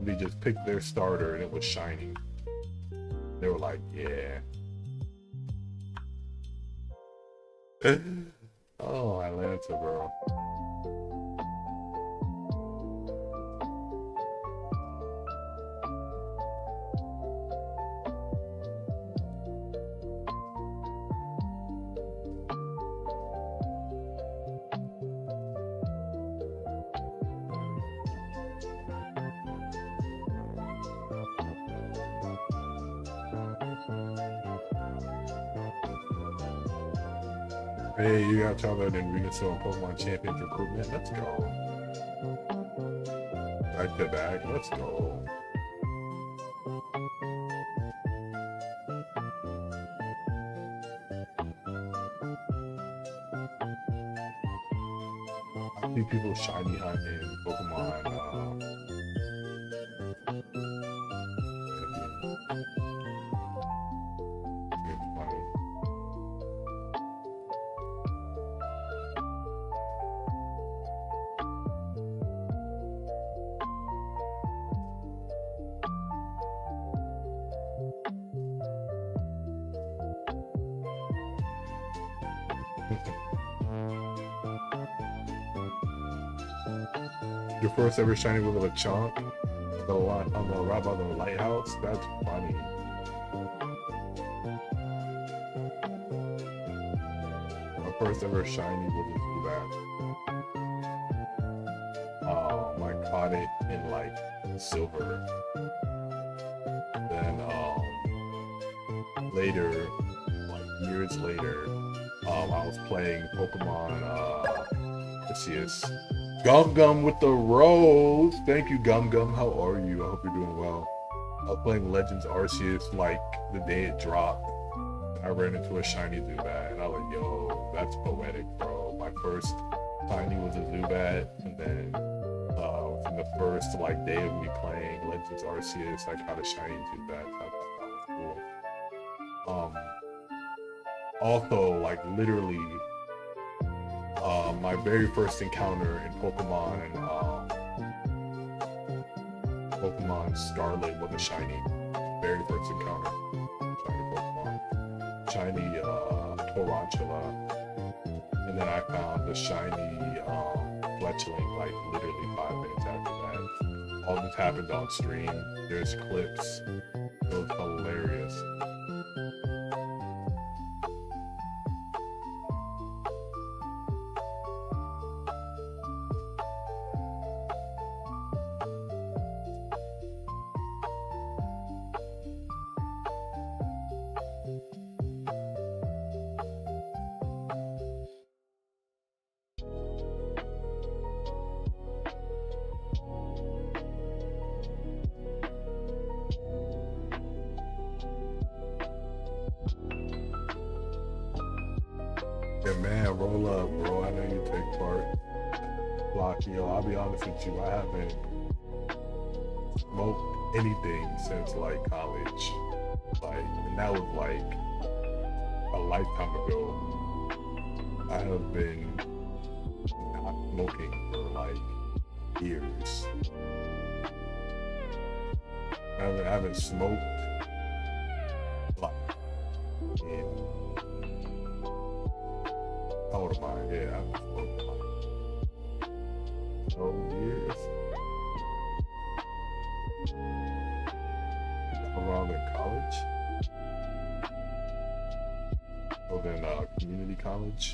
They just picked their starter and it was shiny. They were like, yeah. Oh, Atlanta, bro. Hey, you got taller than Venusaur and Pokemon Champions recruitment. Let's go. Right to back. Let's go. I see people shiny hunt in Pokemon. It's funny. Your first ever shiny was a chunk on the route by the lighthouse. That's funny. My first ever shiny was a Zubat. I caught it in like silver. Then later, like years later, I was playing Pokemon Arceus. Gum with the rose. Thank you, Gum. How are you? I hope you're doing well. I was playing Legends Arceus like the day it dropped. I ran into a shiny Zubat and I was like, yo, that's poetic, bro. My first shiny was a Zubat, and then within the first like day of me playing Legends Arceus, I caught a shiny Zubat. I thought that was cool. Also, like literally, my very first encounter in Pokemon Scarlet was a shiny. Very first encounter. Shiny Pokemon. Shiny Tarantula. And then I found the shiny fletchling like literally 5 minutes after that. All this happened on stream. There's clips. It was hilarious. Yeah, man, roll up, bro. I know you take part. Block, yo, I'll be honest with you. I haven't smoked anything since like college. Like, and that was like a lifetime ago. I have been not smoking for like years. I haven't smoked like in, how old am I? Yeah, I haven't smoked like 12 years. Around in college. Oh, then community college.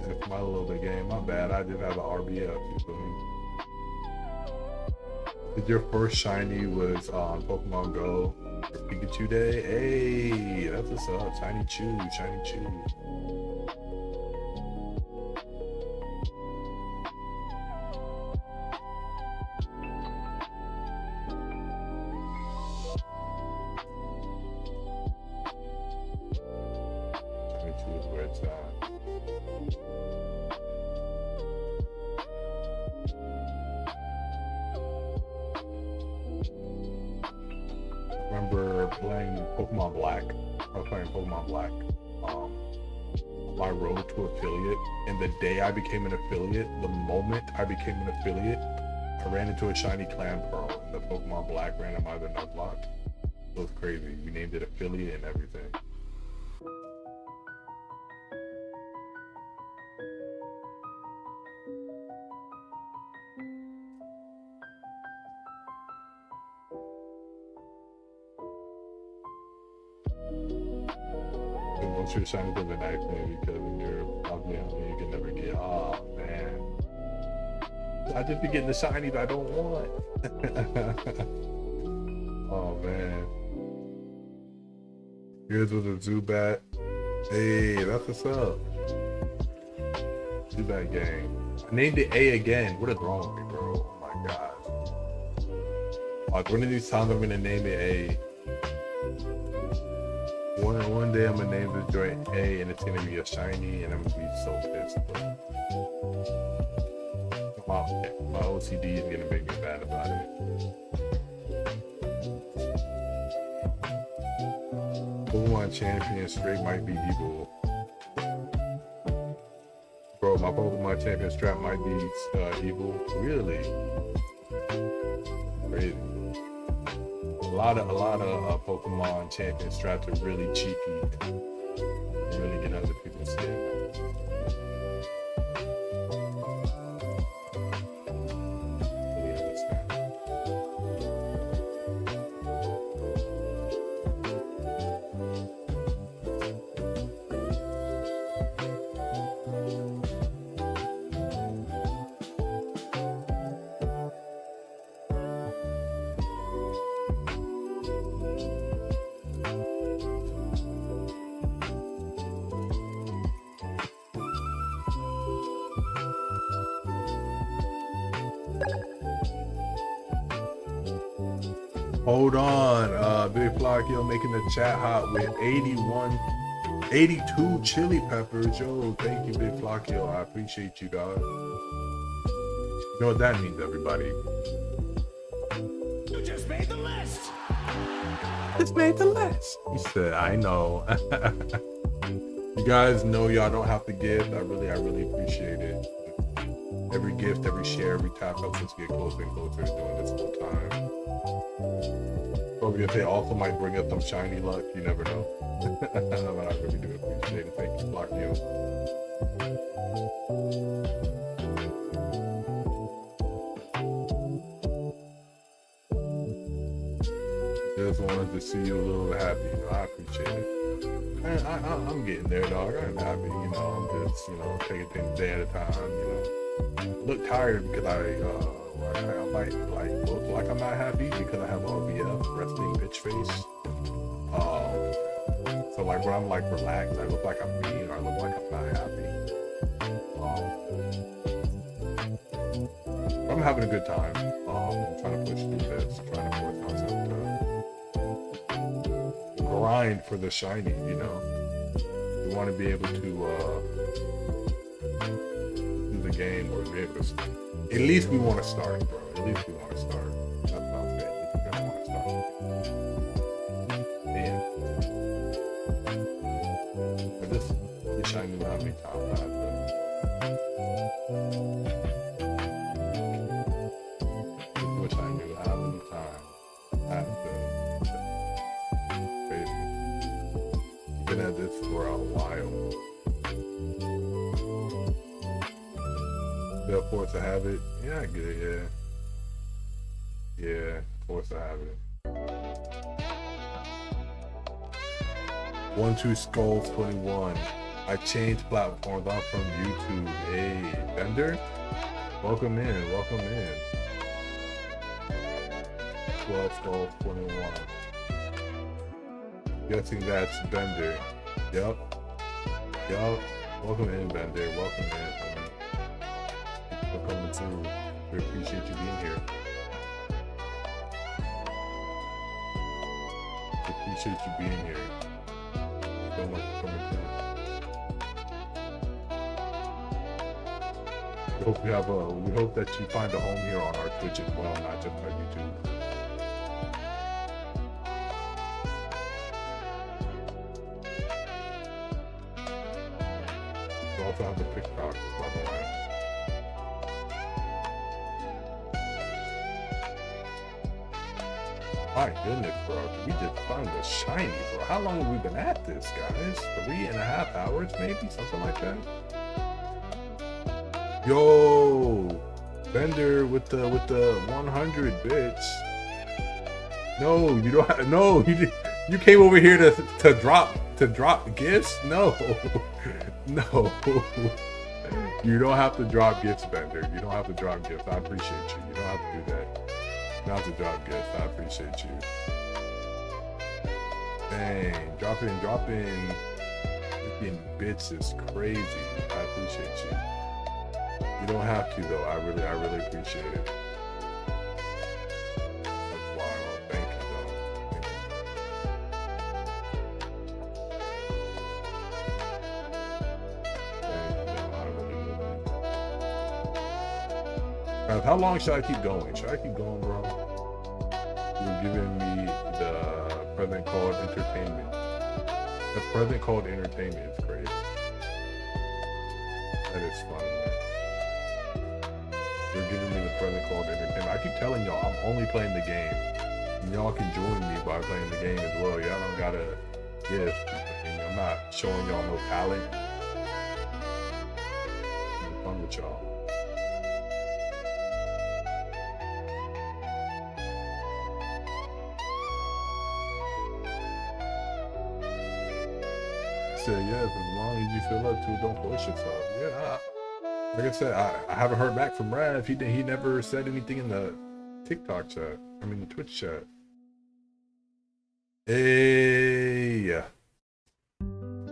That's my little bit game. My bad. I did have an RBF. You feel me? Did your first shiny was on Pokemon Go for Pikachu Day? Hey, that's what's up. Shiny Chew, Shiny Chew. Shiny Chew is where it's at. Remember playing Pokemon Black. I was playing Pokemon Black. My road to affiliate, and the day I became an affiliate, the moment I became an affiliate, I ran into a shiny Clan Pearl, and the Pokemon Black randomizer Nuzlocke. It was crazy. We named it affiliate and everything. And once you're shiny to the next day, because when you're probably on you can never get. Oh man, I just be getting the shinies I don't want. Oh man. Here's with a Zubat. Hey, that's what's up. Zubat gang. I named it A again. What is wrong with me, bro? Oh my god. Like, one of these times I'm gonna name it A. One day I'm gonna name this joint A, and it's gonna be a shiny, and I'm gonna be so pissed. My OCD is gonna make me mad about it. Pokemon Champion straight might be evil. Bro, my Pokemon Champion strap might be evil. Really? Crazy. A lot of Pokemon Champion straps are really cheeky. They really get under people's skin. Really understand. Hold on, Big Flockio making the chat hot with 82 chili peppers. Yo, thank you, Big Flockio. I appreciate you, dog. You know what that means, everybody. You just made the list. Just made the list. He said, I know. You guys know y'all don't have to give. I really appreciate it. Every gift, every share, every tap helps us get closer and closer to doing this full time. I was gonna say also might bring us some shiny luck. You never know. But I really do appreciate it. Thank you, Block You. Just wanted to see you a little happy. You know, I appreciate it. Man, I'm getting there, dog. I'm happy. You know, I'm just, you know, taking things day at a time. You know, I look tired because I might like look like I'm not happy because I have RBF, resting bitch face. So like when I'm like relaxed, I look like I'm mean, or I look like I'm not happy. I'm having a good time. I'm trying to push through this, trying to force myself to grind for the shiny, you know. We want to be able to do the game or be able to, at least we want to start, bro. At least we want to start. That's what I'm saying. At least we're gonna want to start. Man. But this shiny how many times I have to. Which I knew how many times I have to. Crazy. Been at this for a while. They'll force to have it. Yeah, I get it, yeah. Yeah, force to have it. 12 Skulls 21. I changed platforms. I'm from YouTube. Hey, Bender. Welcome in, welcome in. 12 Skulls 21. Guessing that's Bender. Yup. Welcome in, Bender. Welcome in. Thanks for coming through. We appreciate you being here. We appreciate you being here. Thanks so much for coming through. We hope that you find a home here on our Twitch as well, not just our YouTube. We also have the TikTok, by the way. My goodness, bro. We just found the shiny, bro. How long have we been at this, guys? 3.5 hours, maybe? Something like that? Yo! Bender with the 100 bits. No, you don't. No, you came over here to drop gifts. No, no. You don't have to drop gifts, Bender. You don't have to drop gifts. I appreciate you. You don't have to do that. You don't have to drop gifts. I appreciate you. Dang, dropping 15 bits is crazy. I appreciate you. You don't have to though. I really appreciate it. That's wild. Thank you though. Thank you. I really mean it. Guys, how long should I keep going? Should I keep going, bro? You're giving me the present called entertainment. The present called entertainment is crazy. That is funny, man. You're giving me the present called entertainment. I keep telling y'all, I'm only playing the game. And y'all can join me by playing the game as well. Y'all don't gotta gift. I mean, I'm not showing y'all no talent. I'm fun with y'all. I said, yes, as long as you feel up to it, don't push yourself. Yeah, like I said, I haven't heard back from Rav. He never said anything in the TikTok chat. I mean the Twitch chat. Hey,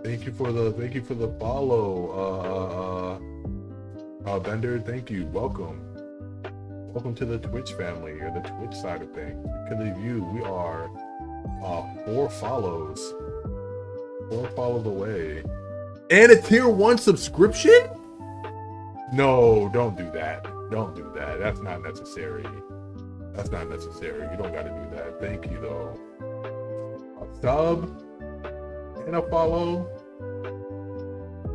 thank you for the follow, Bender. Thank you. Welcome to the Twitch family, or the Twitch side of things. Because of you, we are 4 follows away, and a tier 1 subscription. No, don't do that. Don't do that. That's not necessary. That's not necessary. You don't got to do that. Thank you, though. A sub and a follow.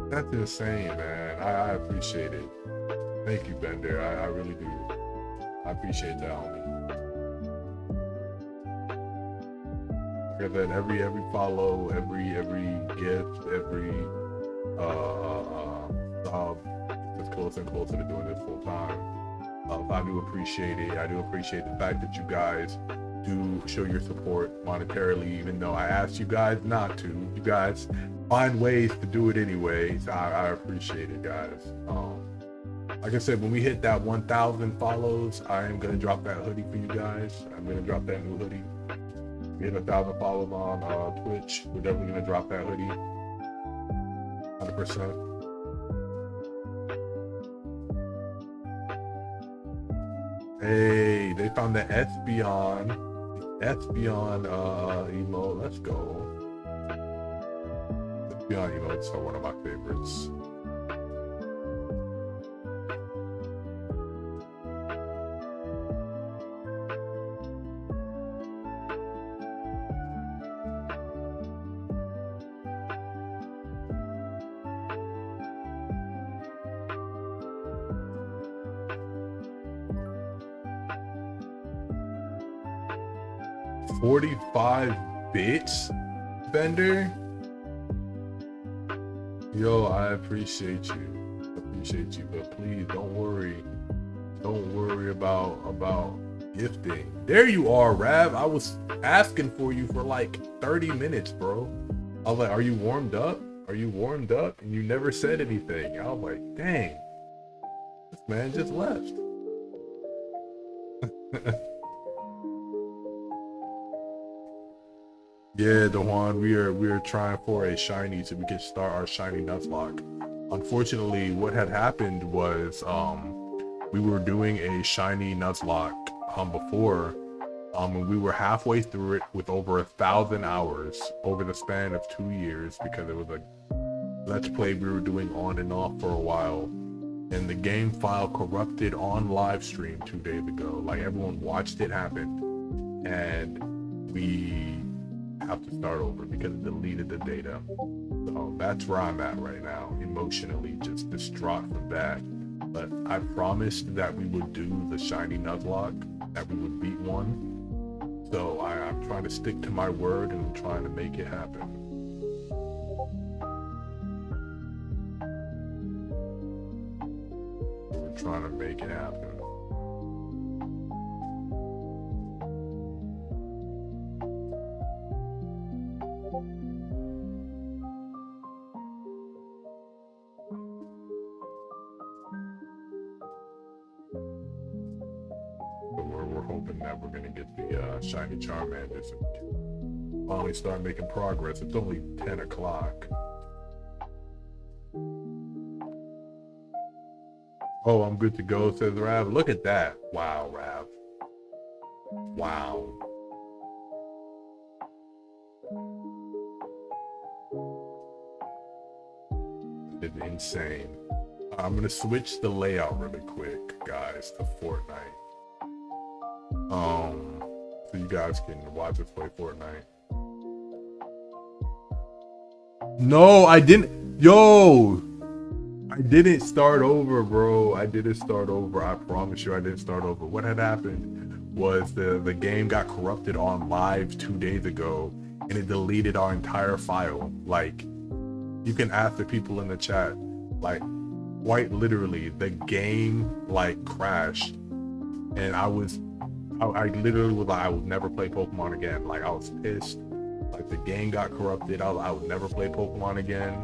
That's insane, man. I appreciate it. Thank you, Bender. I really do. I appreciate that, homie. And then every follow, every gift, every sub, it's closer and closer to doing this full time. I do appreciate it. I do appreciate the fact that you guys do show your support monetarily, even though I asked you guys not to. You guys find ways to do it anyway. So I appreciate it, guys. Like I said, when we hit that 1,000 follows, I am gonna drop that hoodie for you guys. I'm gonna drop that new hoodie. We hit 1,000 followers on Twitch. We're definitely gonna drop that hoodie. 100%. Hey, they found the Espeon emote. Let's go. Espeon emotes are one of my favorites. $45 Bender. Yo, I appreciate you, but please don't worry about gifting. There you are, Rav. I was asking for you for like 30 minutes, bro. I was like, are you warmed up? And you never said anything. I was like, dang, this man just left. Yeah, Dewan, we are trying for a shiny so we can start our shiny Nuzlocke. Unfortunately, what had happened was we were doing a shiny Nuzlocke before, and we were halfway through it with over 1,000 hours over the span of 2 years, because it was a let's play we were doing on and off for a while, and the game file corrupted on live stream 2 days ago. Like, everyone watched it happen, and we have to start over because it deleted the data. So that's where I'm at right now, emotionally just distraught from that. But I promised that we would do the shiny Nuzlocke, that we would beat one. So I'm trying to stick to my word, and I'm trying to make it happen. We're trying to make it happen. We're hoping that we're gonna get the shiny Charmander so we can finally start making progress. It's only 10 o'clock. Oh, I'm good to go, says Rav. Look at that. Wow, Rav. Wow. It's insane. I'm gonna switch the layout really quick, guys, to Fortnite. So you guys can watch us play Fortnite. No, I didn't. Yo, I didn't start over, bro. I didn't start over. I promise you, I didn't start over. What had happened was the game got corrupted on live 2 days ago, and it deleted our entire file. Like, you can ask the people in the chat. Like, quite literally, the game like crashed, and I literally was like, I would never play Pokemon again. Like, I was pissed. Like, the game got corrupted. I would never play Pokemon again.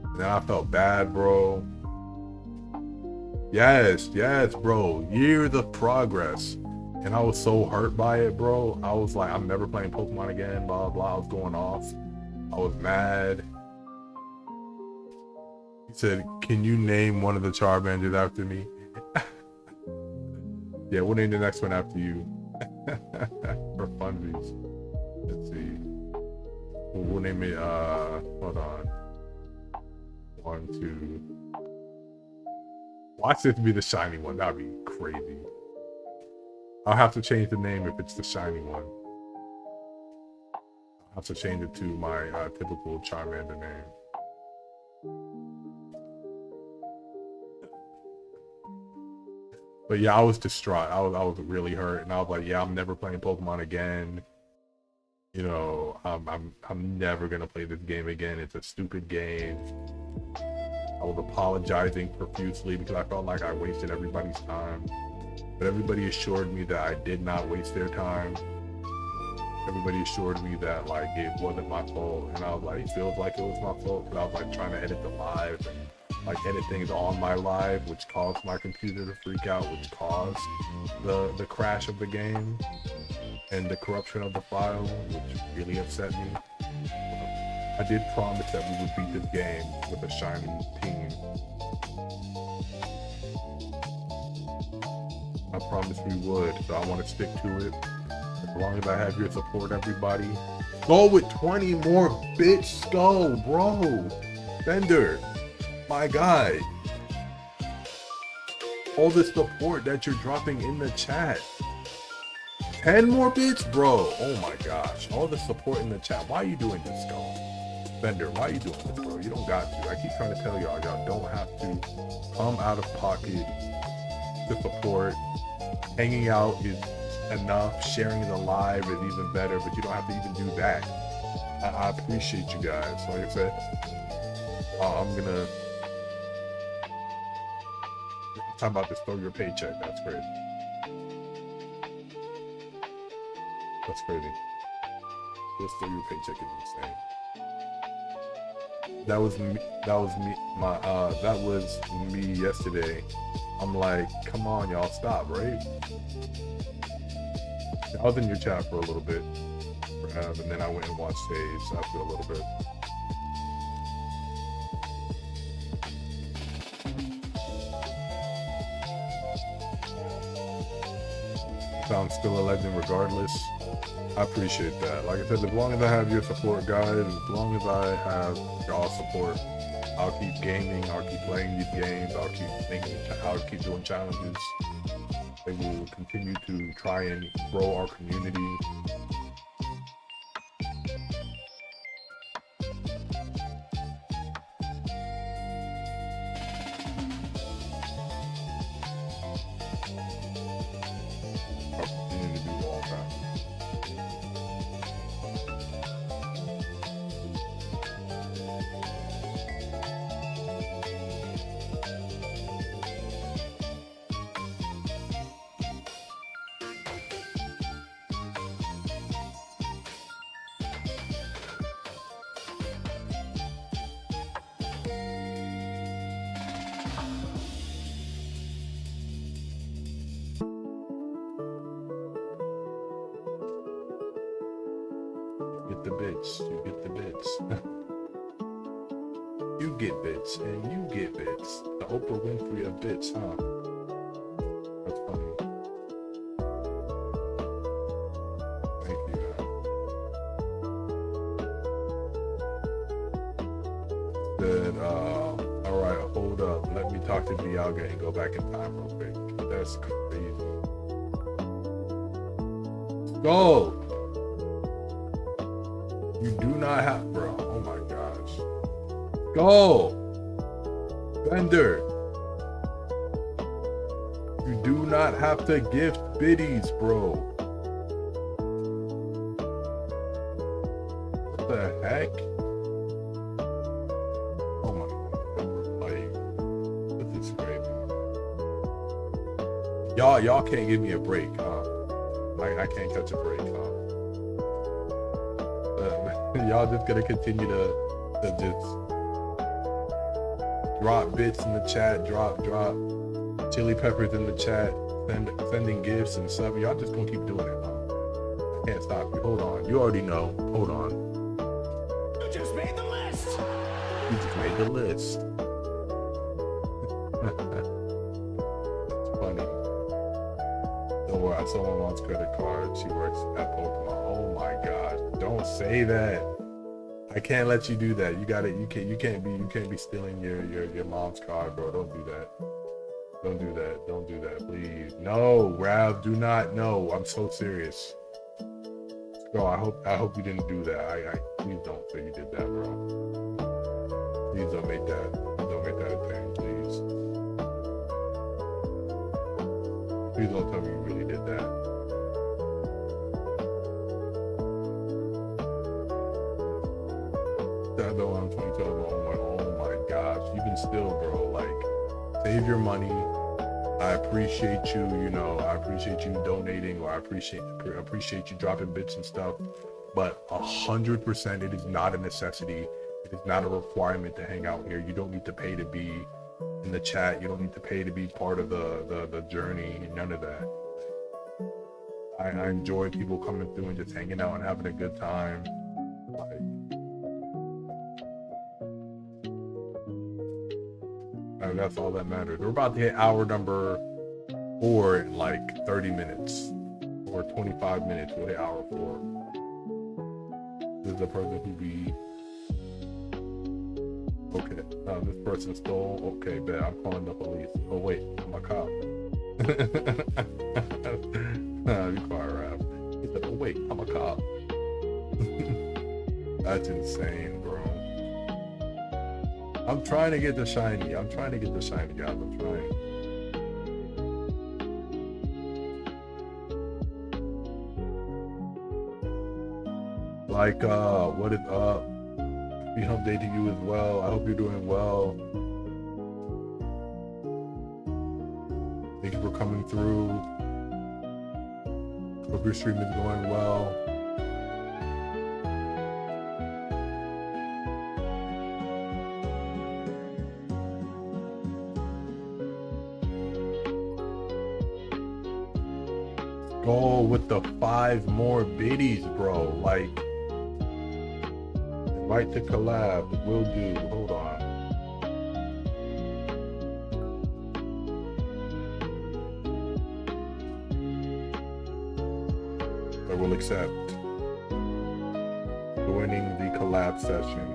And then I felt bad, bro. Yes, bro. Years of progress. And I was so hurt by it, bro. I was like, I'm never playing Pokemon again, blah, blah. I was going off. I was mad. He said, can you name one of the Charmanders after me? Yeah, we'll name the next one after you. For funsies. Let's see. We'll name it, hold on. 1, 2. Watch this be the shiny one. That'd be crazy. I'll have to change the name if it's the shiny one. I'll have to change it to my typical Charmander name. But yeah, I was distraught. I was really hurt, and I was like, yeah, I'm never playing Pokemon again. You know, I'm never gonna play this game again. It's a stupid game. I was apologizing profusely because I felt like I wasted everybody's time. But everybody assured me that I did not waste their time. Everybody assured me that like it wasn't my fault, and I was like, it feels like it was my fault because I was like trying to edit the live and like edit things on my live, which caused my computer to freak out, which caused the crash of the game and the corruption of the file, which really upset me. I did promise that we would beat this game with a shiny team. I promised we would, so I want to stick to it. As long as I have your support, everybody. Go with 20 more bits. Go, bro. Bender, my guy. All the support that you're dropping in the chat. 10 more bits, bro. Oh my gosh. All the support in the chat. Why are you doing this, Skull? Bender, why are you doing this, bro? You don't got to. I keep trying to tell y'all don't have to come out of pocket to support. Hanging out is enough. Sharing the live is even better, but you don't have to even do that. I appreciate you guys. Like I said, I'm gonna talk about this. Throw your paycheck. That's crazy. That's crazy. Just throw your paycheck is insane. That was me. That was me. That was me yesterday. I'm like, come on, y'all, stop, right? I was in your chat for a little bit, and then I went and watched Sage after a little bit. So I'm still a legend regardless. I appreciate that. Like I said, as long as I have your support, guys, as long as I have y'all support, I'll keep gaming, I'll keep playing these games, I'll keep doing challenges. And we will continue to try and grow our community. I'll continue to do all that. Get the bits, you get the bits. You get bits, and you get bits. The Oprah Winfrey of bits, huh? That's funny. Thank you, man. Said, alright, hold up. Let me talk to Dialga and go back in time real quick. That's crazy. Go! You do not have, bro. Oh my gosh. Go! Bender. You do not have to gift biddies, bro. What the heck? Oh my god. Like, this is crazy. Y'all can't give me a break, huh? I can't catch a break, huh? Y'all just gonna continue to just drop bits in the chat, drop chili peppers in the chat, sending gifts and stuff. Y'all just gonna keep doing it, huh? I can't stop you. Hold on. You already know. Hold on. You just made the list. You just made the list. It's funny. Don't worry, I saw my mom's credit card. She works at Pokemon. Oh my gosh. Don't say that. I can't let you do that. You can't be stealing your mom's card, bro. Don't do that. Don't do that. Don't do that, please. No, Rav, do not. No, I'm so serious. Bro, I hope you didn't do that. I please don't say you did that, bro. Please don't make that. Don't make that a thing, please. Please don't tell me you really did that. that though. I'm 22. Oh my gosh. Even still, bro. Like, save your money. I appreciate you. You know, I appreciate you donating, or I appreciate you dropping bits and stuff. But 100%, it is not a necessity. It is not a requirement to hang out here. You don't need to pay to be in the chat. You don't need to pay to be part of the journey. None of that. I enjoy people coming through and just hanging out and having a good time. And that's all that matters. We're about to hit hour number 4 in like 30 minutes or 25 minutes. We'll hit hour 4. This is the person who we. Okay, this person stole. Okay, bet I'm calling the police. Oh wait, I'm a cop. Be quiet, Rap. He said, oh wait, I'm a cop. That's insane, bro. I'm trying to get the shiny. I'm trying to get the shiny, guys. I'm trying. Like, what is up? We hope day to you as well. I hope you're doing well. Thank you for coming through. Hope your stream is going well. Go with the 5 more biddies, bro. Like, invite to collab. Will do. Hold on. I will accept joining the collab session.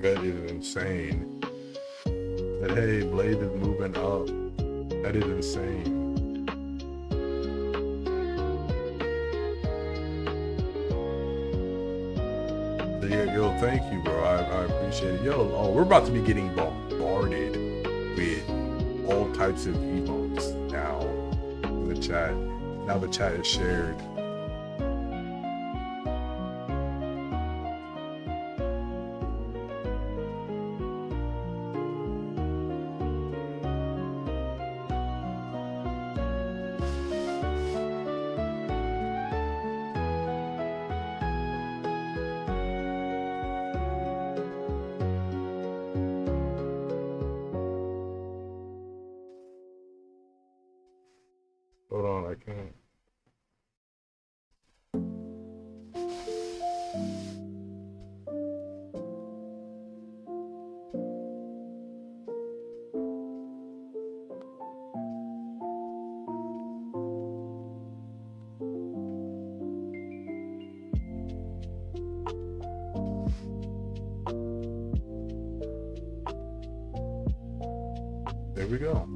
That is insane. That, hey, Blaze is moving up. That is insane. Yo, thank you, bro. I appreciate it. Yo, oh, we're about to be getting bombarded with all types of emotes now in the chat. Now the chat is shared. Hold on, I can't. There we go.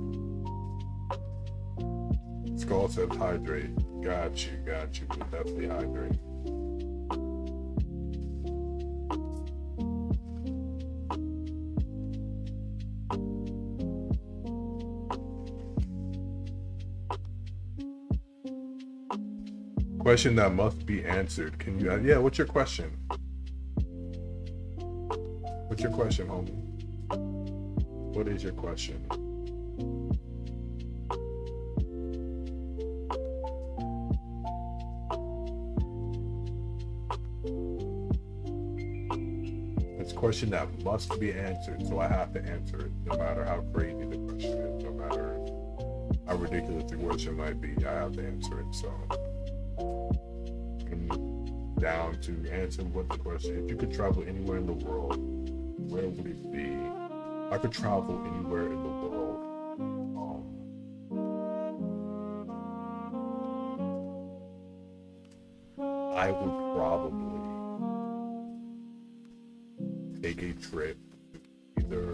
Skull says hydrate. Got you. We'll definitely hydrate. Question that must be answered. Can you? Yeah. What's your question? What's your question, homie? What is your question? Question that must be answered, so I have to answer it, no matter how crazy the question is, no matter how ridiculous the question might be. I have to answer it. So I'm down to answer what the question. If you could travel anywhere in the world, where would it be? If I could travel anywhere in the world, I would probably take a trip to either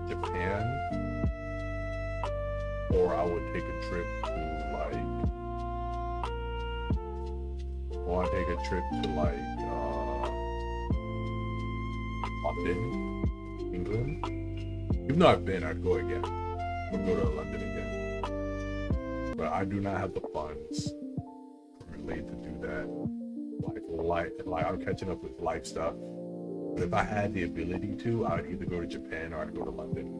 Japan, or I would take a trip to like want to take a trip to like London, England. Even though I've been, I'd go again. I'd go to London again. But I do not have the funds currently to do that. Like I'm catching up with life stuff. But if I had the ability to, I'd either go to Japan or I'd go to London.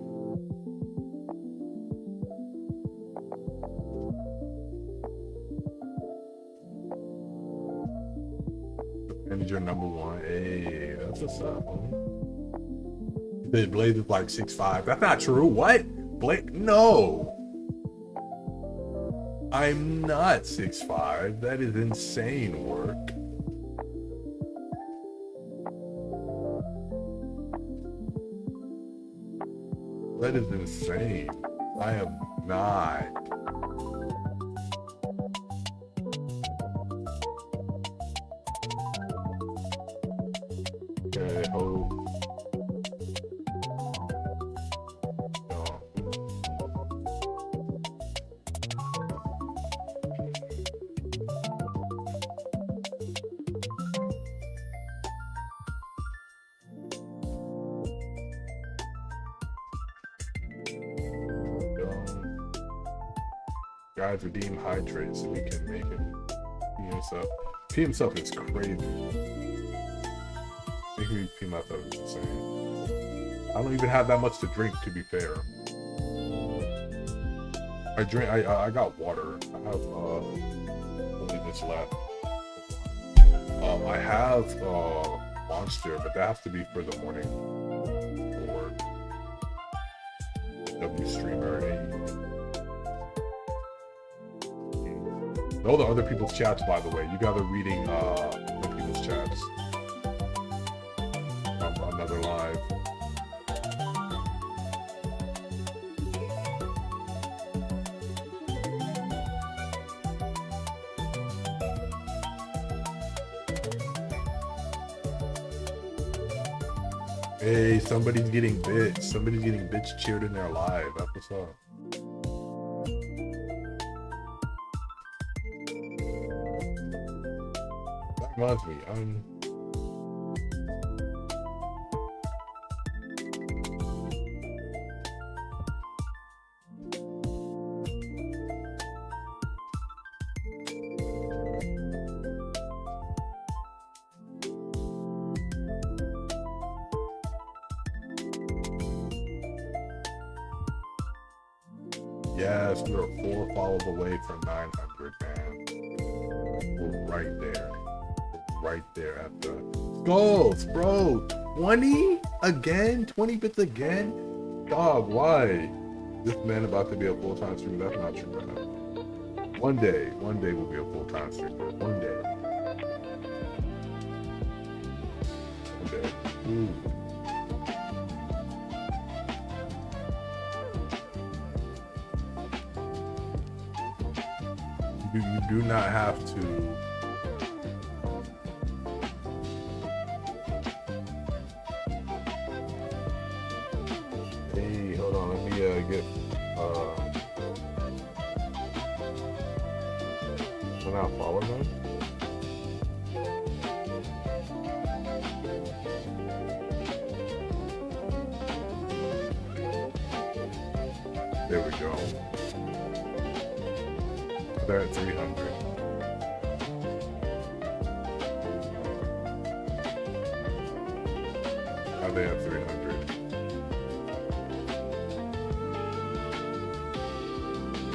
Japan is your number one. Hey, that's what's up, homie. The Blaze is like 6'5". That's not true. What? Blake? No. I'm not 6'5". That is insane work. That is insane. I am not. Okay, hope. Guys, redeem hydrate so we can make him pee himself. Pee himself is crazy. Making me pee myself is insane. I don't even have that much to drink, to be fair. I got water. I have only this left. I have Monster, but that has to be for the morning or W streamer. Know the other people's chats, by the way. You guys are reading other people's chats. Another live. Hey, somebody's getting bitch. Somebody's getting bitch cheered in their live. That's what's up. Reminds me, yes, we are 4 follows away from 900, man. We're right there. Right there at the skulls, bro. 20 again, 20 bits again. Dog, why? This man about to be a full-time streamer. That's not true, man. One day we'll be a full-time streamer. One day. Ooh. You do not have to. Hey, hold on. Let me get when I follow them. There we go. They're at 300. Now they have 300.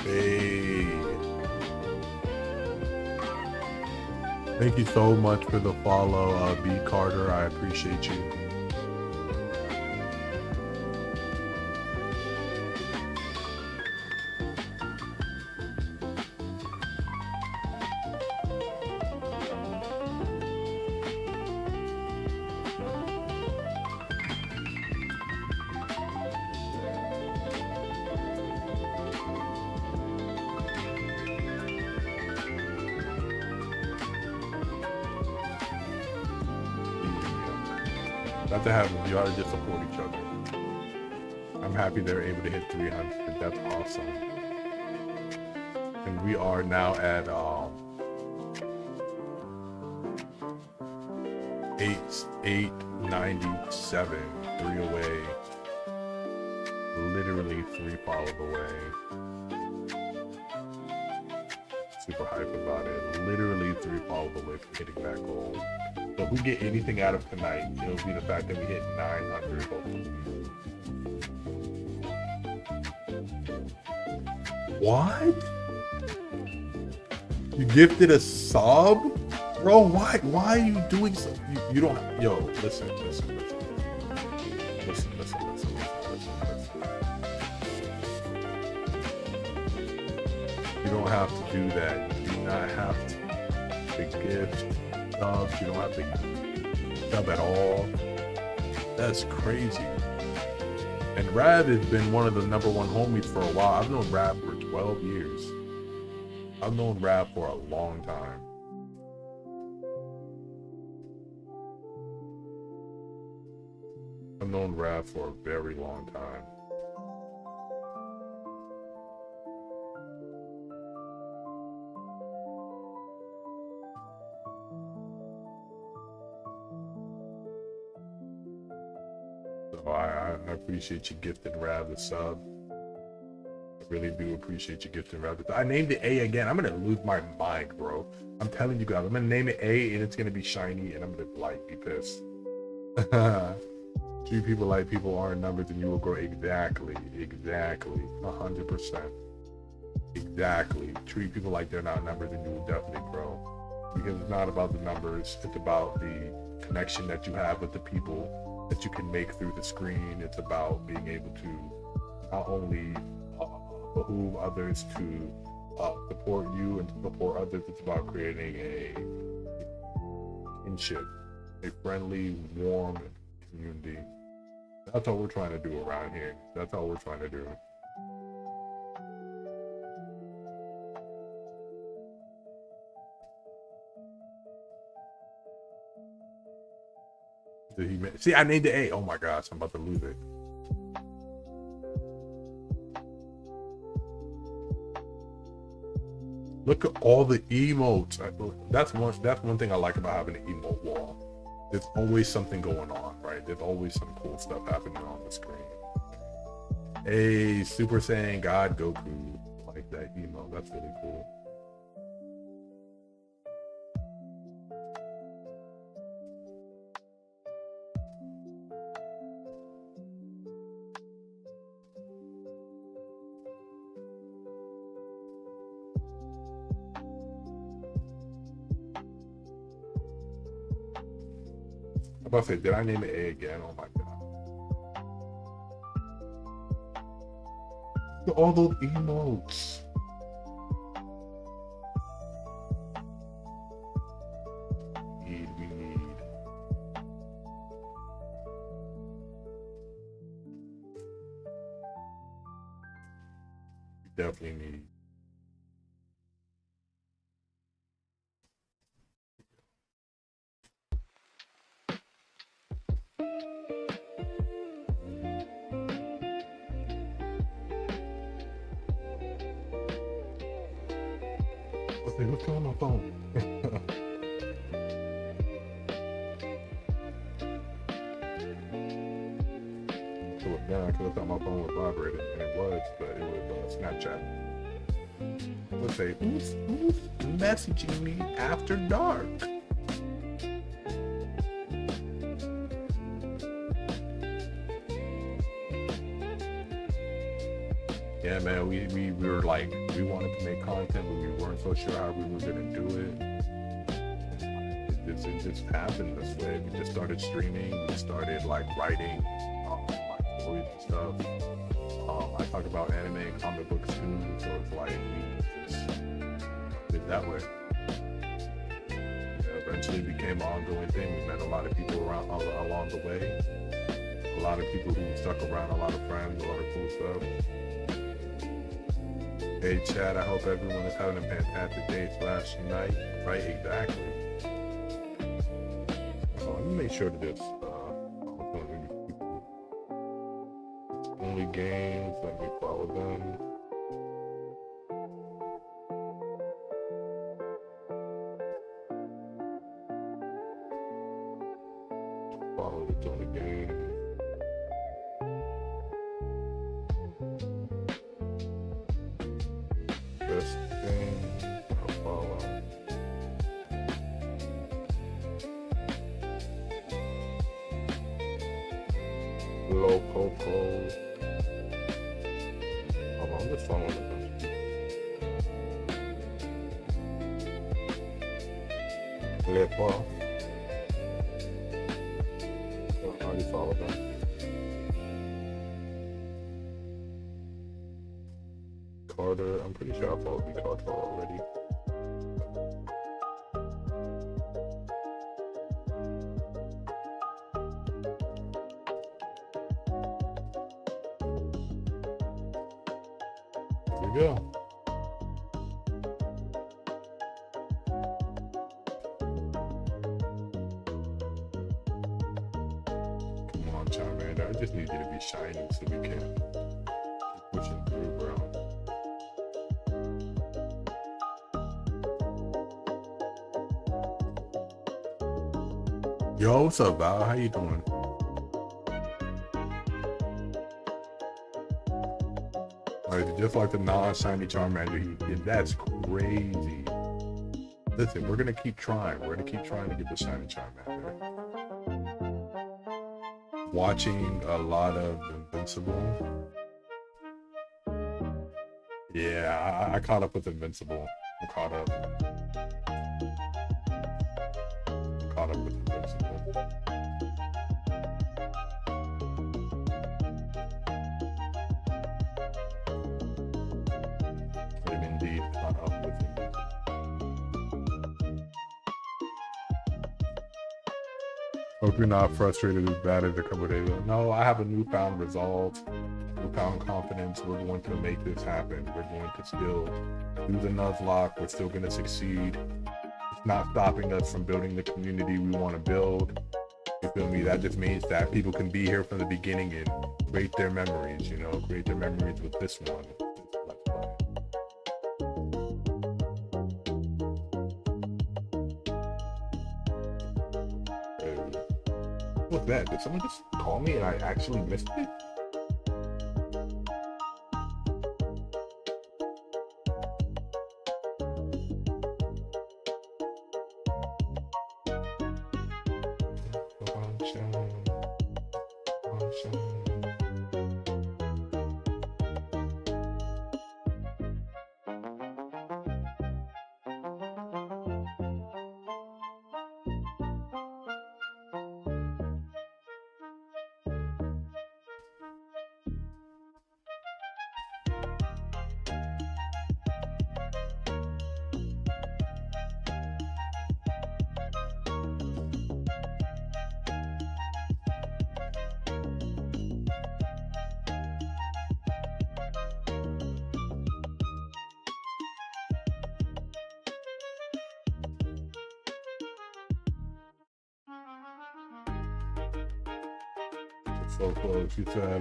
Hey. Thank you so much for the follow, B. Carter. I appreciate you. Not to have you ought to just support each other. I'm happy they're able to hit 300. That's awesome. And we are now at 897, 3 away. Literally 3 follows away. Super hype about it. Literally 3 follows away from hitting that goal. So if we get anything out of tonight, it'll be the fact that we hit 900 hopefully. What? You gifted a sub? Bro, why are you doing so? You don't, yo, listen. You don't have to do that. You do not have to gift subs. You don't have to sub at all. That's crazy. And Rav has been one of the #1 homies for a while. I've known Rav for 12 years. I've known Rav for a long time. I've known Rav for a very long time. So I appreciate you gifting Rav the sub. I really do appreciate you gifting Rav the sub. I named it A again. I'm gonna lose my mind, bro. I'm telling you guys, I'm gonna name it A and it's gonna be shiny and I'm gonna like be pissed. Treat people like people aren't numbers and you will grow. Exactly 100%. Exactly. Treat people like they're not numbers and you will definitely grow, because it's not about the numbers, it's about the connection that you have with the people that you can make through the screen. It's about being able to not only behoove others to support you and to support others. It's about creating a kinship, a friendly, warm community. That's all we're trying to do around here. That's all we're trying to do. See, I named it A. Oh my gosh, I'm about to lose it. Look at all the emotes. That's one thing I like about having an emote wall. There's always something going on, right? There's always some cool stuff happening on the screen. Hey, Super Saiyan God Goku. I like that emote. That's really cool. I'm about to say, did I name it A again? Oh my god. Look at all those emotes. We need. We definitely need. What's going on my phone? So again, I could have thought my phone was vibrating, and it was, but it was Snapchat. Let's say, who's messaging me after dark? Yeah, man, we were like, we wanted to make content, but we weren't so sure how we were gonna do it. It just happened this way. We just started streaming. We started like writing like stories and stuff. I talk about anime and comic books too, so it's like we just did that way. Eventually became an ongoing thing. We met a lot of people along the way. A lot of people who stuck around, a lot of friends, a lot of cool stuff. Hey Chad, I hope everyone is having a fantastic day / night. Right, exactly. Let me make sure that this only games, let me follow them. Follow the tone again. Best thing I'll follow. Low Coco. Hold on, I'm just following the Lepa. I already followed them. Carter, I'm pretty sure I followed B Carter already. Here we go. Come on, Charmander. I just need you to be shiny so we can keep pushing through, bro. Yo, what's up, Val? How you doing? Alright, just like the non-shiny Charmander, that's crazy. Listen, we're gonna keep trying. We're gonna keep trying to get the shiny Charmander. Watching a lot of Invincible. Yeah, I caught up with Invincible. I'm caught up. Caught up with Invincible. And indeed caught up with Invincible. Hope you're not frustrated as bad as a couple days ago. No, I have a newfound resolve, newfound confidence. We're going to make this happen. We're going to still do the Nuzlocke. We're still going to succeed. It's not stopping us from building the community we want to build. You feel me? That just means that people can be here from the beginning and create their memories, you know, create their memories with this one. Let's play. What's that? Did someone just call me and I actually missed it? So close. She said,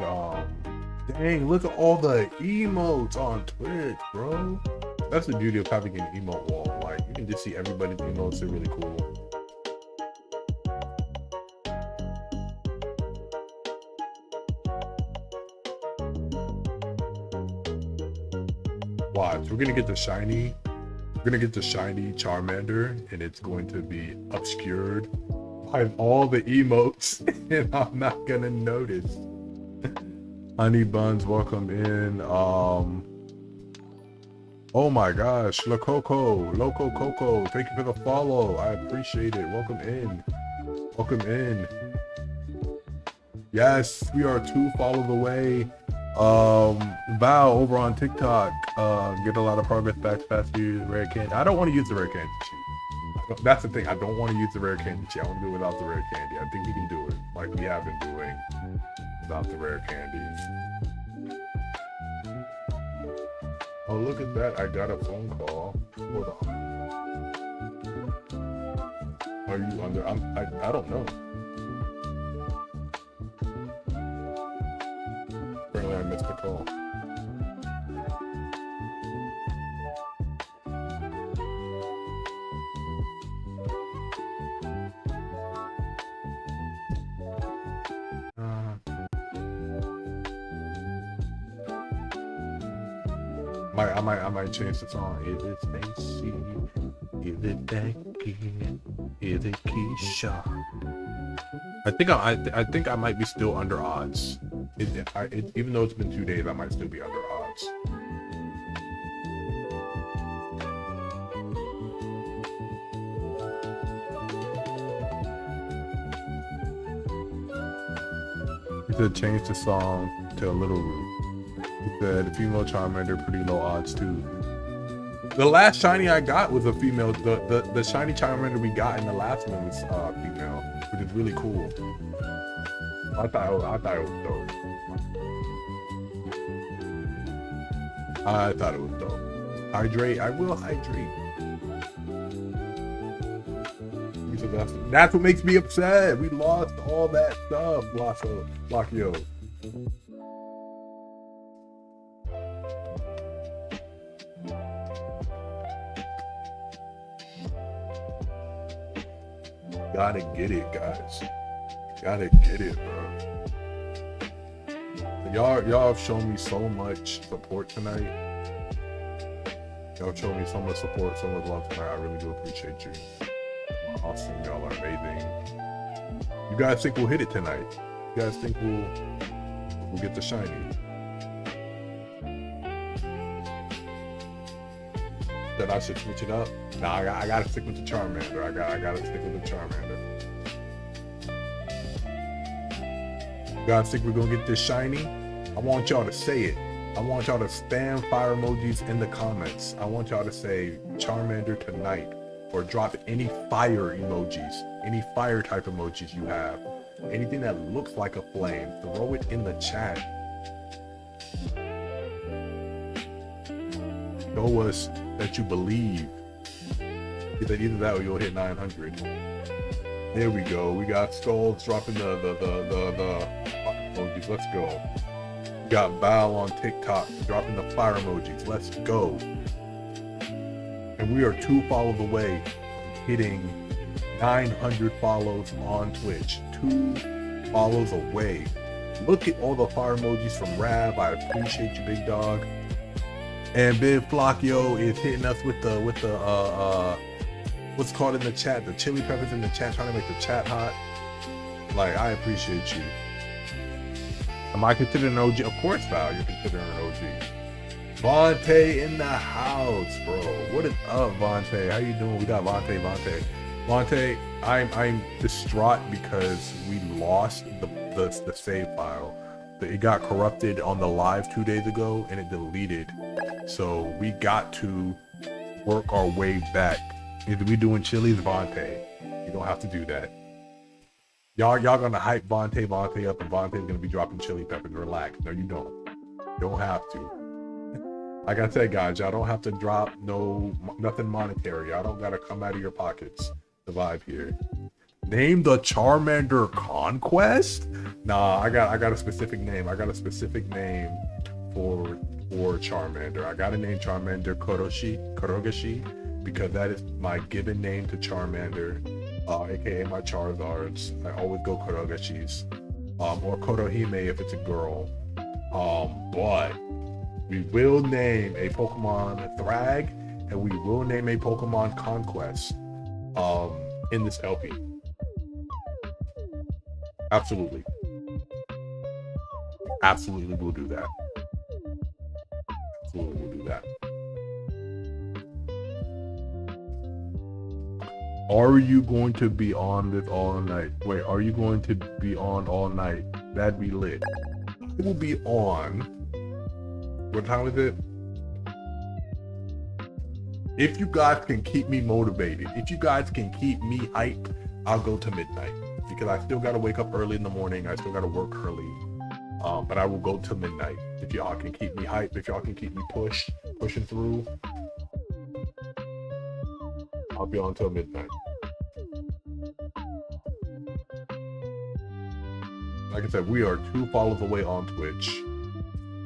dang, look at all the emotes on Twitch, bro. That's the beauty of having an emote wall. Like, you can just see everybody's emotes. They're really cool. Watch, we're gonna get the shiny. We're gonna get the shiny Charmander, and it's going to be obscured by all the emotes, and I'm not gonna notice. Honey Buns, welcome in. Oh my gosh, Loco Coco, thank you for the follow. I appreciate it. Welcome in. Welcome in. Yes, we are 2 follows away. Val over on TikTok, get a lot of progress back fast to use rare candy. I don't want to use the rare candy cheat. That's the thing. I don't want to use the rare candy cheat. I want to do it without the rare candy. I think we can do it like we have been doing without the rare candies. Oh, look at that. I got a phone call. Hold on. Are you under? I don't know. Apparently I missed the call. I might change the song. Is it Stacy? Is it Becky? Is it Keisha? I think I might be still under odds. Even though it's been 2 days, I might still be under odds. He said change the song to a Little Root. He said female Charmander, pretty low odds too. The last shiny I got was a female. The shiny Charmander we got in the last one was female, which is really cool. I thought it was dope. I thought it was dope. Hydrate. I will hydrate. That's what makes me upset. We lost all that stuff, Blockio. Gotta get it, guys. Gotta get it, bro. Y'all have shown me so much support tonight. Y'all shown me so much support, so much love tonight. I really do appreciate you. Awesome, y'all are amazing. You guys think we'll hit it tonight? You guys think we'll get the shiny? That I should switch it up? Nah, I gotta stick with the Charmander. I gotta stick with the Charmander. You guys think we're gonna get this shiny? I want y'all to say it. I want y'all to spam fire emojis in the comments. I want y'all to say Charmander tonight, or drop any fire emojis, any fire type emojis you have. Anything that looks like a flame, throw it in the chat. Show us that you believe. Either that or you'll hit 900. There we go. We got Skulls dropping the emojis. Let's go. We got Val on TikTok dropping the fire emojis. Let's go. And we are 2 follows away from hitting 900 follows on Twitch. 2 follows away. Look at all the fire emojis from Rav. I appreciate you, big dog. And Big Flockio is hitting us with the what's called in the chat, the chili peppers in the chat, trying to make the chat hot. Like, I appreciate you. Am I considered an OG? Of course, Val, you're considered an OG. Vontae in the house, bro. What is up, Vontae? How you doing? We got Vontae, I'm distraught because we lost the save file. It got corrupted on the live 2 days ago and it deleted. So we got to work our way back. Either we doing chilies, Vontae. You don't have to do that. Y'all gonna hype Vontae up, and Vontae's gonna be dropping chili peppers. Relax. No, you don't. You don't have to. Like I said, guys, y'all don't have to drop nothing monetary. Y'all don't gotta come out of your pockets to vibe here. Name the Charmander Conquest? Nah, I got a specific name. I got a specific name for Charmander. I gotta name Charmander Korogashi, because that is my given name to Charmander, aka my Charizards. I always go Korogashis, or Korohime if it's a girl. But we will name a Pokemon Thrag, and we will name a Pokemon Conquest in this LP. Absolutely we'll do that. Absolutely we'll do that. Are you going to be on this all night? Wait, are you going to be on all night? That'd be lit. I will be on. What time is it? If you guys can keep me motivated, if you guys can keep me hyped, I'll go to midnight, because I still gotta wake up early in the morning. I still gotta work early. But I will go to midnight. If y'all can keep me hyped, if y'all can keep me pushing through, I'll be on till midnight. Like I said, we are 2 follows away on Twitch.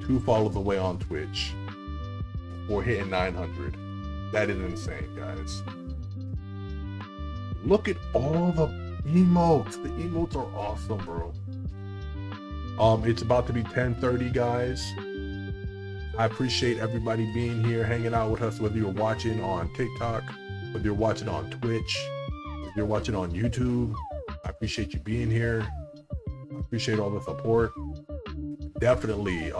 2 follows away on Twitch for hitting 900. That is insane, guys. Look at all the emotes. The emotes are awesome, bro. It's about to be 10:30, guys. I appreciate everybody being here, hanging out with us, whether you're watching on TikTok, whether you're watching on Twitch, whether you're watching on YouTube. I appreciate you being here. I appreciate all the support. Definitely,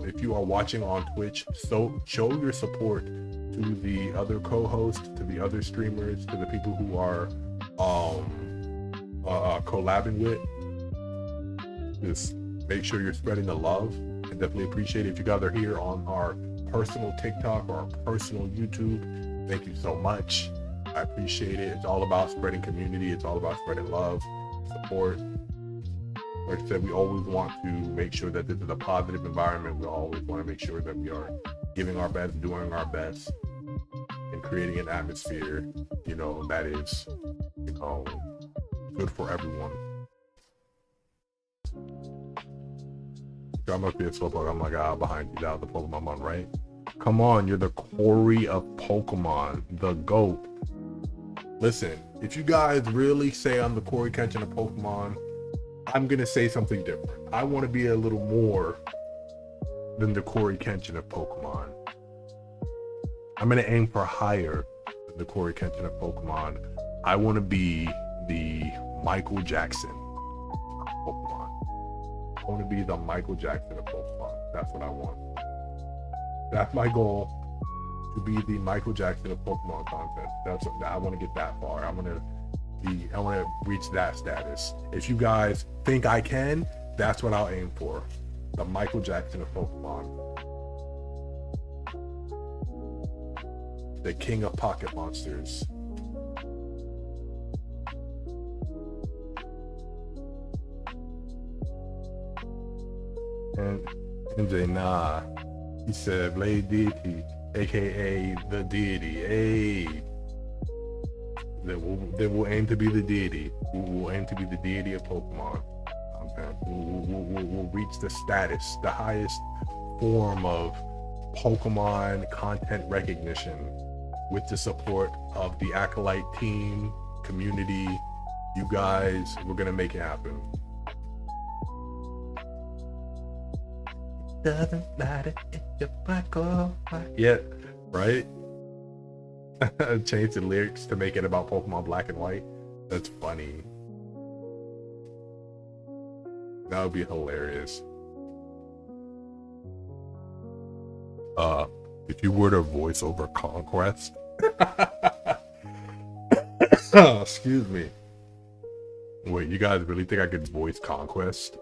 if you are watching on Twitch, so show your support to the other co-hosts, to the other streamers, to the people who are collabing with. Just make sure you're spreading the love. I definitely appreciate it. If you guys are here on our personal TikTok or our personal YouTube, thank you so much. I appreciate it. It's all about spreading community. It's all about spreading love, support. Like I said, we always want to make sure that this is a positive environment. We always want to make sure that we are giving our best, doing our best, and creating an atmosphere, you know, that is, you know, good for everyone. I'm up here, Slowpoke. I'm like, behind you, down the Pokemon, right? Come on, you're the Corey of Pokemon, the GOAT. Listen, if you guys really say I'm the Corey Kenshin of Pokemon, I'm gonna say something different. I want to be a little more than the Corey Kenshin of Pokemon. I'm gonna aim for higher than the Corey Kenshin of Pokemon. I want to be the Michael Jackson of Pokemon. I want to be the Michael Jackson of Pokemon. That's what I want. That's my goal, to be the Michael Jackson of Pokemon content. I want to get that far. I want to reach that status. If you guys think I can, that's what I'll aim for. The Michael Jackson of Pokemon. The king of pocket monsters. And MJ, nah. He said Blade Deity, aka the deity. Hey. Then we'll aim to be the deity. We'll aim to be the deity of Pokemon. Okay. We'll reach the status, the highest form of Pokemon content recognition with the support of the Acolyte team, community, you guys. We're gonna make it happen. Doesn't matter if you're black or white. Yeah, right? Change the lyrics to make it about Pokemon Black and White. That's funny. That would be hilarious. If you were to voice over Conquest. Excuse me. Wait, you guys really think I could voice Conquest?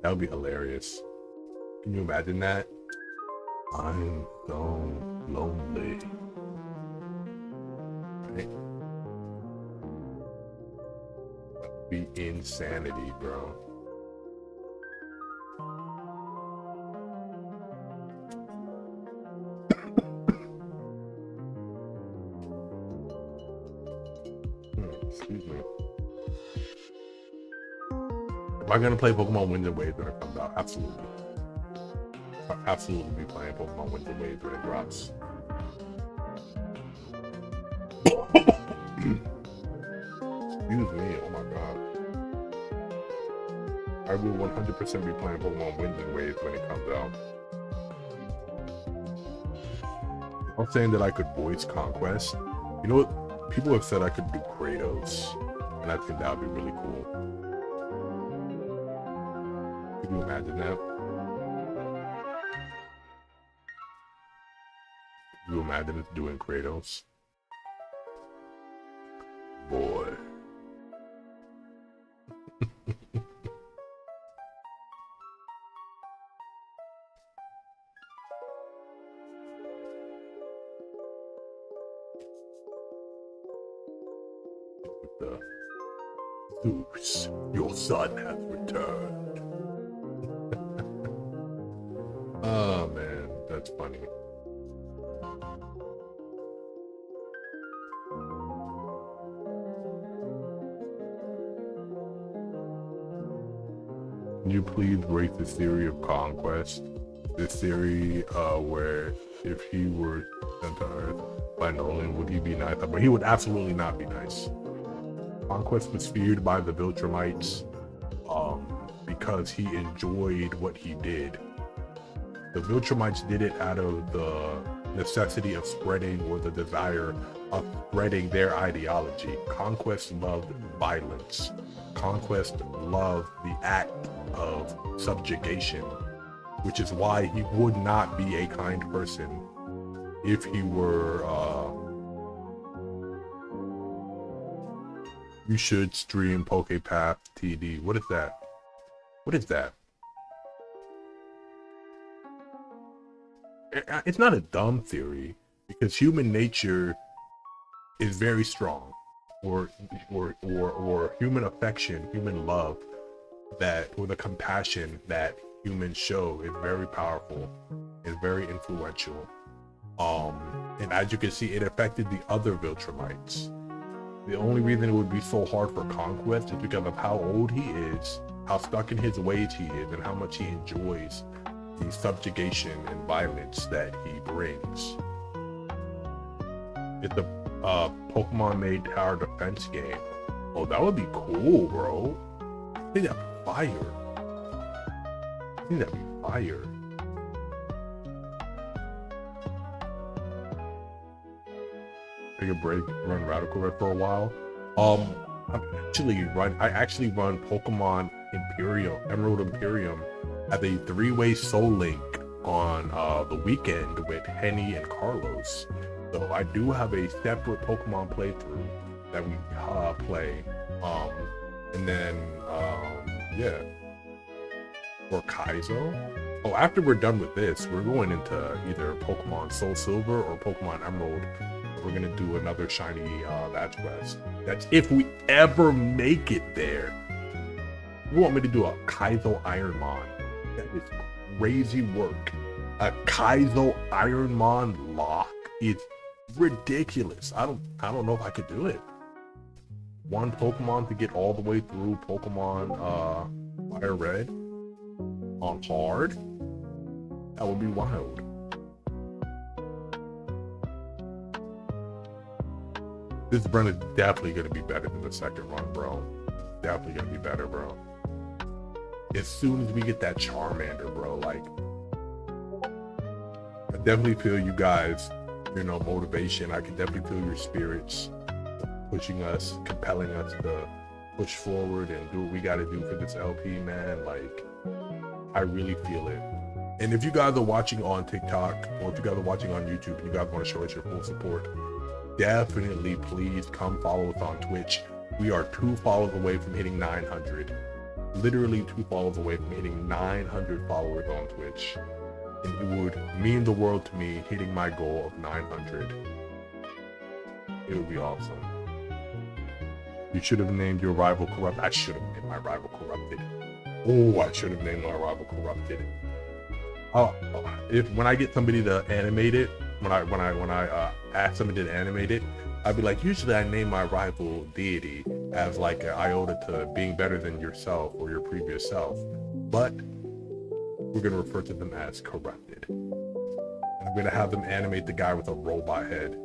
That would be hilarious. Can you imagine that? I'm so lonely. Right? That would be insanity, bro. Excuse me. Am I gonna play Pokemon Winds and Waves when it comes out? Absolutely. I'll absolutely be playing Pokemon Winds and Waves when it drops. Excuse me, oh my god. I will 100% be playing Pokemon Winds and Waves when it comes out. I'm saying that I could voice Conquest. You know what? People have said I could do Kratos, and I think that would be really cool. Could you imagine that? Could you imagine us doing Kratos? Boy. Zeus, your son has returned. Oh man, that's funny. Can you please break the theory of conquest? This theory where if he were sent to Earth by Nolan, would he be nice? But he would absolutely not be nice. Conquest was feared by the Viltrumites because he enjoyed what he did. The Viltrumites did it out of the necessity of spreading, or the desire of spreading, their ideology. Conquest loved violence. Conquest loved the act of subjugation, which is why he would not be a kind person if he were, you should stream PokePath TD. What is that? What is that? It's not a dumb theory, because human nature is very strong, or human affection, human love, that, or the compassion that humans show, is very powerful and very influential. And as you can see, it affected the other Viltrumites. The only reason it would be so hard for Conquest is because of how old he is, how stuck in his ways he is, and how much he enjoys the subjugation and violence that he brings. It's a Pokemon made tower defense game. Oh, that would be cool, bro. I think that'd be fire. I think that'd be fire. Take a break, run Radical Red for a while. I actually run Pokemon Imperium, Emerald Imperium, as a 3-way Soul Link on the weekend with Henny and Carlos. So I do have a separate Pokemon playthrough that we play. And then yeah, for Kaizo. Oh, after we're done with this, we're going into either Pokemon Soul Silver or Pokemon Emerald. We're gonna do another shiny badge quest. That's if we ever make it there. You want me to do a Kaizo Ironmon? That is crazy work. A Kaizo Ironmon lock is ridiculous. I don't know if I could do it. One Pokemon to get all the way through Pokemon Fire Red on hard? That would be wild. This run is definitely gonna be better than the second run, bro. Definitely gonna be better, bro. As soon as we get that Charmander, bro, like, I definitely feel you guys, you know, motivation. I can definitely feel your spirits pushing us, compelling us to push forward and do what we gotta do for this LP, man. Like, I really feel it. And if you guys are watching on TikTok, or if you guys are watching on YouTube and you guys want to show us your full support, definitely please come follow us on Twitch. We are 2 follows away from hitting 900. Literally 2 follows away from hitting 900 followers on Twitch. And it would mean the world to me hitting my goal of 900. It would be awesome. You should have named your rival Corrupt. I should have named my rival Corrupted. Oh, I should have named my rival Corrupted. When I get somebody to animate it, when I ask somebody to animate it, I'd be like, usually I name my rival Deity as like an iota to being better than yourself or your previous self, but we're gonna refer to them as Corrupted. And I'm gonna have them animate the guy with a robot head.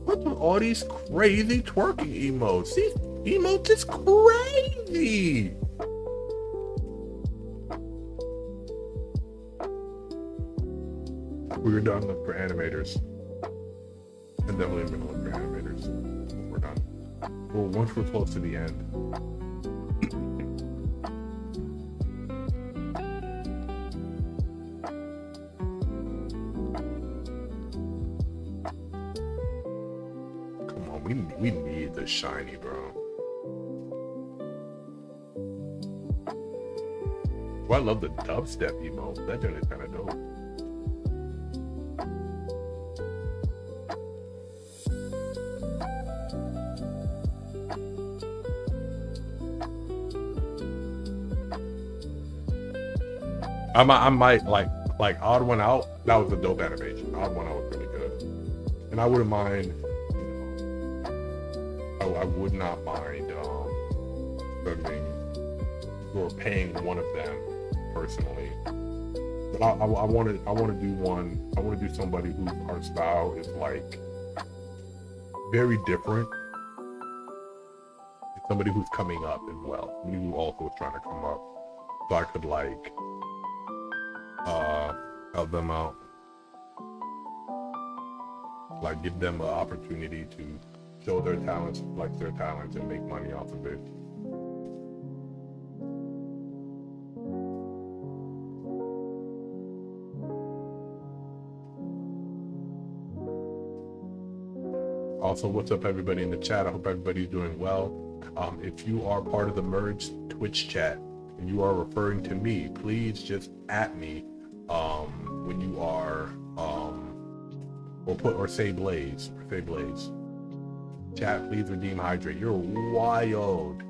What's with all these crazy twerking emotes? These emotes is crazy. We were done looking for animators. And definitely I'm gonna look for animators when we're done. Well, once we're close to the end. Come on, we need the shiny, bro. Oh, I love the dubstep emote. That joint is kind of dope. I might like Odd One Out. That was a dope animation. Odd One Out was really good, and I wouldn't mind. I would not mind spending or paying one of them personally. But I want to do one. I want to do somebody whose art style is like very different. somebody who's coming up as well, somebody who also is trying to come up, so I could like help them out, like give them an opportunity to show their talents, flex their talents, and make money off of it. Also, what's up everybody in the chat? I hope everybody's doing well. If you are part of the merged Twitch chat and you are referring to me, please just at me when you are or say Blaze, Chat, please redeem Hydrate. You're wild.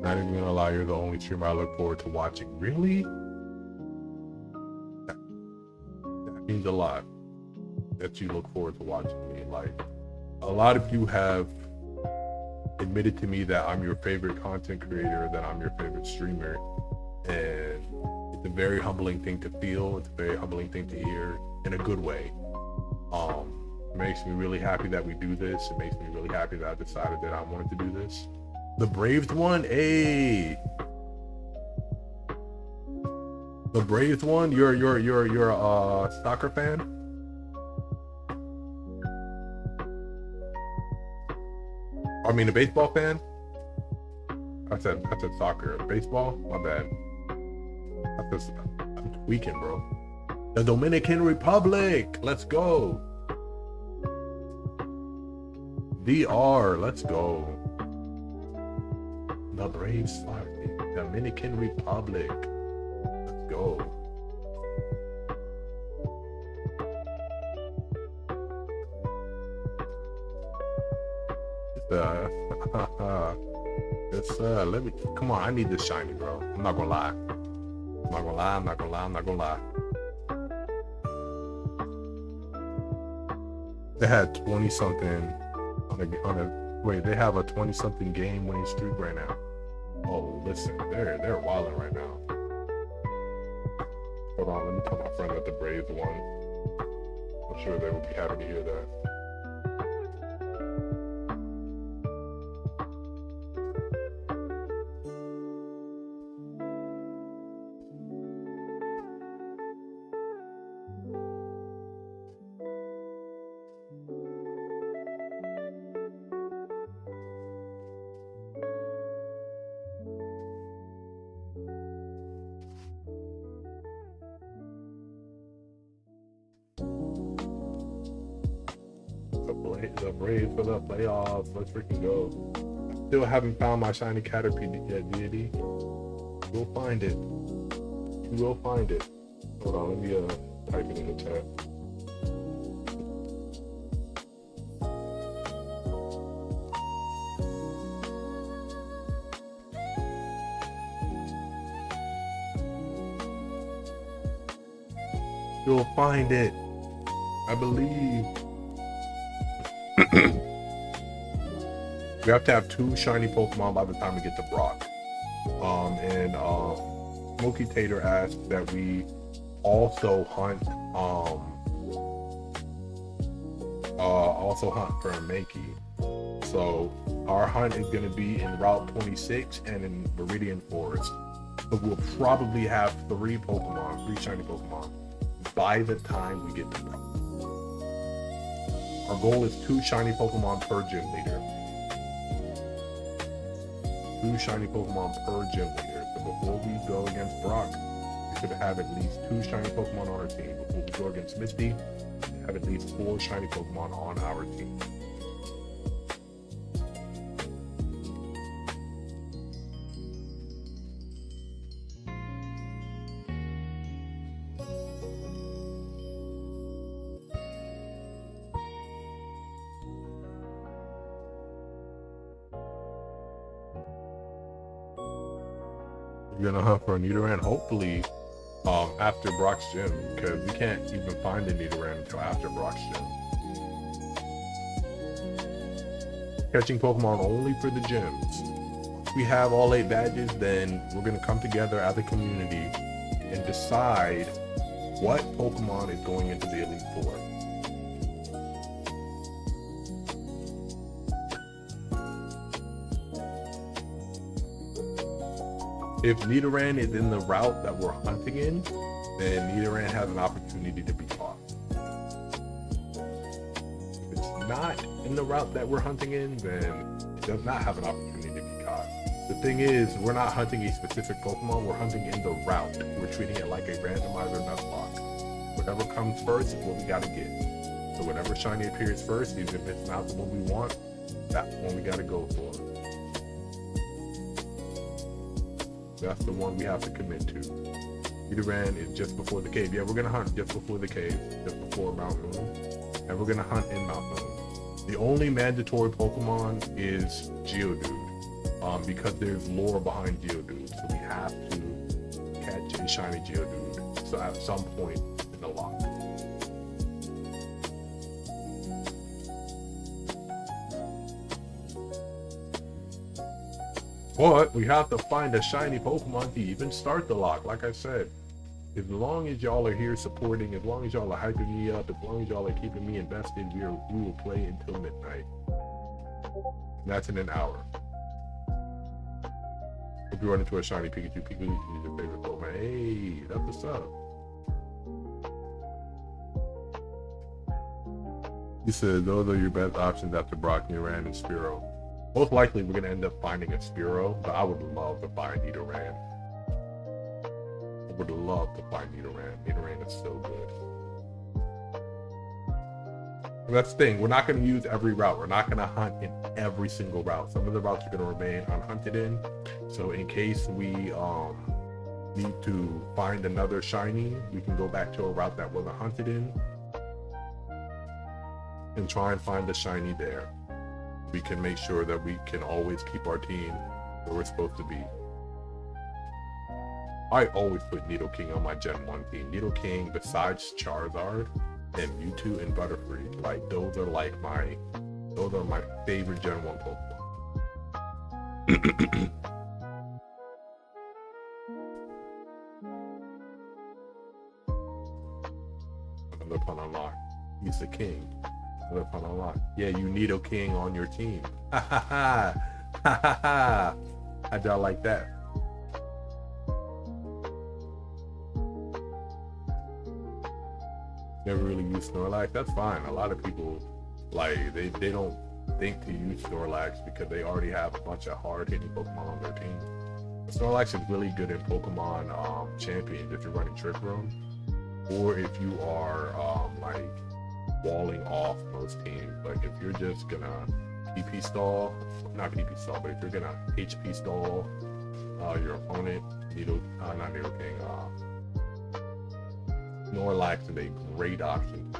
Not even gonna lie, you're the only streamer I look forward to watching. Really? That means a lot that you look forward to watching me. Like, a lot of you have admitted to me that I'm your favorite content creator, that I'm your favorite streamer, and it's a very humbling thing to feel. It's a very humbling thing to hear in a good way. It makes me really happy that we do this. It makes me really happy that I decided that I wanted to do this. The Braves one, hey. The Braves one, you're a soccer fan? I mean, a baseball fan? I said soccer. Baseball? My bad. I'm tweaking, bro. The Dominican Republic. Let's go. DR. Let's go. The Braves. Dominican Republic. Let's go. Yes, let me, come on, I need this shiny, bro. I'm not gonna lie. I'm not gonna lie. They had 20 something they have a 20 something game winning streak right now. Oh, listen, they're wilding right now. Hold on, let me tell my friend that the Braves won. I'm sure they would be happy to hear that. The Braves for the playoffs. Let's freaking go. I still haven't found my shiny Caterpie yet, deity. You'll find it. You will find it. Hold on, let me type it in the chat. You'll find it. I believe. We have to have 2 shiny Pokemon by the time we get to Brock. Smokey Tater asked that we also hunt for a Mankey. So our hunt is going to be in Route 26 and in Viridian Forest. So we'll probably have 3 shiny Pokemon by the time we get to Brock. Our goal is 2 shiny Pokemon per gym leader. 2 shiny Pokemon per gym leader. So before we go against Brock, we should have at least 2 shiny Pokemon on our team. Before we go against Misty, we should have at least 4 shiny Pokemon on our team. You're gonna hunt for a Nidoran, hopefully after Brock's gym, because we can't even find a Nidoran until after Brock's gym. Catching Pokemon only for the gyms. Once we have all 8 badges, then we're gonna come together as a community and decide what Pokemon is going into the Elite Four. If Nidoran is in the route that we're hunting in, then Nidoran has an opportunity to be caught. If it's not in the route that we're hunting in, then it does not have an opportunity to be caught. The thing is, we're not hunting a specific Pokemon, we're hunting in the route. We're treating it like a randomizer Nuzlocke. Whatever comes first is what we gotta get. So whatever shiny appears first, even if it's not the one we want, that's the one we gotta go for. That's the one we have to commit to. Nidoran is just before the cave. Yeah, we're gonna hunt just before the cave, just before Mount Moon. And we're gonna hunt in Mount Moon. The only mandatory Pokemon is Geodude, because there's lore behind Geodude. So we have to catch a shiny Geodude. So at some point in the lock. But we have to find a shiny Pokemon to even start the lock. Like I said, as long as y'all are here supporting, as long as y'all are hyping me up, as long as y'all are keeping me invested, we will play until midnight. And that's in an hour. If you run into a shiny Pikachu, Pikachu is your favorite Pokemon. Hey, that's what's up. You said those are your best options after Brock, Nidoran, and Spearow. Most likely, we're going to end up finding a Spearow, but I would love to find Nidoran. I would love to find Nidoran. Nidoran is so good. And that's the thing. We're not going to use every route. We're not going to hunt in every single route. Some of the routes are going to remain unhunted in. So in case we need to find another shiny, we can go back to a route that wasn't hunted in and try and find the shiny there. We can make sure that we can always keep our team where we're supposed to be. I always put Nidoking on my Gen 1 team. Nidoking, besides Charizard and Mewtwo and Butterfree, like those are my favorite Gen 1 Pokemon. Another pun unlocked. He's the king. Yeah, you Nidoking on your team. Ha ha ha. Ha ha ha. How'd y'all like that? Never really use Snorlax. That's fine. A lot of people like they don't think to use Snorlax because they already have a bunch of hard-hitting Pokemon on their team. Snorlax is really good in Pokemon Champions if you're running Trick Room, or if you are like walling off most teams. Like if you're just gonna PP stall, not PP stall, but if you're gonna HP stall your opponent, Snorlax is a great option.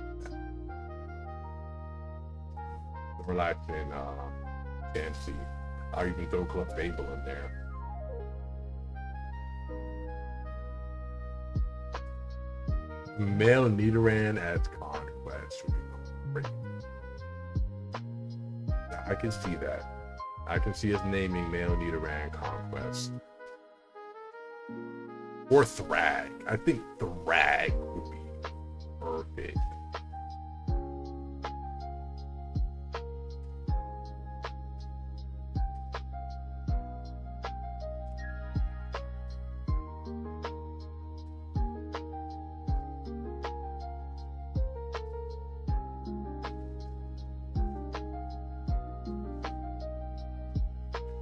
Snorlax and Chansey. I'll even throw Clefable in there. Male Nidoran as Conquest would be great. Yeah, I can see that. I can see us naming male Nidoran Conquest. Or Thrag. I think Thrag would be perfect.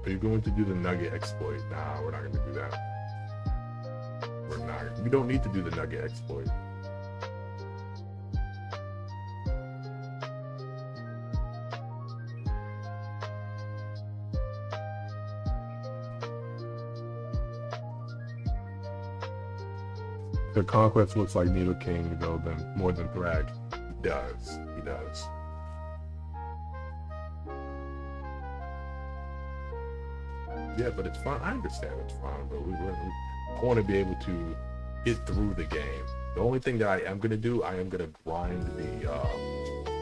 Are you going to do the Nugget exploit? Nah, we're not going to do that. We're not. We don't need to do the Nugget exploit. The Conquest looks like Nidoking though, than more than Thrag. He does. He does. Yeah, but it's fun. I understand it's fun, but I want to be able to get through the game. The only thing that I am gonna do, I am gonna grind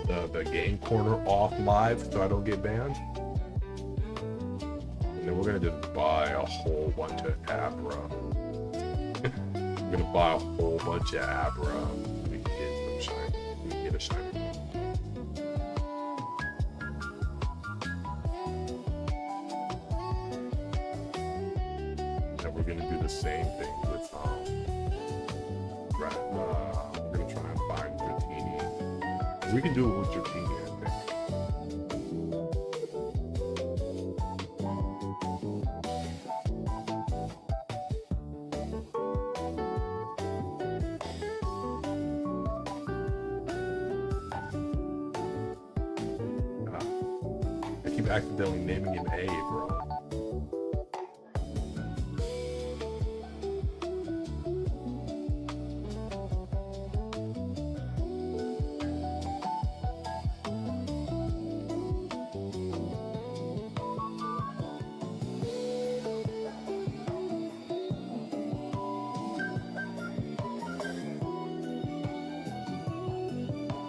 the game corner off live so I don't get banned. And then we're gonna just buy a whole bunch of Abra. We're gonna buy a whole bunch of Abra. We can get some shiny. We can get a shiny. We're gonna do the same thing with we're gonna try and find Dratini. We can do it with Dratini, I think. I keep accidentally naming him A, bro.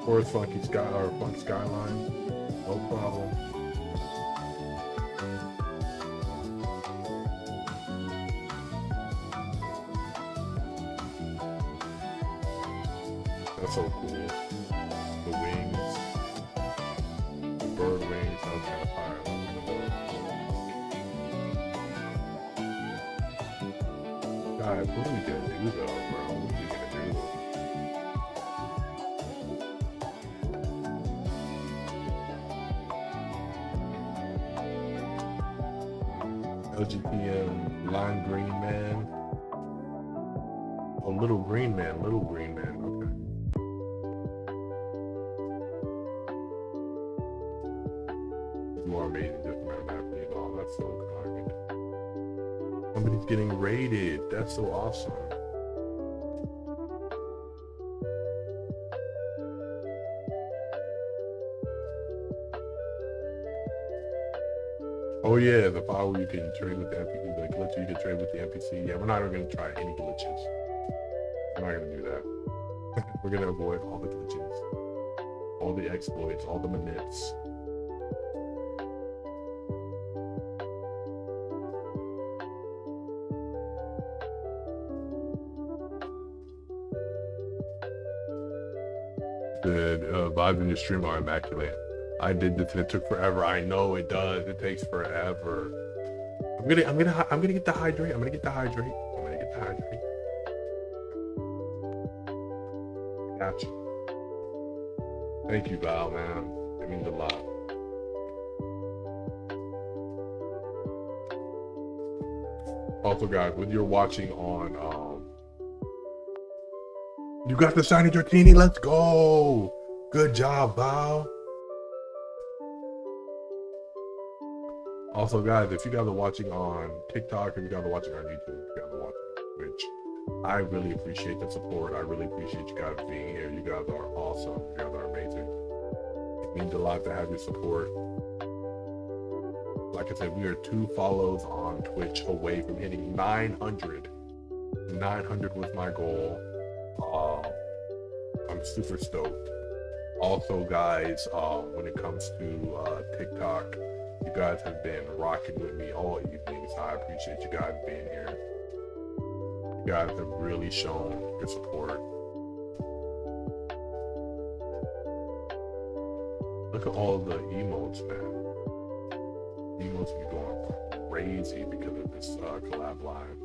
Forest Funky Sky or Funk Skyline, no problem. That's so cool. The wings, the bird wings, that was kind of fire. Guys, what are we gonna do though, bro? What are we gonna do? LGPM, Lime Green Man. Oh, Little Green Man, okay. You are amazing, just man, that being all. That's so kind. Somebody's getting raided. That's so awesome. Oh yeah, the file where you can trade with the NPC, the glitch you can trade with the NPC. Yeah, we're not even gonna try any glitches. We're not gonna do that. We're gonna avoid all the glitches, all the exploits, all the manips. The vibes in your stream are immaculate. I did this and it took forever. I know it does. It takes forever. I'm gonna get the hydrate. I'm gonna get the hydrate. Gotcha. Thank you, Val, man. It means a lot. Also, guys, when you're watching on, you got the shiny Dratini. Let's go. Good job, Val. Also, guys, if you guys are watching on TikTok, if you guys are watching on YouTube, if you guys are watching on Twitch, I really appreciate the support. I really appreciate you guys being here. You guys are awesome. You guys are amazing. It means a lot to have your support. Like I said, we are 2 follows on Twitch away from hitting 900. 900 was my goal. I'm super stoked. Also, guys, when it comes to TikTok, you guys have been rocking with me all evening, so I appreciate you guys being here. You guys have really shown your support. Look at all the emotes, man. Emotes be going crazy because of this collab live.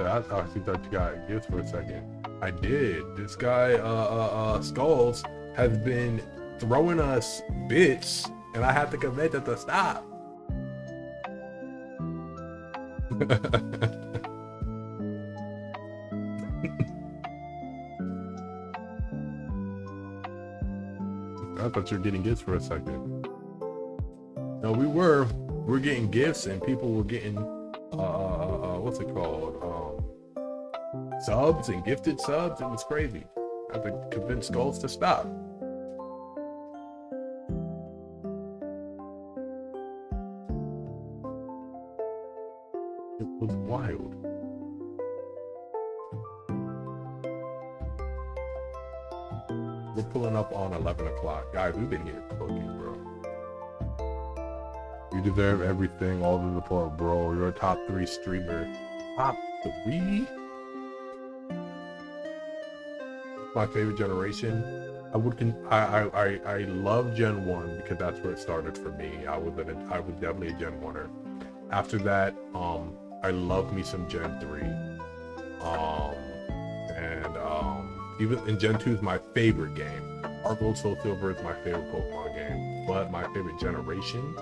I thought you got gifts for a second. I did. This guy, Skulls, has been throwing us bits, and I have to convince them to stop. I thought you were getting gifts for a second. No, we're getting gifts, and people were getting what's it called? Subs and gifted subs. It was crazy. I had to convince Skulls to stop. It was wild. We're pulling up on 11 o'clock. Guys, we've been here cooking, bro. You deserve everything, all the support, bro. You're a top 3 streamer. Top 3? My favorite generation. I love Gen 1 because that's where it started for me. I was definitely a Gen 1er. After that, I love me some Gen 3. And even in Gen 2 is my favorite game. Heart Gold Soul Silver is my favorite Pokemon game. But my favorite generation,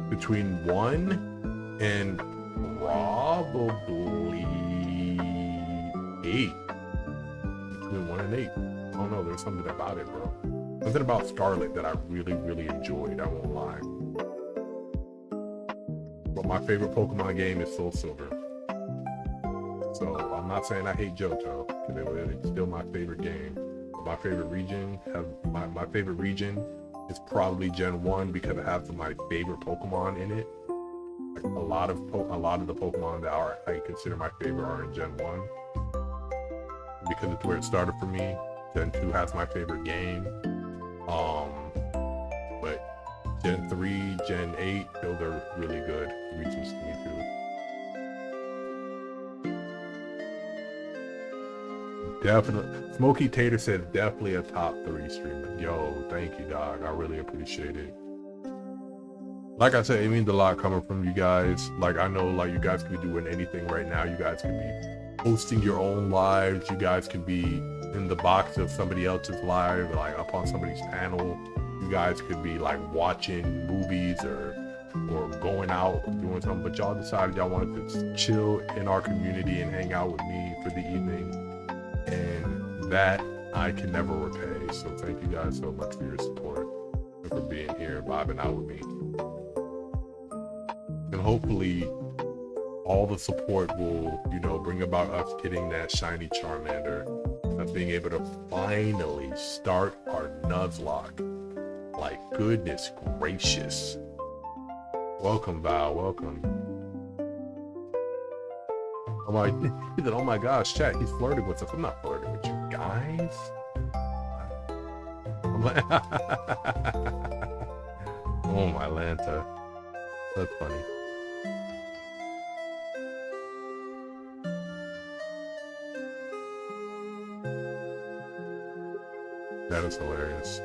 between 1 and probably 8. Between 1 and 8. I don't know, there's something about it, bro. Something about Scarlet that I really, really enjoyed, I won't lie. But my favorite Pokemon game is Soul Silver. So I'm not saying I hate Johto, because it's still my favorite game. But my favorite region is probably Gen 1 because it has my favorite Pokemon in it. Like a lot of the Pokemon that I consider my favorite are in Gen 1. Because it's where it started for me. Gen 2 has my favorite game. But Gen 3, Gen 8, those are really good regions to me too. Definitely. Smokey Tater says definitely a top 3 streamer. Yo, thank you, dog. I really appreciate it. Like I said, it means a lot coming from you guys. Like, I know, like, you guys could be doing anything right now. You guys could be hosting your own lives. You guys could be in the box of somebody else's live, like up on somebody's panel. You guys could be like watching movies or going out doing something, but y'all decided y'all wanted to chill in our community and hang out with me for the evening, and that I can never repay. So thank you guys so much for your support and for being here vibing out with me. And hopefully all the support will, you know, bring about us getting that shiny Charmander, us being able to finally start our Nuzlocke. Like, goodness gracious. Welcome, Val, welcome. Oh my gosh, chat, he's flirting with us. I'm not flirting with you guys. I'm like, oh my Lanta. That's funny. That is hilarious.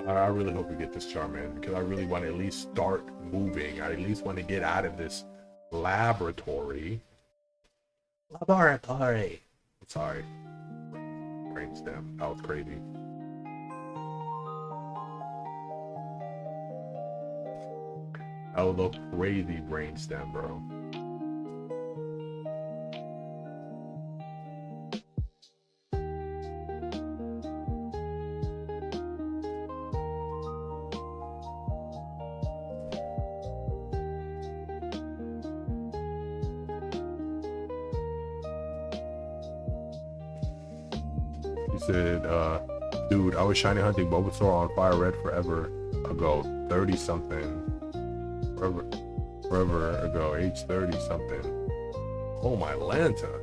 I really hope we get this Charmander because I really want to at least start moving. I at least want to get out of this laboratory. Sorry. Brainstem. That was crazy. That was a crazy brainstem, bro. Said, dude, I was shiny hunting Bulbasaur on Fire Red forever ago, 30 something, forever ago, age 30 something. Oh my Lanta,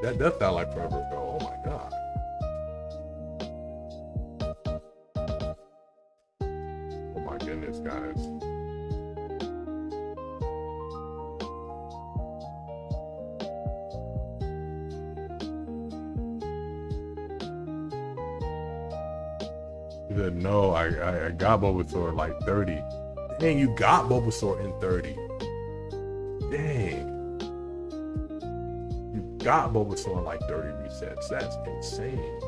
that does sound like forever ago. Oh my god. Oh my goodness, guys. He said, no, I got Bulbasaur like 30. Dang, you got Bulbasaur in 30. Dang. You got Bulbasaur in like 30 resets. That's insane.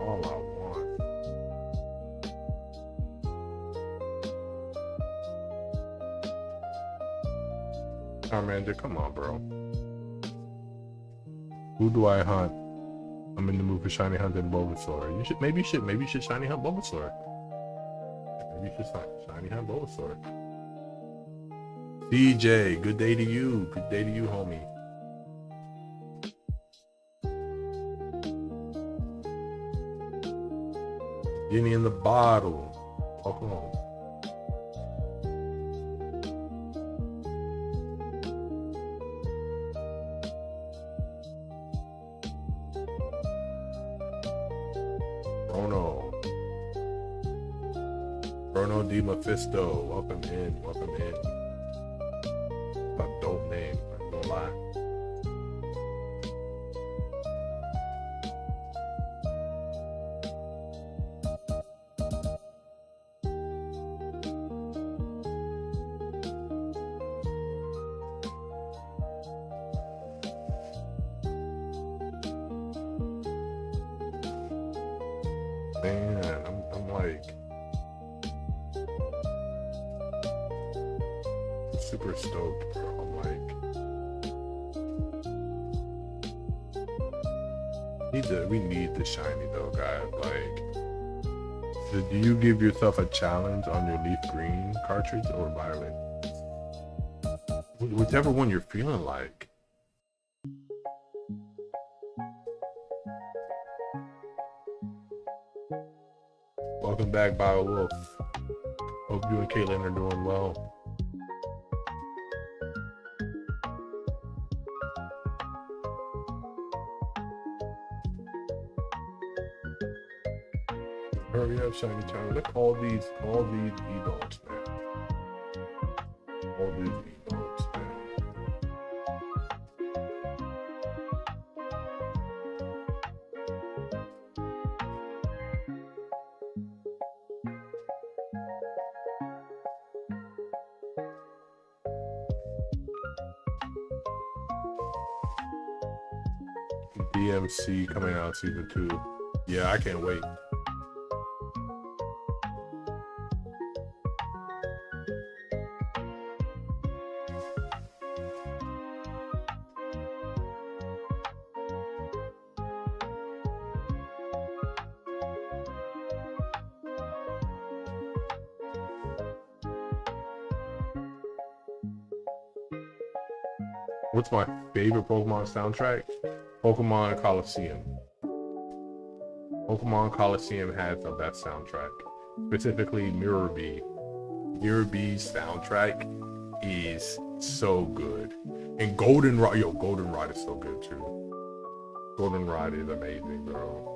All I want. Charmander, come on, bro. Who do I hunt? I'm in the mood for shiny hunting Bulbasaur. Maybe you should shiny hunt Bulbasaur. Maybe you should shiny hunt Bulbasaur. DJ, good day to you. Good day to you, homie. Genie in the bottle. Welcome home. Bruno Di Mephisto, welcome in, welcome in. A dope name, I'm not gonna lie. Man, I'm like super stoked, bro. I'm like, we need the shiny though, guys. Like, do you give yourself a challenge on your leaf green cartridge or violet? Whichever one you're feeling like. Welcome back, BioWolf. Hope you and Caitlin are doing well. Hurry up, shiny china. Look at all these emotes, man. All these emotes, man. DMC coming out season 2. Yeah, I can't wait. What's my favorite Pokemon soundtrack? Pokemon Coliseum. Pokemon Coliseum has the best soundtrack. Specifically, Mirror B. Mirror B's soundtrack is so good. And Goldenrod, Goldenrod is so good too. Goldenrod is amazing, bro.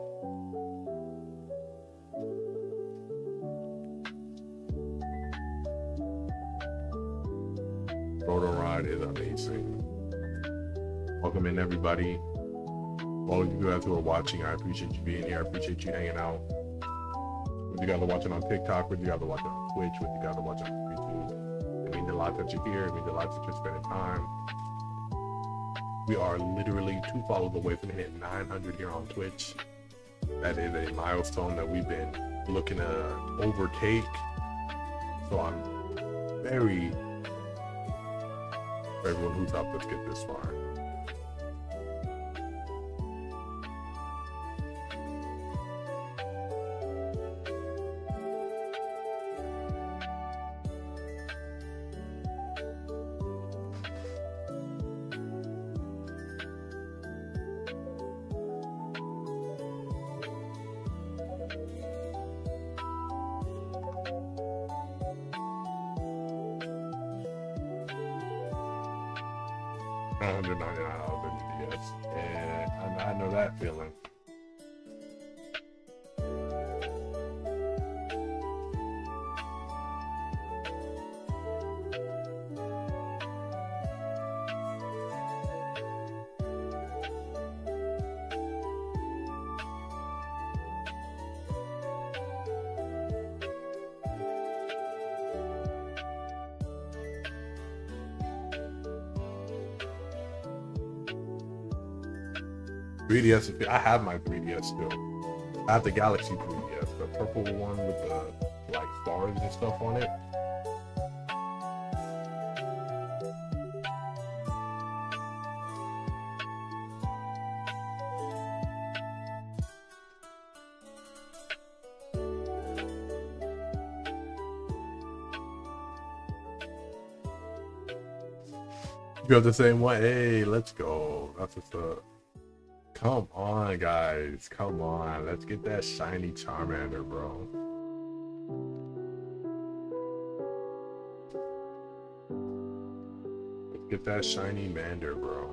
Goldenrod is amazing. Welcome in, everybody. All of you guys who are watching, I appreciate you being here. I appreciate you hanging out. Whether you guys are watching on TikTok, whether you guys are watching on Twitch, whether you guys are watching on YouTube, it means a lot that you're here. It means a lot that you're spending time. We are literally 2 follows away from hitting 900 here on Twitch. That is a milestone that we've been looking to overtake. So I'm very, for everyone who's helped us get this far. $199 yes. And I know that feeling. I have my 3DS still. I have the Galaxy 3DS, the purple one with the like stars and stuff on it. You have the same one? Hey, let's go. That's what's up. Come on, guys. Come on. Let's get that shiny Charmander, bro. Let's get that shiny Mander, bro.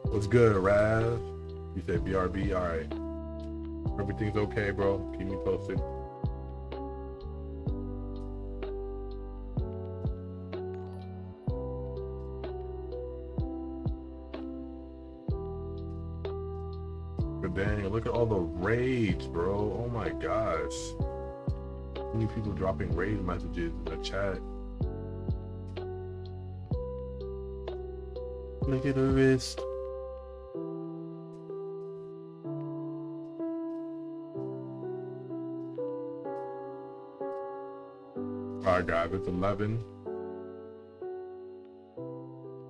What's good, Rav? You said BRB? Alright. Everything's okay, bro. Keep me posted. But Daniel, look at all the raids, bro. Oh my gosh. So many people dropping raid messages in the chat. Look at the wrist. Alright guys, it's 11.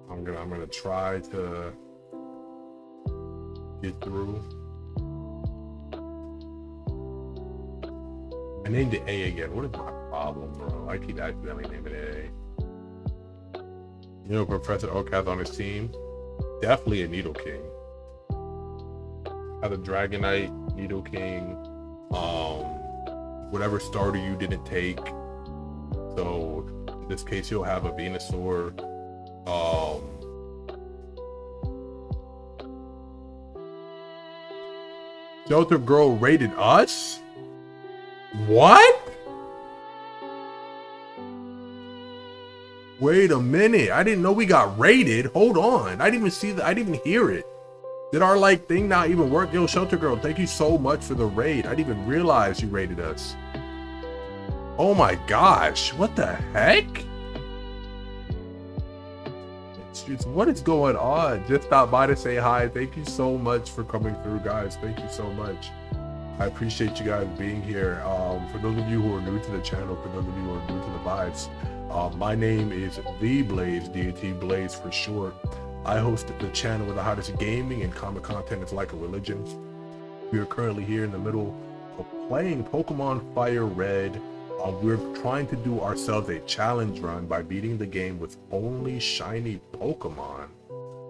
I'm gonna try to get through. I named it A again. What is my problem, bro? I keep accidentally naming it A. You know, Professor Oak has on his team. Definitely a Needle King. Has a Dragonite, Needle King, whatever starter you didn't take. So in this case, he'll have a Venusaur. Shelter Girl rated us? What? Wait a minute. I didn't know we got raided. Hold on. I didn't even see that. I didn't even hear it. Did our like thing not even work? Yo, Shelter Girl, thank you so much for the raid. I didn't even realize you raided us. Oh my gosh. What the heck? What is going on? Just stopped by to say hi. Thank you so much for coming through, guys. Thank you so much. I appreciate you guys being here. For those of you who are new to the channel, for those of you who are new to the vibes, my name is The Blaze, D-A-T Blaze for short. I host the channel with the hottest gaming and comic content. It's like a religion. We are currently here in the middle of playing Pokemon Fire Red. We're trying to do ourselves a challenge run by beating the game with only shiny Pokemon.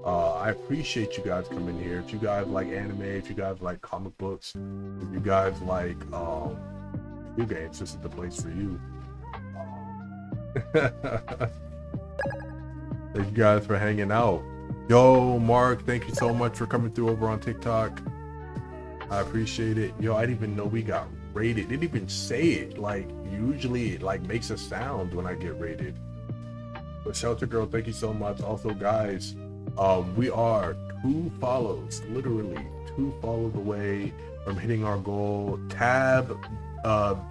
I appreciate you guys coming here. If you guys like anime, if you guys like comic books, if you guys like video games, this is the place for you. Thank you guys for hanging out. Yo, Mark, thank you so much for coming through over on TikTok. I appreciate it. Yo, I didn't even know we got rated. Didn't even say it. Like usually it like makes a sound when I get rated. But Shelter Girl, thank you so much. Also guys, we are 2 follows, literally 2 follows away from hitting our goal. Tab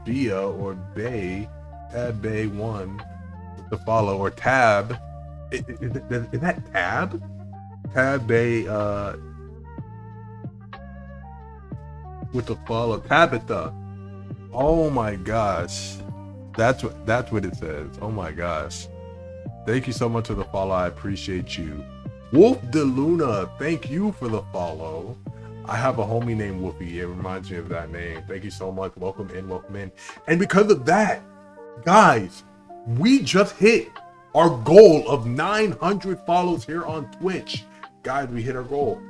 Bia or Bay, Tab Bay 1 with the follow, or Tab. Is that Tab? Tab Bay with the follow. Tabitha. Oh my gosh. That's what it says. Oh my gosh. Thank you so much for the follow. I appreciate you. Wolf de Luna, thank you for the follow. I have a homie named Whoopi. It reminds me of that name. Thank you so much. Welcome in, welcome in. And because of that, guys, we just hit our goal of 900 follows here on Twitch. Guys, we hit our goal.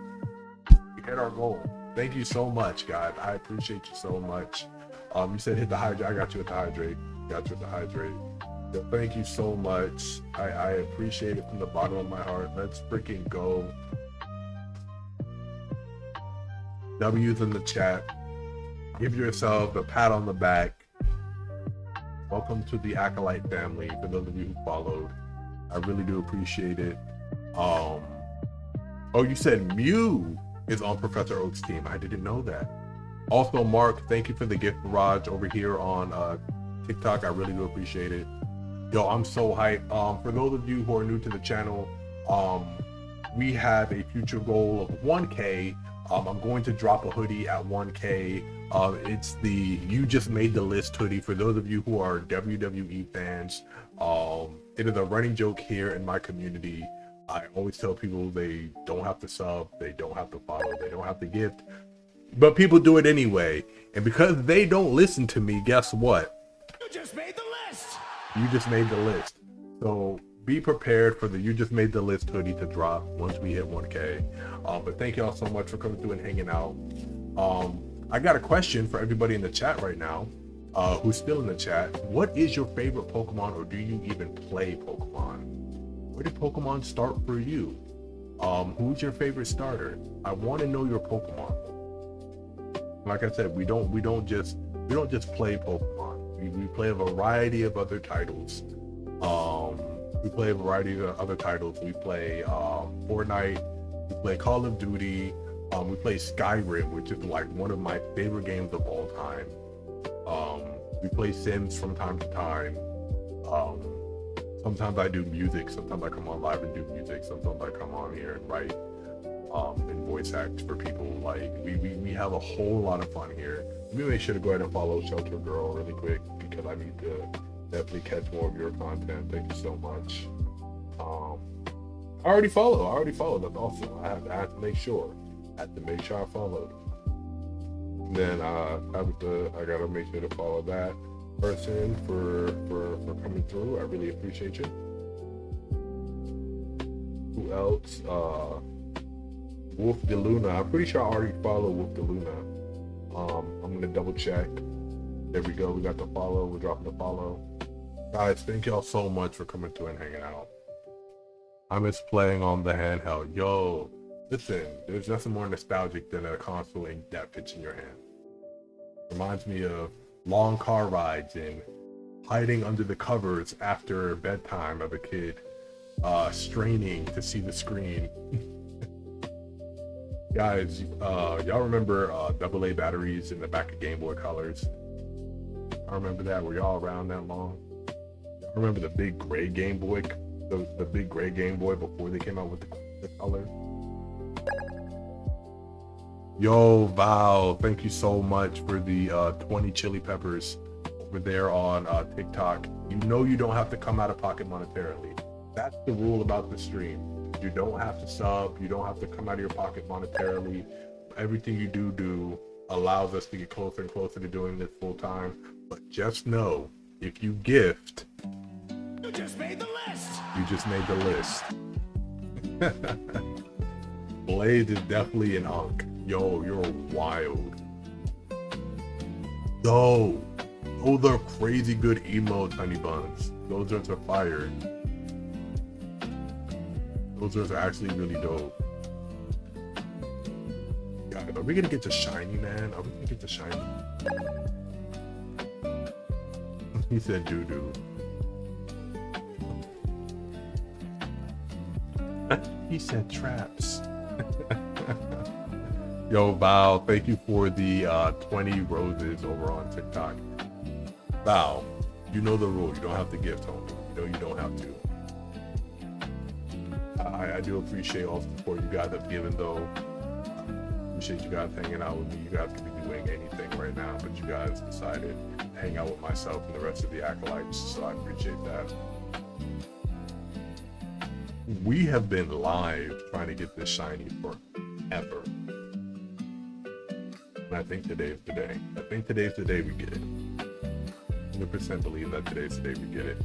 We hit our goal. Thank you so much, guys. I appreciate you so much. You said hit the hydrate. I got you with the hydrate. Got you with the hydrate. So thank you so much. I appreciate it from the bottom of my heart. Let's freaking go. W's in the chat. Give yourself a pat on the back. Welcome to the Acolyte family. For those of you who followed, I really do appreciate it. Oh, you said Mew is on Professor Oak's team. I didn't know that. Also, Mark, thank you for the gift barrage over here on TikTok. I really do appreciate it. Yo, I'm so hyped. For those of you who are new to the channel, we have a future goal of 1K. I'm going to drop a hoodie at 1K. It's the You Just Made the List hoodie. For those of you who are WWE fans, it is a running joke here in my community. I always tell people they don't have to sub, they don't have to follow, they don't have to gift, but people do it anyway. And because they don't listen to me, guess what? You just made the list. You just made the list. So be prepared for the You Just Made the List hoodie to drop once we hit 1K. But thank y'all so much for coming through and hanging out. I got a question for everybody in the chat right now, who's still in the chat. What is your favorite Pokemon, or do you even play Pokemon? Where did Pokemon start for you? Who's your favorite starter? I want to know your Pokemon. Like I said, we don't just play Pokemon. We play a variety of other titles. We play a variety of other titles. We play Fortnite. We play Call of Duty. We play Skyrim, which is like one of my favorite games of all time. We play Sims from time to time. Sometimes I do music. Sometimes I come on live and do music. Sometimes I come on here and write and voice act for people. Like we have a whole lot of fun here. We make sure to go ahead and follow Shelter Girl really quick, because I need to definitely catch more of your content. Thank you so much. I already follow. That's awesome. I have to make sure. I followed. And then I gotta make sure to follow that person for coming through. I really appreciate you. Who else? Wolf de Luna. I'm pretty sure I already follow Wolf de Luna. I'm gonna double check. There we go. We got the follow. We're dropping the follow. Guys, thank y'all so much for coming through and hanging out. I miss playing on the handheld. Yo, listen, there's nothing more nostalgic than a console that fits in your hand. Reminds me of long car rides and hiding under the covers after bedtime of a kid, straining to see the screen. Guys, y'all remember AA batteries in the back of Game Boy Colors? I remember that. Were y'all around that long? I remember the big gray Game Boy, the big gray Game Boy before they came out with the color. Yo, Val, thank you so much for the 20 chili peppers over there on TikTok. You know you don't have to come out of pocket monetarily. That's the rule about the stream. You don't have to sub. You don't have to come out of your pocket monetarily. Everything you do allows us to get closer and closer to doing this full time. But just know, if you gift, You just made the list. you just made the list. Blaze is definitely an unk. Yo, you're wild. Yo, those are crazy good emotes, honey buns. Those are fire. Those are actually really dope. God, are we gonna get to shiny, man? Are we gonna get to shiny? He said doo-doo. He said traps. Yo, Val, thank you for the 20 roses over on TikTok. Val, you know the rule. You don't have to gift, homie. You know you don't have to. I do appreciate all the support you guys have given, though. Appreciate you guys hanging out with me. You guys could be doing anything right now, but you guys decided to hang out with myself and the rest of the acolytes, so I appreciate that. We have been live trying to get this shiny forever. And I think today's the day. I think today's the day we get it. 100% believe that today's the day we get it.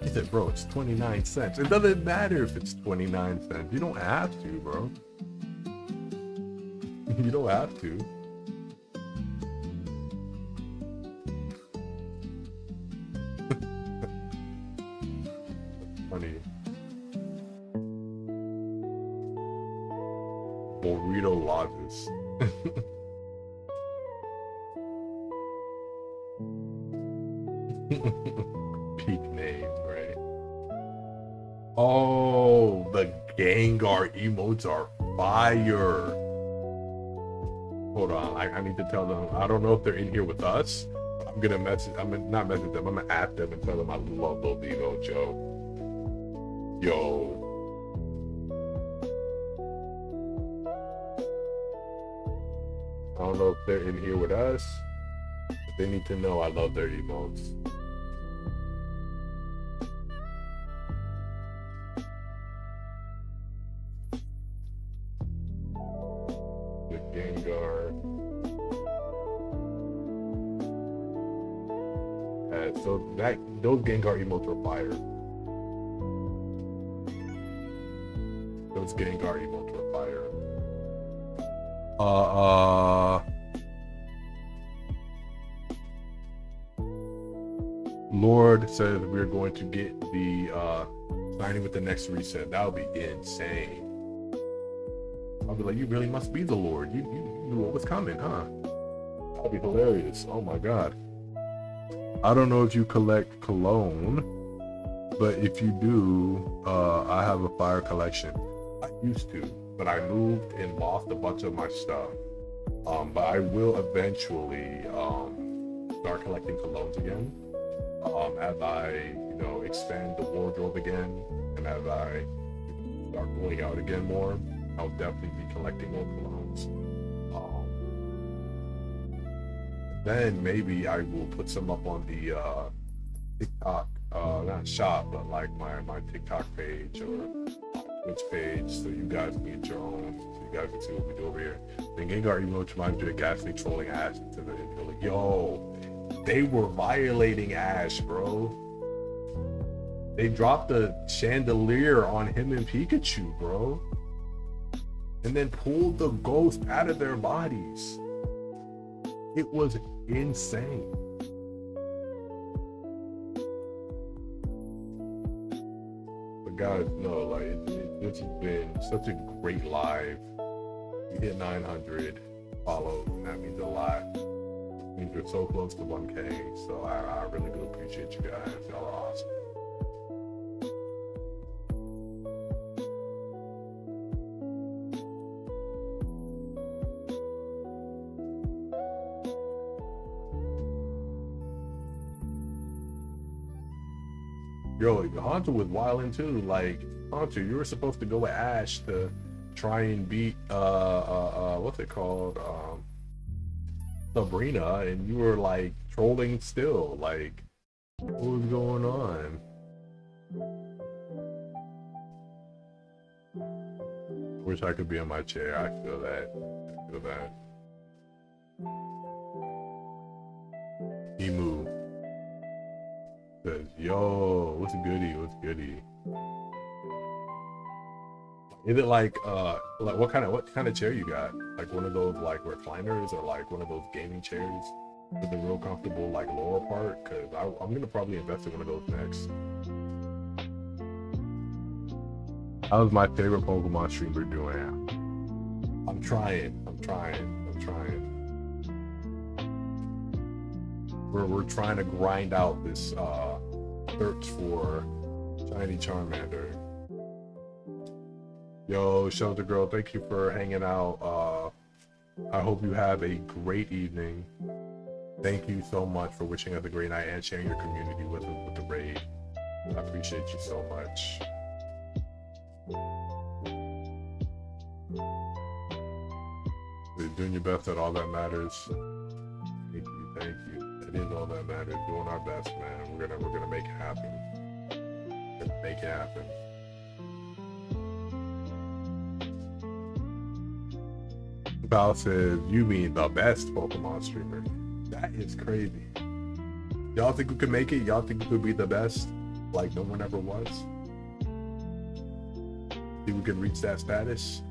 He said, bro, it's 29 cents. It doesn't matter if it's 29 cents. You don't have to, bro. You don't have to. Funny. Burrito Lodges. Peak name, right? Oh, the Gengar emotes are fire. Hold on, I need to tell them. I don't know if they're in here with us. I'm gonna message. I'm gonna not message them. I'm gonna ask them and tell them I love those emotes, yo. I don't know if they're in here with us, but they need to know I love their emotes. The Gengar. So those Gengar emotes are fire. Let's Gengar evolve to a fire. Lord says we're going to get the signing with the next reset. That would be insane. I'll be like, you really must be the Lord. You knew what was coming, huh? That'd be hilarious. Oh my god. I don't know if you collect cologne, but if you do, I have a fire collection. I used to, but I moved and lost a bunch of my stuff. But I will eventually start collecting colognes again. As I, expand the wardrobe again, and as I start going out again more, I'll definitely be collecting more colognes. Then maybe I will put some up on the TikTok, not shop, but like my TikTok page or Twitch page, so you guys can get your own, so you guys can see what we do over here. Then Gengar emote reminds me of Ghastly trolling Ash into the like, yo, they were violating Ash, bro. They dropped a chandelier on him and Pikachu, bro, and then pulled the ghost out of their bodies. It was insane. But guys, no, like this has been such a great live. We hit 900 follows, and that means a lot. It means we're so close to 1K. So I really do appreciate you guys. Y'all are awesome. Yo, Haunter was wilding too. Like, Haunter, you were supposed to go with Ash to try and beat what's it called? Sabrina, and you were like trolling still. Like, what was going on? Wish I could be in my chair. I feel that. I feel that. Emu says, yo, what's goody? What's goody? Is it like what kind of chair you got? Like one of those like recliners, or like one of those gaming chairs with the real comfortable like lower part? Cause I'm gonna probably invest in one of those next. How's my favorite Pokemon streamer doing? I'm trying. We're trying to grind out this search for shiny Charmander. Yo, Shelter Girl, thank you for hanging out. I hope you have a great evening. Thank you so much for wishing us a great night and sharing your community with us with the raid. I appreciate you so much. You're doing your best at all that matters. Thank you. It is all that matters. Doing our best, man. We're gonna make it happen. We're gonna make it happen. Val says, you mean the best Pokemon streamer? That is crazy. Y'all think we could make it? Y'all think we could be the best? Like no one ever was? Think we could reach that status?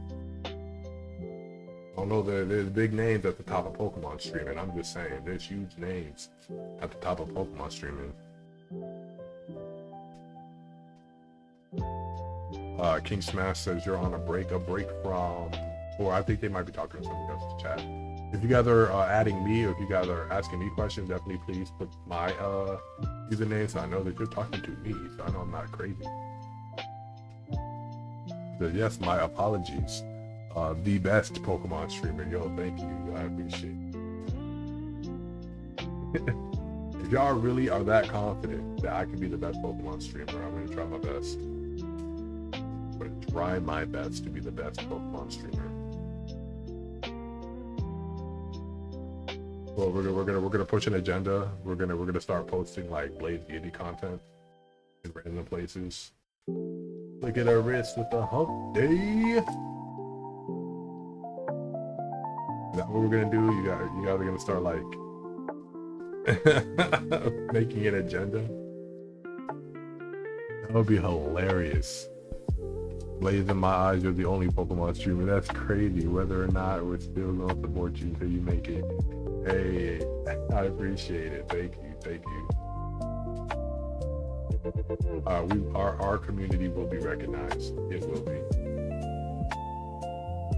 I don't know, there's big names at the top of Pokemon streaming. I'm just saying, there's huge names at the top of Pokemon streaming. King Smash says you're on a break from, or I think they might be talking to somebody else in the chat. If you guys are adding me, or if you guys are asking me questions, definitely please put my username so I know that you're talking to me, so I know I'm not crazy. So yes, my apologies. The best Pokemon streamer. Yo, thank you. I appreciate it. If y'all really are that confident that I can be the best Pokemon streamer, I'm gonna try my best. I'm gonna try my best to be the best Pokemon streamer. Well, we're gonna push an agenda. We're gonna start posting like Blaze Deity content in random places. Look at our wrist with the hump day. Is that what we're gonna do? You guys are gonna start like making an agenda? That would be hilarious. Blaze in my eyes, you're the only Pokemon streamer. That's crazy. Whether or not we're still gonna support you until you make it. Hey, I appreciate it. Thank you. Thank you. Our community will be recognized. It will be.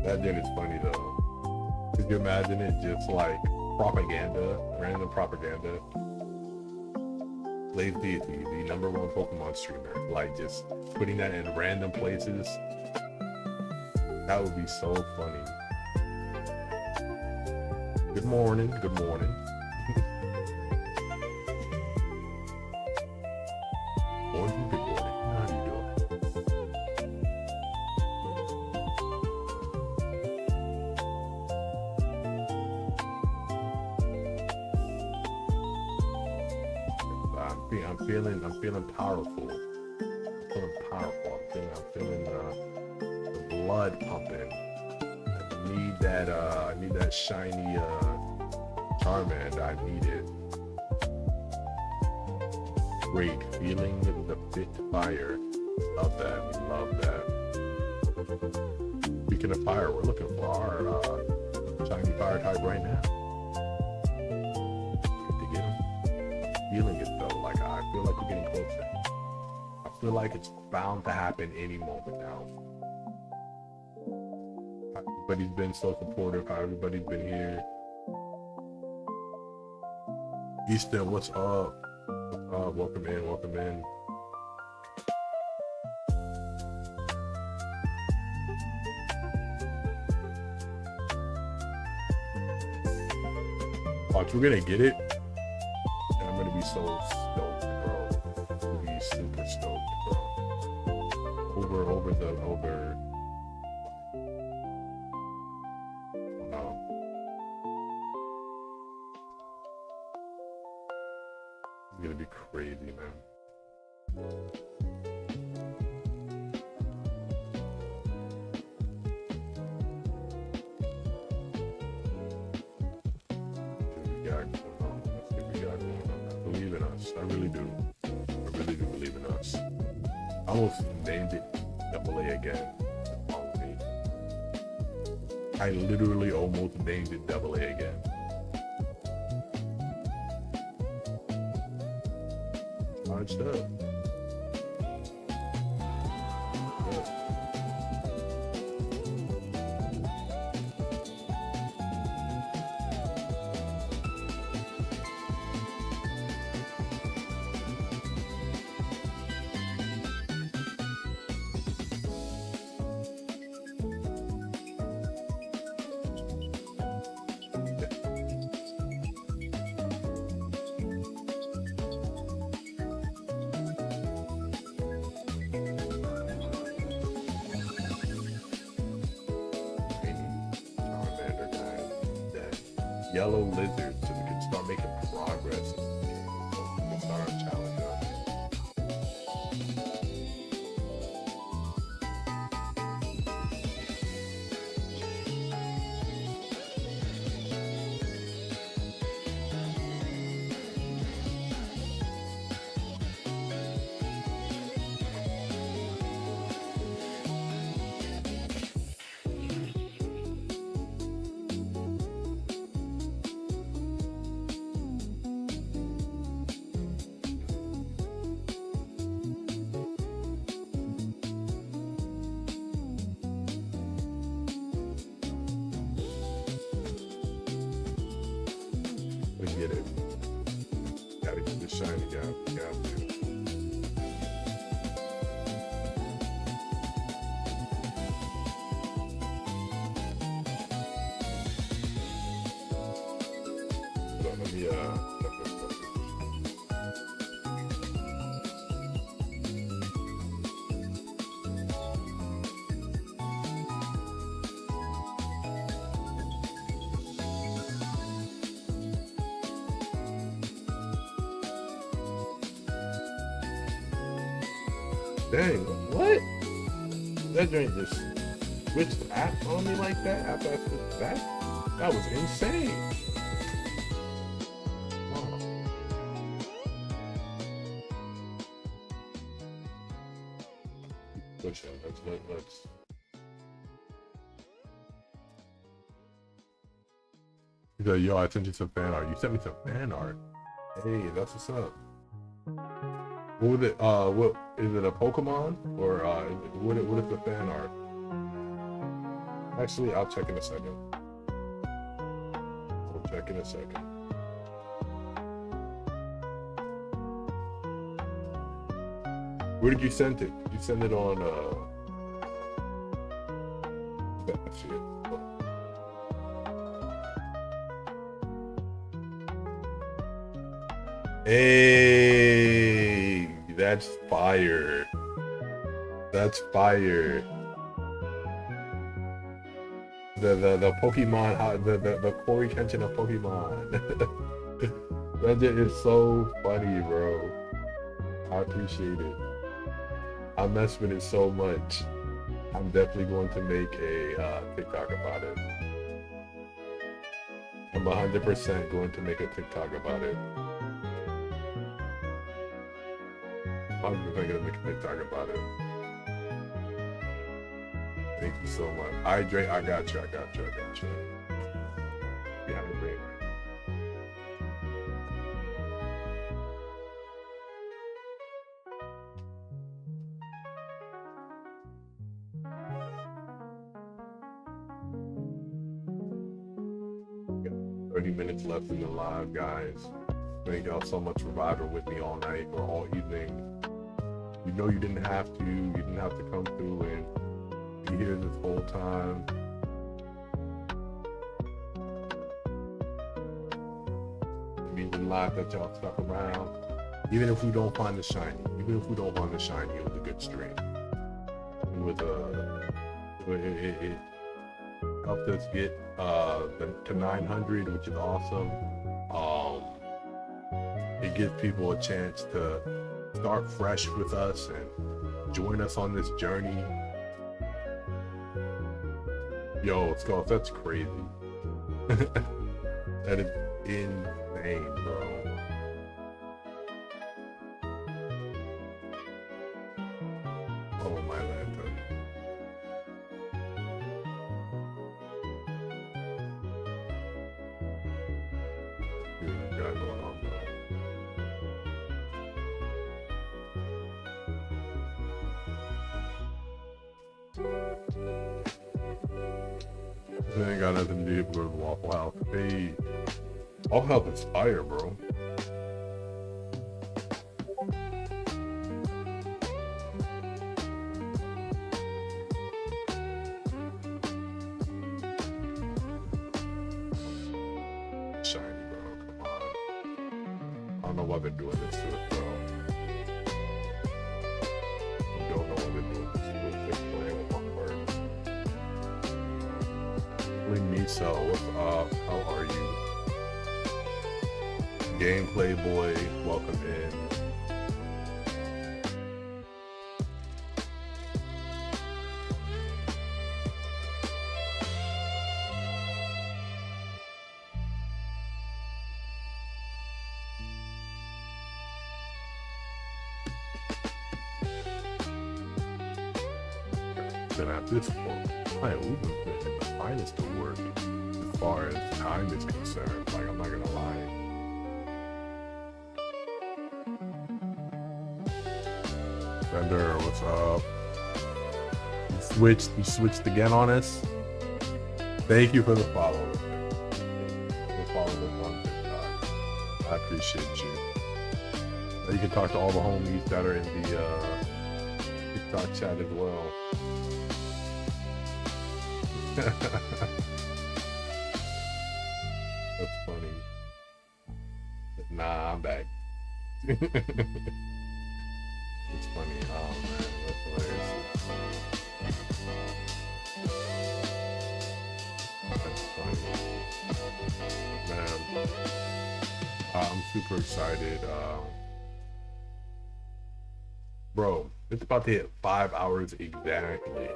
That then is funny though. Could you imagine it just like propaganda, random propaganda? Blaze Deity, the #1 Pokemon streamer, like just putting that in random places. That would be so funny. Good morning. Good morning. Morning. Good morning. How are you doing? I'm feeling powerful. I'm feeling powerful. I'm feeling the blood pumping. I need that shiny Charmander. I need it. Great. Feeling the fit fire. Love that. Love that. Speaking of fire, we're looking for our shiny fire type right now. To get him. Feeling it though. Like I feel like we're getting closer. I feel like it's bound to happen any moment now. Everybody's been so supportive. How everybody's been here. Easton, what's up? Welcome in. Welcome in. Watch, we're gonna get it. And I'm gonna be so stoked, bro. I'm gonna be super stoked, bro. Over. No. It's gonna be crazy, man. Believe in us. I really do. I really do believe in us. I almost named it AA again. I literally almost named it AA again. Charged up. Yellow lizard so we can start making progress. We can start our challenge up. Let's get it. Gotta get this shiny guy. Got to. Let me let this go. Dang, what? That joint just switched apps on me like that after I switched back? That was insane. Wow. push it. Let's. He said, "Yo, I sent you some fan art. You sent me some fan art. Hey, that's what's up. What was it? What is it? A Pokemon or what is the fan art? Actually, I'll check in a second. We'll check in a second. Where did you send it? Did you send it on let's see it. Hey, that's fire. That's fire. The Pokemon, the core retention of Pokemon. That is so funny, bro. I appreciate it. I mess with it so much. I'm definitely going to make a TikTok about it. I'm 100% going to make a TikTok about it. I'm going to make a TikTok about it. Thank you so much. Hydrate. I got you. Yeah, I'm great. We got 30 minutes left in the live, guys. Thank y'all so much for vibing with me all night or all evening. You know you didn't have to. You didn't have to come through and be here this whole time. It means in life that y'all stuck around. Even if we don't find the shiny. It was a good stream. It was it helped us get to 900, which is awesome. It gives people a chance to start fresh with us and join us on this journey. Yo, Skull, that's crazy. That is insane, bro. Oh my lanta. What we got going on, bro? It ain't got nothing to do with Waffle House. Hey, Waffle House is fire, bro. Shiny, bro. Come on. I don't know why they're doing this to it, bro. I don't know why they're doing this to it. They're playing with my heart. Miso, what's up? How are you? Gameplay boy, welcome in. Then at this point, we've been putting the finest of work as far as time is concerned. Like, I'm not gonna lie. Bender, what's up? You switched again on us. Thank you for the follow. The follow us on TikTok. I appreciate you. You can talk to all the homies that are in the TikTok chat as well. That's funny. Nah, I'm back. It's funny. Oh man, that's hilarious. That's funny. Man, I'm super excited. Bro, it's about to hit 5 hours exactly.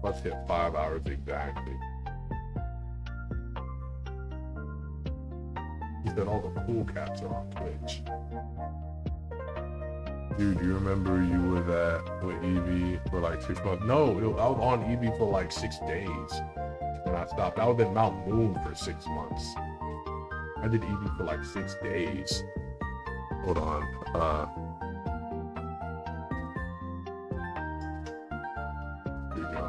Let's hit 5 hours exactly. He said all the cool cats are on Twitch. Dude, do you remember you were that with Evie for like 6 months? No, I was on Evie for like 6 days when I stopped. I was in Mount Moon for 6 months. I did Evie for like 6 days. Hold on. Here we go.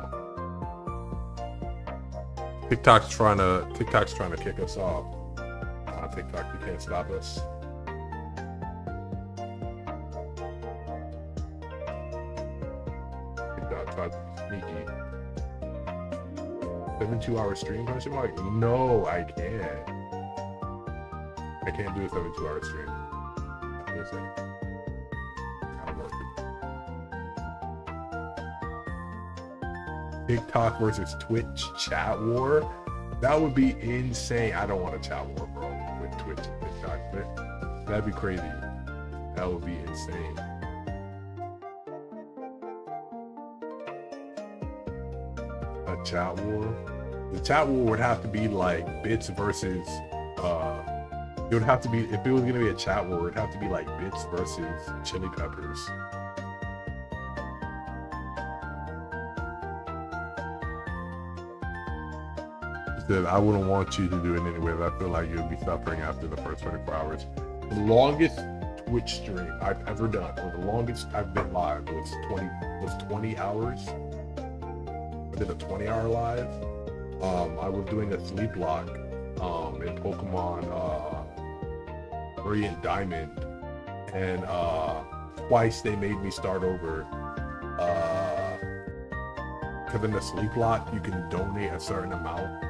TikTok's trying to kick us off. TikTok, you can't stop us. TikTok tried to be sneaky. 72-hour stream question mark? No, I can't. I can't do a 72-hour stream. Listen. Gotta work it. TikTok versus Twitch chat war? That would be insane. I don't want a chat war, bro, with Twitch and TikTok. That'd be crazy. That would be insane. A chat war? The chat war would have to be like bits versus it would have to be, if it was gonna be a chat war, it'd have to be like bits versus chili peppers. Said, I wouldn't want you to do it anyway. I feel like you'll be suffering after the first 24 hours. The longest Twitch stream I've ever done, or the longest I've been live, was 20 hours. I did a 20-hour live. I was doing a sleep lock in Pokemon Brilliant Diamond, and twice they made me start over. Because in the sleep lock, you can donate a certain amount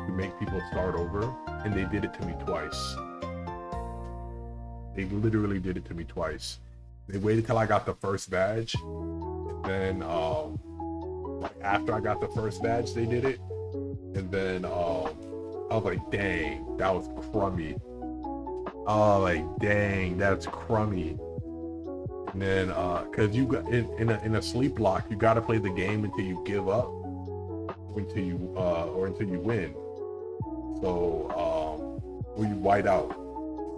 to make people start over, and they did it to me twice. They literally did it to me twice. They waited till I got the first badge, and then like after I got the first badge, they did it, and then I was like, dang, that was crummy. Oh, like dang, that's crummy. And then because you got in a sleep lock, you got to play the game until you give up, until you win. So or you white out.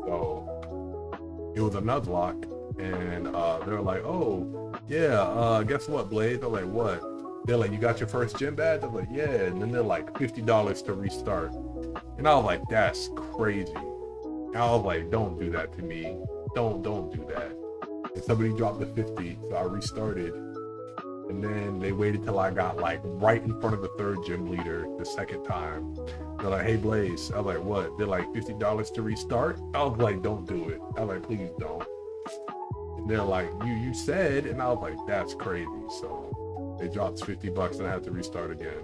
So it was a Nuzlocke, and they were like, oh yeah, guess what, Blaze? I'm like, what? They're like, you got your first gym badge? I'm like, yeah. And then they're like $50 to restart, and I was like, that's crazy. And I was like, don't do that to me. Don't do that. And somebody dropped the 50, so I restarted. And then they waited till I got like right in front of the third gym leader the second time. They're like, hey Blaze. I was like, what? They're like, $50 to restart? I was like, don't do it. I was like, please don't. And they're like, you said, and I was like, that's crazy. So they dropped $50 and I had to restart again.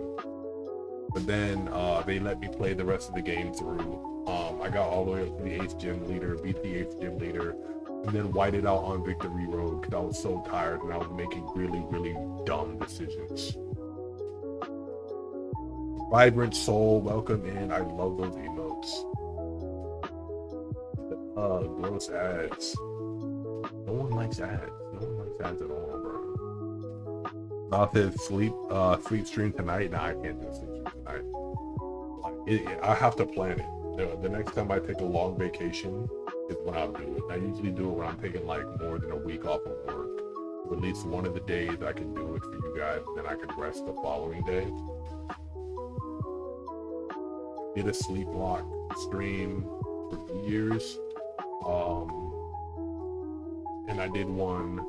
But then they let me play the rest of the game through. I got all the way up to the 8th gym leader, beat the 8th gym leader, and then whited out on Victory Road because I was so tired and I was making really, really dumb decisions. Vibrant Soul, welcome in. I love those emotes. Gross ads. No one likes ads. No one likes ads at all, bro. About to sleep stream tonight. Nah, I can't do a sleep stream tonight. I have to plan it. The next time I take a long vacation is when I'll do it. I usually do it when I'm taking like more than a week off of work. Or at least one of the days I can do it for you guys, then I can rest the following day. Did a sleep lock stream for 2 years. And I did one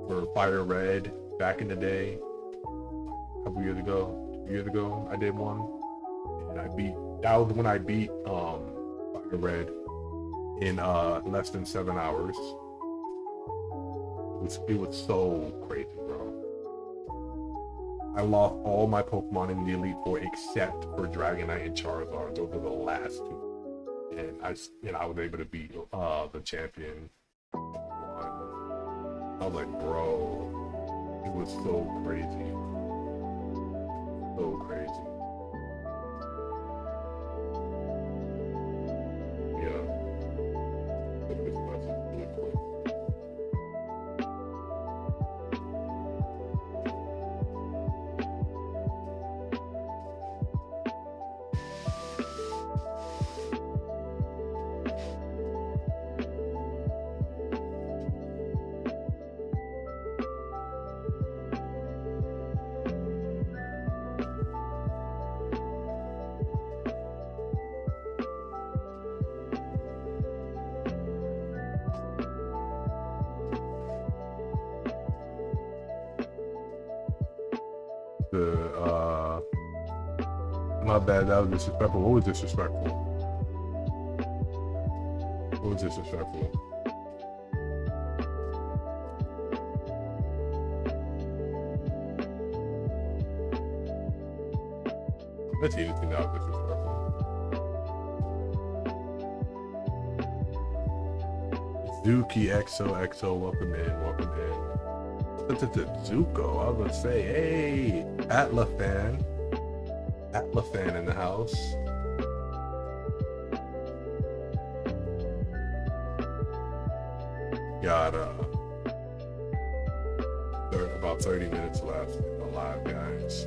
for Fire Red back in the day. A couple years ago, 2 years ago, I did one. And that was when I beat Fire Red in less than 7 hours. It was so crazy, bro. I lost all my Pokemon in the Elite Four except for Dragonite and Charizard. Those were the last two. And I was able to beat the champion. I was like, bro, it was so crazy. So crazy. My bad, that was disrespectful. What was disrespectful? What was disrespectful? Let's see anything that was disrespectful. Zuki XOXO, welcome in, welcome in. Zuko, I was gonna say, hey, Atla fan in the house. Got about 30 minutes left in the live, guys.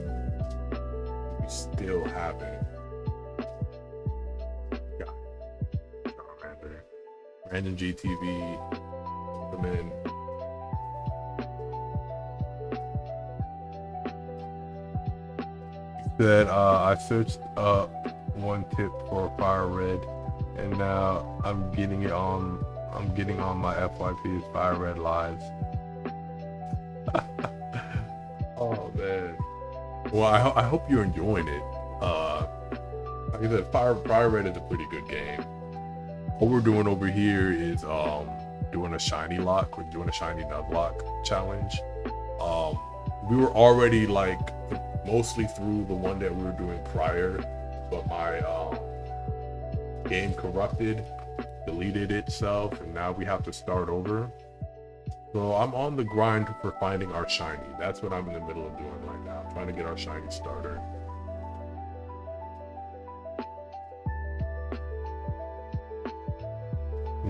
We still haven't. Got Random GTV, come in. Said I searched up one tip for Fire Red, and now I'm getting on my FYP's Fire Red lives. Oh man. Well, I hope you're enjoying it. Like I said, Fire Red is a pretty good game. What we're doing over here is doing a shiny lock. We're doing a shiny Nuzlocke challenge. We were already like mostly through the one that we were doing prior, but my game corrupted, deleted itself, and now we have to start over. So I'm on the grind for finding our shiny. That's what I'm in the middle of doing right now, trying to get our shiny starter.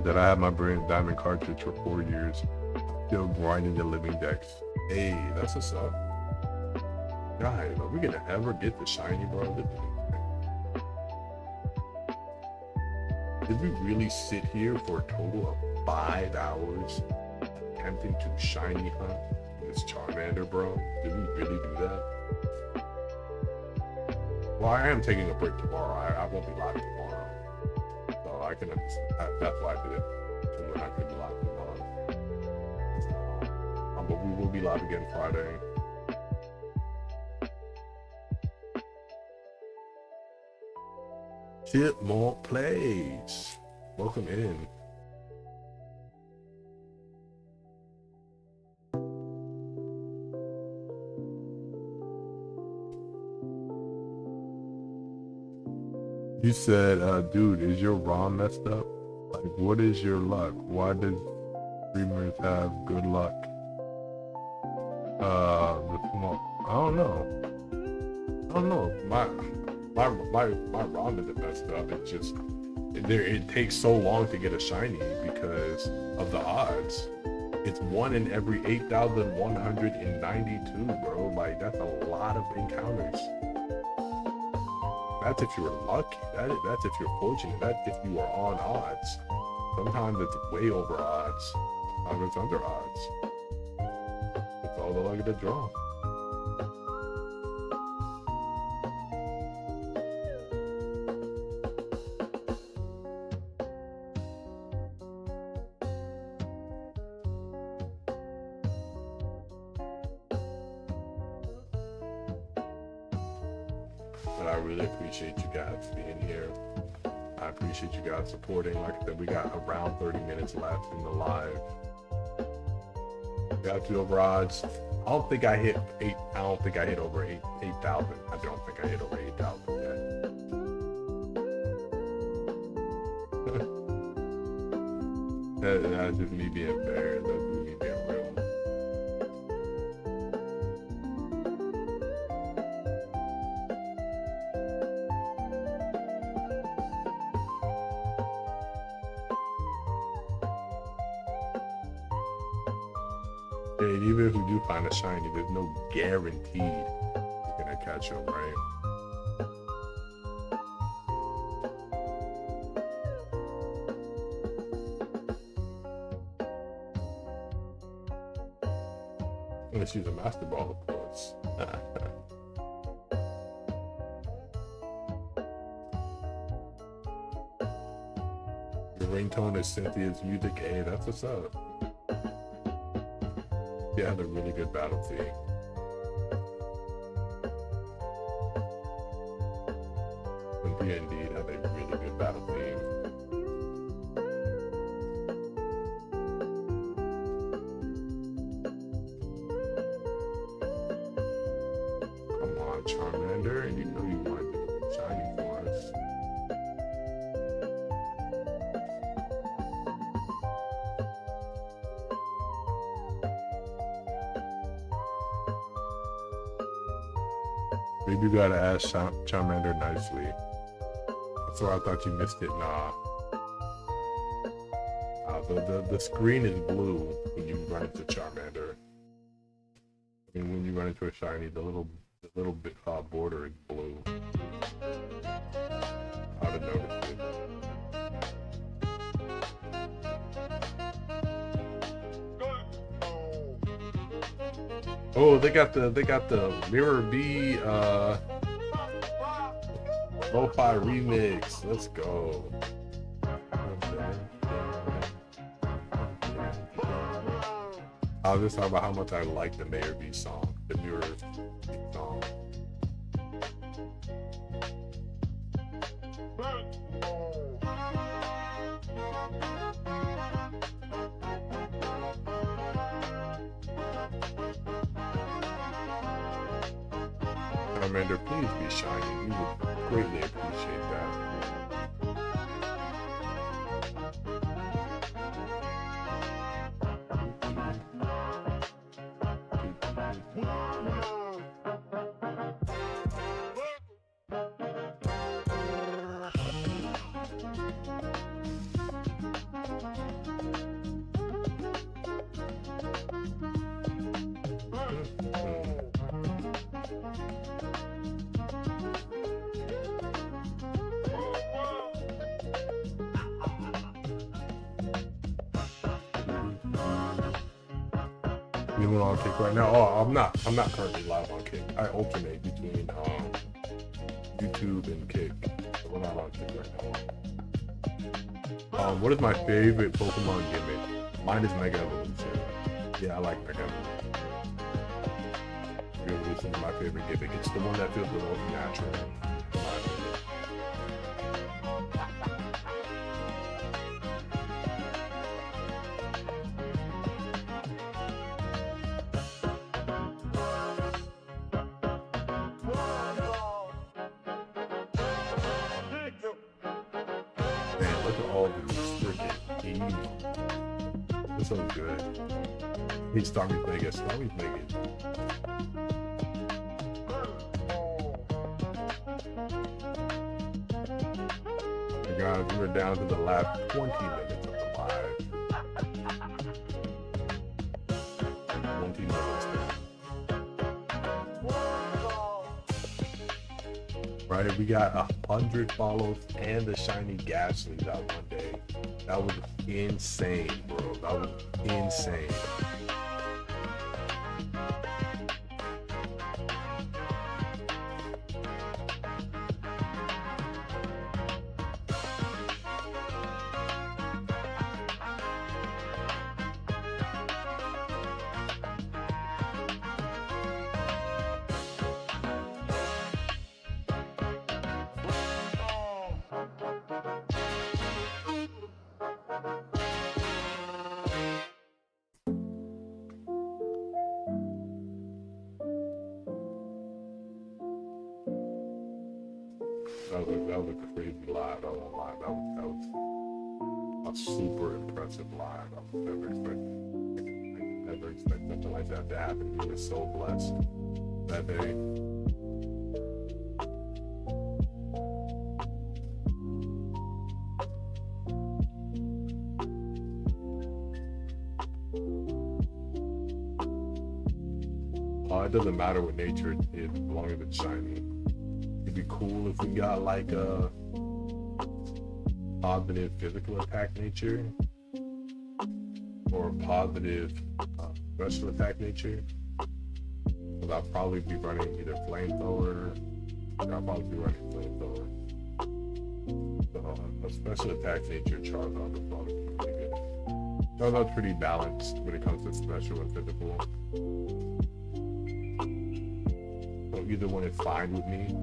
That I have my brand diamond cartridge for 4 years, still grinding the living decks. Hey, that's what's up. Guys, are we gonna ever get the shiny, bro? Did we really sit here for a total of 5 hours attempting to shiny hunt this Charmander, bro? Did we really do that? Well, I am taking a break tomorrow. I won't be live tomorrow, so I can understand. That's why I did it. So we're not gonna be live tomorrow. But we will be live again Friday. Chipmunk Plays. Welcome in. You said, dude, is your ROM messed up? Like, what is your luck? Why does streamers have good luck? The small, I don't know. My ROM isn't messed up. It's just it takes so long to get a shiny because of the odds. It's 1 in every 8,192, bro. Like, that's a lot of encounters. That's if you're lucky. That's if you're fortunate. That's if you are on odds. Sometimes it's way over odds. Sometimes it's under odds. It's all the luck of the draw. But I really appreciate you guys being here. I appreciate you guys supporting. Like I said, we got around 30 minutes left in the live. We got 2 over odds. I don't think I hit 8. I don't think I hit over 8,000. I don't think I hit over 8,000 yet. That's just me being fair. That's just me being real. And even if we do find a shiny, there's no guarantee you're gonna catch them, right? Let's use a Master Ball, of course. Your ringtone is Cynthia's music. Hey, that's what's up. Yeah, had a really good battle theme. We indeed have a really good battle theme. Come on, Charmander, you know you want to be shiny for us. Maybe you gotta ask Charmander nicely. That's why I thought you missed it. Nah. The screen is blue when you run into Charmander. I mean, when you run into a shiny, the little bit border is blue. I'd have noticed it. Oh, they got the Mirror B lo-fi remix. Let's go. I was just talking about how much I like the Mirror B song, the Mirror B song. Commander, please be shiny. We would greatly appreciate that. Anyone on Kick right now? Oh, I'm not currently live on Kick. I alternate between YouTube and Kick. So we're not on Kick right now. What is my favorite Pokemon gimmick? Mine is Mega Evolution. Yeah, I like Mega Evolution. Mega Evolution is my favorite gimmick. It's the one that feels the most natural. In my opinion. Man, look at all these freaking E's. This one's good. He's Starmie Vegas. Starmie Vegas. Hey guys, we're down to the last 20 minutes of the live. 20 minutes. Right, we got 100 follows and the shiny Ghastly's out one day. That was insane, bro. That was insane. That was a crazy live. I won't lie. That was a super impressive live. I never expected something like that to happen. He was so blessed that day. It doesn't matter what nature it is, as long as it's shiny. It'd be cool if we got like a positive physical attack nature or a positive special attack nature. Because I'll probably be running either flamethrower, or I'll probably be running flamethrower. So a special attack nature Charizard would probably be pretty good. Charizard's pretty balanced when it comes to special and physical. So either one is fine with me.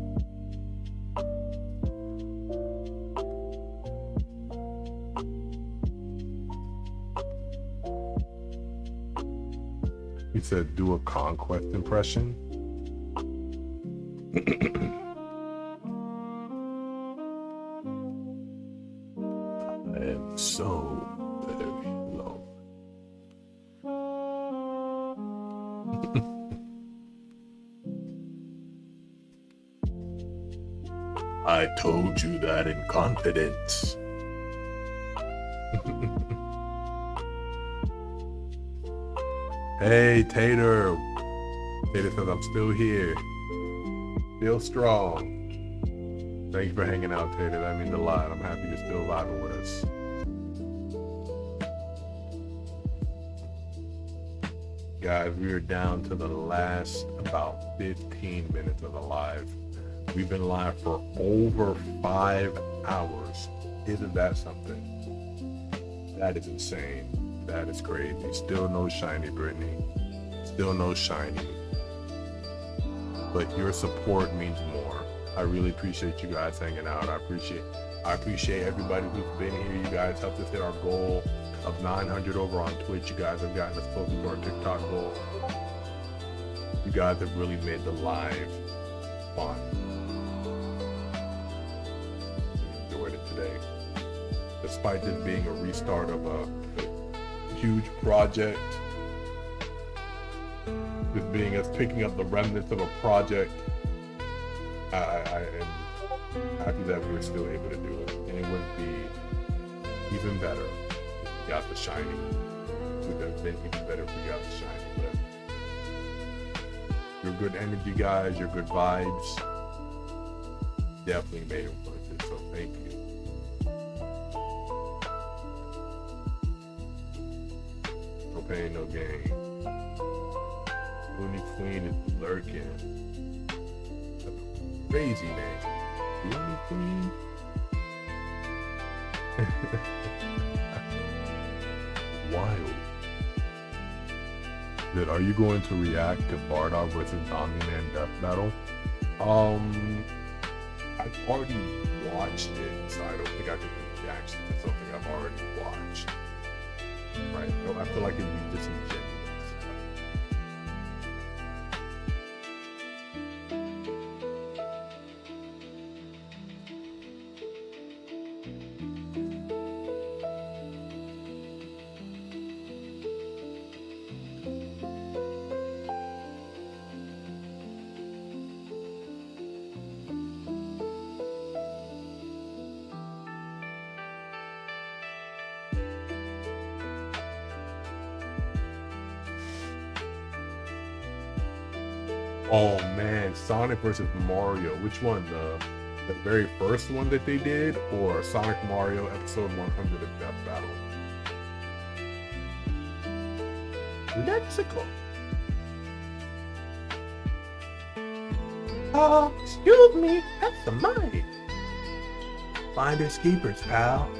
He said, do a conquest impression. I am so very low. I told you that in confidence. Hey, Tater. Tater says I'm still here. Still strong. Thank you for hanging out, Tater. That means a lot. I'm happy you're still vibing with us. Guys, we are down to the last about 15 minutes of the live. We've been live for over 5 hours. Isn't that something? That is insane. That is crazy. Still no shiny, Brittany. Still no shiny. But your support means more. I really appreciate you guys hanging out. I appreciate everybody who's been here. You guys helped us hit our goal of 900 over on Twitch. You guys have gotten us closer to our TikTok goal. You guys have really made the live fun. Enjoyed it today. Despite this being a restart of a huge project, this being us picking up the remnants of a project, I am happy that we were still able to do it. And it would be even better if we got the shiny. It would have been even better if we got the shiny. But your good energy, guys, your good vibes definitely made it worth it. So thank you. No pain, no gain. Looney Queen is lurking. Crazy name. Looney Queen? Wild. That are you going to react to Bardock versus Omni-Man Death Battle? I've already watched it, so I don't think I can do reaction to something I've already watched. Right? No, I feel like it'd be disingenuous. Oh man, Sonic versus Mario. Which one? The very first one that they did, or Sonic Mario Episode 100 of Death Battle? Lexical. Excuse me, that's the mic. Finders keepers, pal.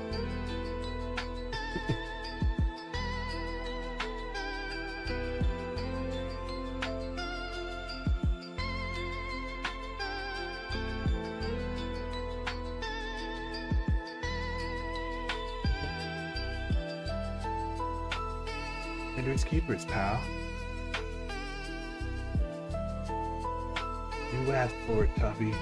Finders keepers, pal. You asked for it, Tubby.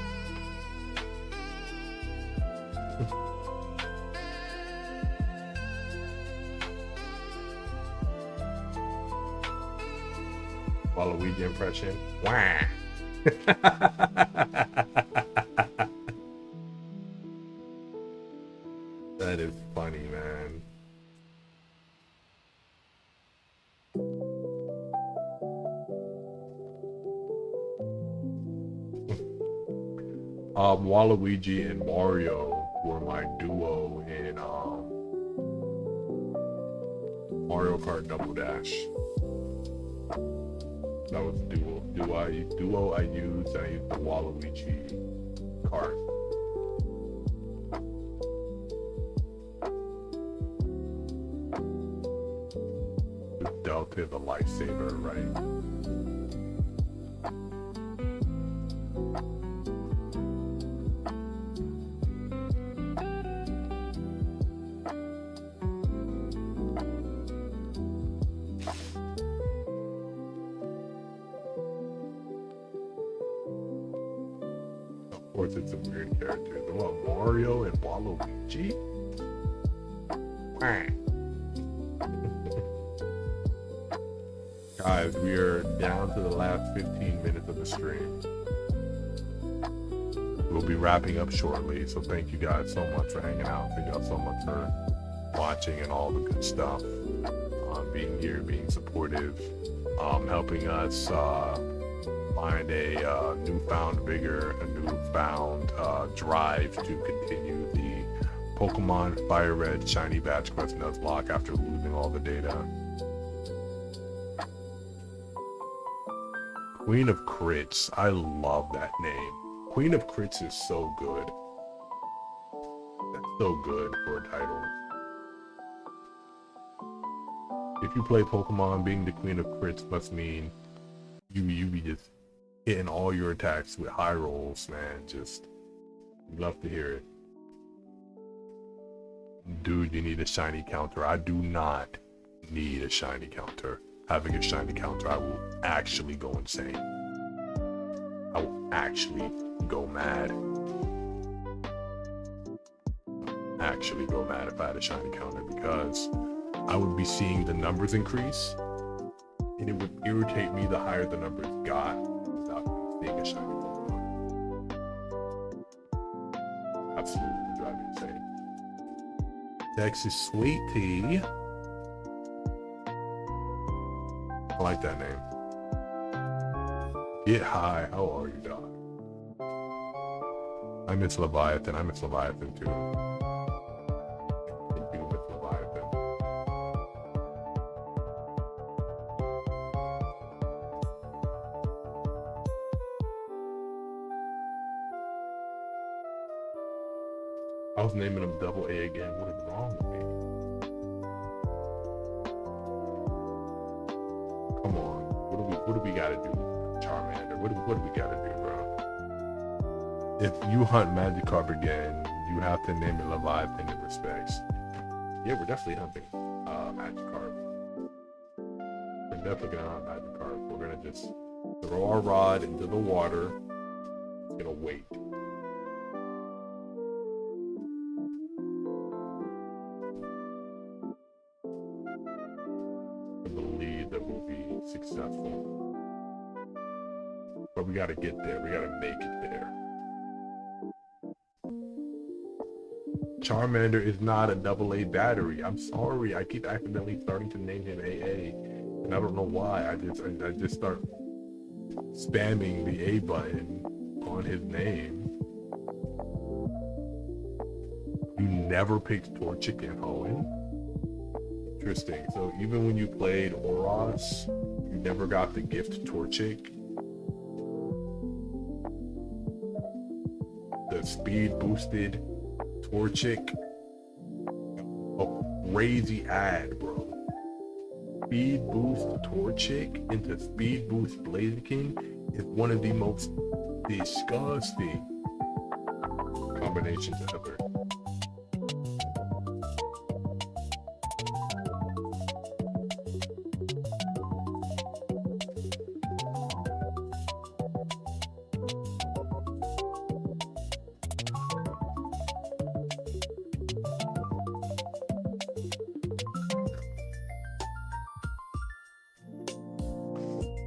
Waluigi impression. Wah. That is funny, man. Waluigi and Mario were my duo in Mario Kart Double Dash. That was the duo I used, and I used the Waluigi cart. The Delta, the lifesaver, right? posted some weird characters. What, Mario and Waluigi? Guys, we are down to the last 15 minutes of the stream. We'll be wrapping up shortly, so thank you guys so much for hanging out. Thank y'all so much for watching and all the good stuff. Being here, being supportive, helping us find a newfound vigor, a newfound drive to continue the Pokemon Fire Red Shiny Badge Quest Nuzlocke after losing all the data. Queen of Crits, I love that name. Queen of Crits is so good. That's so good for a title. If you play Pokemon, being the Queen of Crits must mean you be just hitting all your attacks with high rolls, man. Just love to hear it. Dude, you need a shiny counter. I do not need a shiny counter. Having a shiny counter, I will actually go insane. I will actually go mad. Actually go mad if I had a shiny counter, because I would be seeing the numbers increase, and it would irritate me the higher the numbers got without seeing a shiny Pokemon. Absolutely would drive me insane. Texas Sweet Tea. I like that name. Get high. How are you, dog? I miss Leviathan. I miss Leviathan too. I do miss Leviathan. I was naming him Double A again. What is wrong with me? Come on. What do we gotta do? Charmander. What do we gotta do, bro? If you hunt Magikarp again, you have to name it Leviathan in respects. Yeah, we're definitely hunting Magikarp. We're definitely gonna hunt Magikarp. We're gonna just throw our rod into the water. It's gonna wait. I believe that we'll be successful. But we gotta get there. We gotta make it there. Charmander is not a AA battery. I'm sorry. I keep accidentally starting to name him AA, and I don't know why. I just start spamming the A button on his name. You never picked Torchic and Hoenn? Interesting. So even when you played Oros, you never got the gift Torchic? The speed boosted Torchic? A crazy ad, bro. Speed boost Torchic into speed boost Blaziken is one of the most disgusting combinations ever.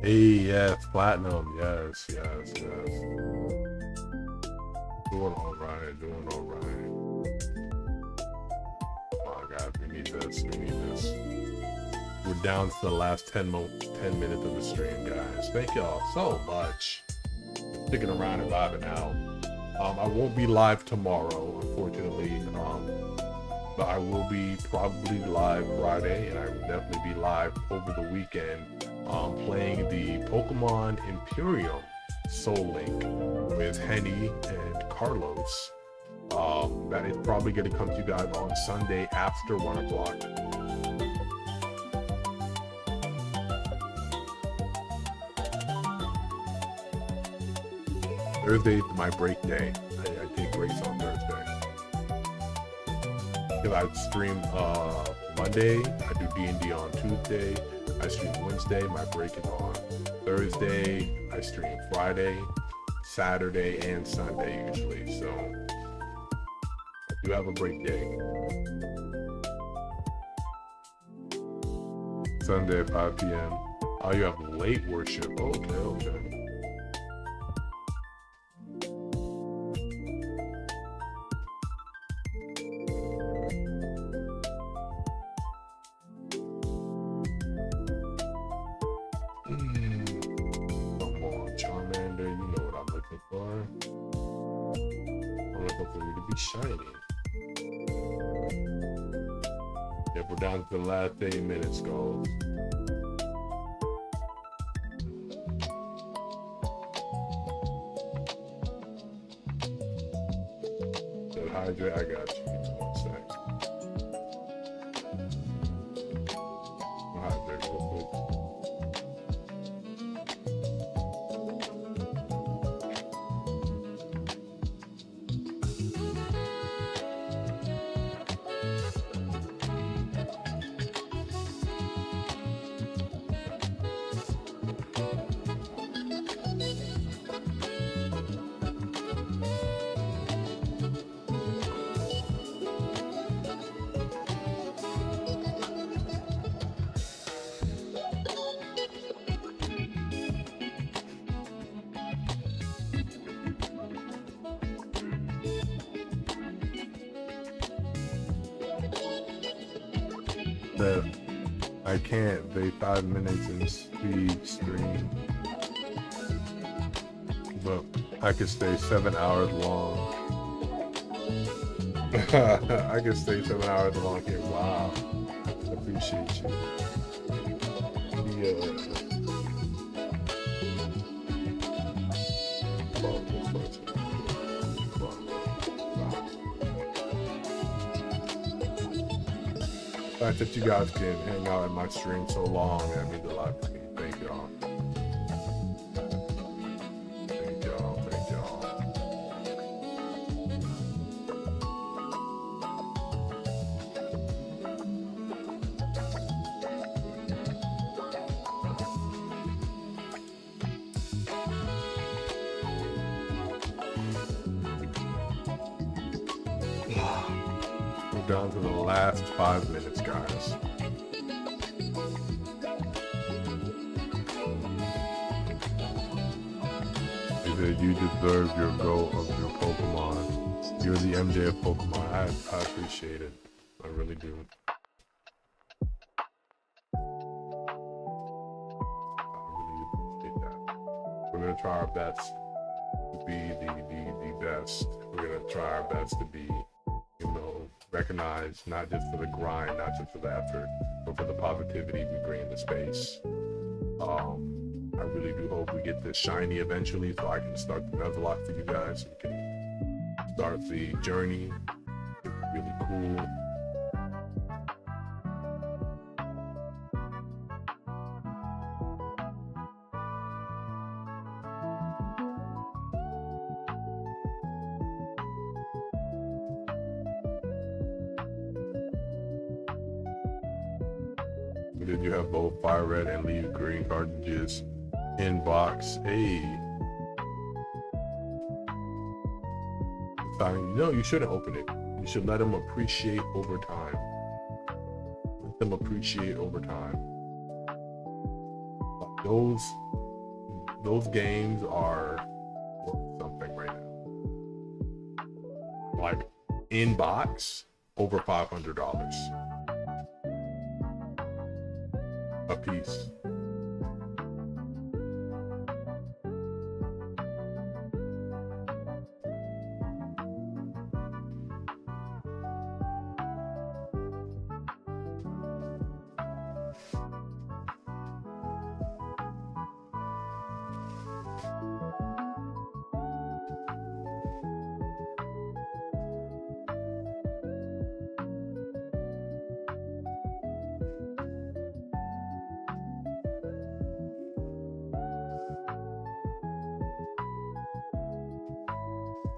Hey, yes, platinum, yes. Doing all right. Come on, guys, we need this. We're down to the last 10 minutes of the stream, guys. Thank y'all so much for sticking around and vibing out. I won't be live tomorrow, unfortunately, but I will be probably live Friday, and I will definitely be live over the weekend. Playing the Pokemon Imperium Soul Link with Henny and Carlos. That is probably going to come to you guys on Sunday after 1 o'clock. Thursday is my break day. I take breaks on Thursday. Because I stream Monday, I do D&D on Tuesday, I stream Wednesday, my break is on Thursday, I stream Friday, Saturday and Sunday usually, so I do have a break day. Sunday at 5 p.m. Oh, you have late worship. Okay, okay. Come on, Charmander, you know what I'm looking for. I'm looking for you to be shiny. Yep, we're down to the last 8 minutes, guys. Hydrate, I got you. Give me 1 sec. I'll hydrate real quick. That I can't. They 5 minutes in speed stream, but I could stay 7 hours long. I could stay 7 hours long here. Wow, I appreciate you. Yeah. The fact that you guys can hang out in my stream so long, that means a lot to me. Thank y'all. Thank y'all. Thank y'all. We're down to the last 5 minutes, guys. Either you deserve your go of your Pokemon. You're the MJ of Pokemon. I appreciate it. I really do. I really appreciate that. We're gonna try our best to be the best. We're gonna try our best to be, recognized not just for the grind, not just for the effort, but for the positivity we bring into space. I really do hope we get this shiny eventually, so I can start the Nuzlocke for you guys. We can start the journey. Really cool. Did you have both fire red and leaf green cartridges in box? Hey, no, you shouldn't open it. You should let them appreciate over time. Let them appreciate over time. Those games are worth something right now. Like in box, over $500 a piece.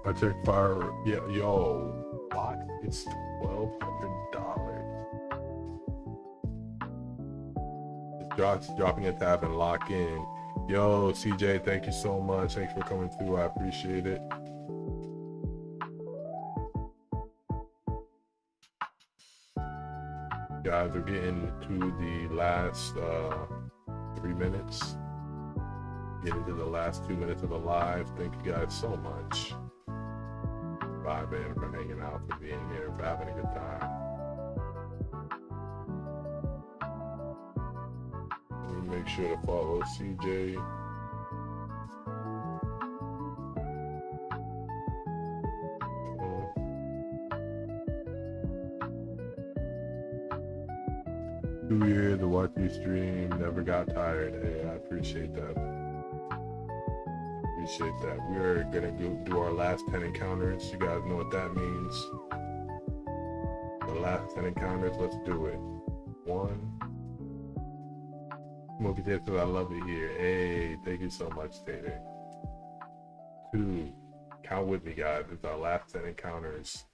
I checked fire. Yeah, yo, box. It's $1,200. Dropping a tab and lock in. Yo, CJ, thank you so much. Thanks for coming through. I appreciate it. Guys, we're getting to the last 3 minutes. Getting to the last 2 minutes of the live. Thank you guys so much. Vibing, for hanging out, for being here, for having a good time. Let me make sure to follow CJ. Two years to watch you stream, never got tired. Hey, I appreciate that. Appreciate that. We're gonna do our last 10 encounters. You guys know what that means. The last 10 encounters, let's do it. 1. Smokey Tape says I love it here. Hey, thank you so much, Tater. 2. Count with me, guys. It's our last 10 encounters.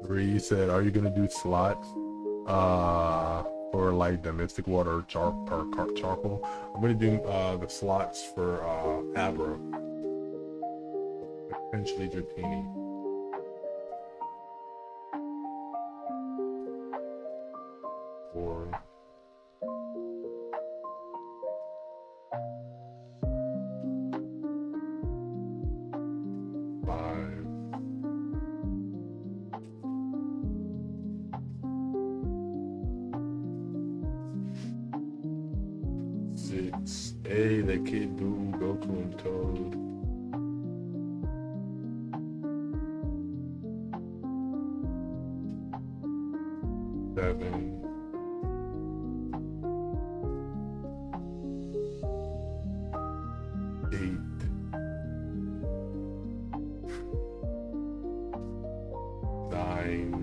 3 said, are you gonna do slots for like the Mystic Water charcoal? I'm gonna do the slots for Abra, potentially Dratini. 4. 5. 6. Hey, that kid Boom, Goku and Toad. 7. 8. 9.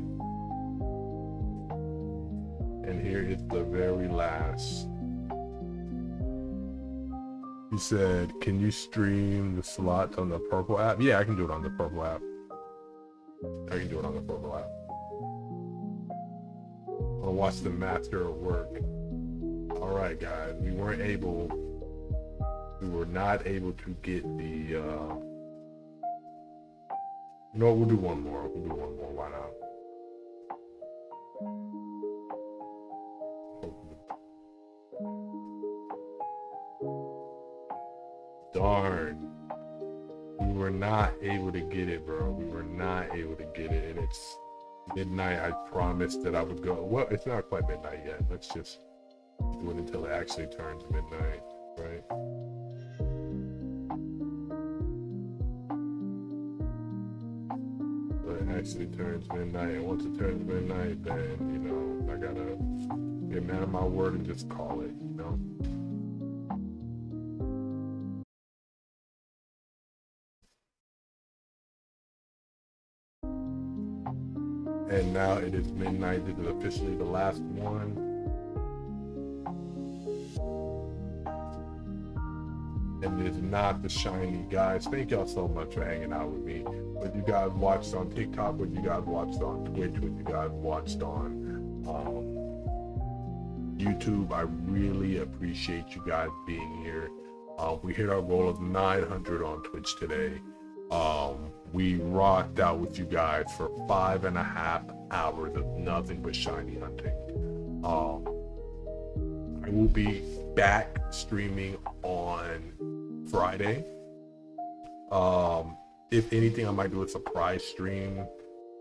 And here is the very last. He said, can you stream the slots on the purple app? Yeah, I can do it on the purple app. I can do it on the purple app. I'll watch the master at work. Alright guys, we were not able to get the no, we'll do one more. Why not? Darn. We were not able to get it, bro. We were not able to get it, and it's midnight. I promised that I would go. Well, it's not quite midnight yet. Let's just do it until it actually turns midnight, right? So it actually turns midnight, and once it turns midnight, then, you know, I gotta be a man of my word and just call it, you know? And now it is midnight. This is officially the last one. And it is not the shiny. Guys, thank y'all so much for hanging out with me. Whether you guys watched on TikTok, whether you guys watched on Twitch, whether you guys watched on YouTube, I really appreciate you guys being here. We hit our goal of 900 on Twitch today. We rocked out with you guys for 5.5 hours of nothing but shiny hunting. I will be back streaming on Friday. If anything, I might do a surprise stream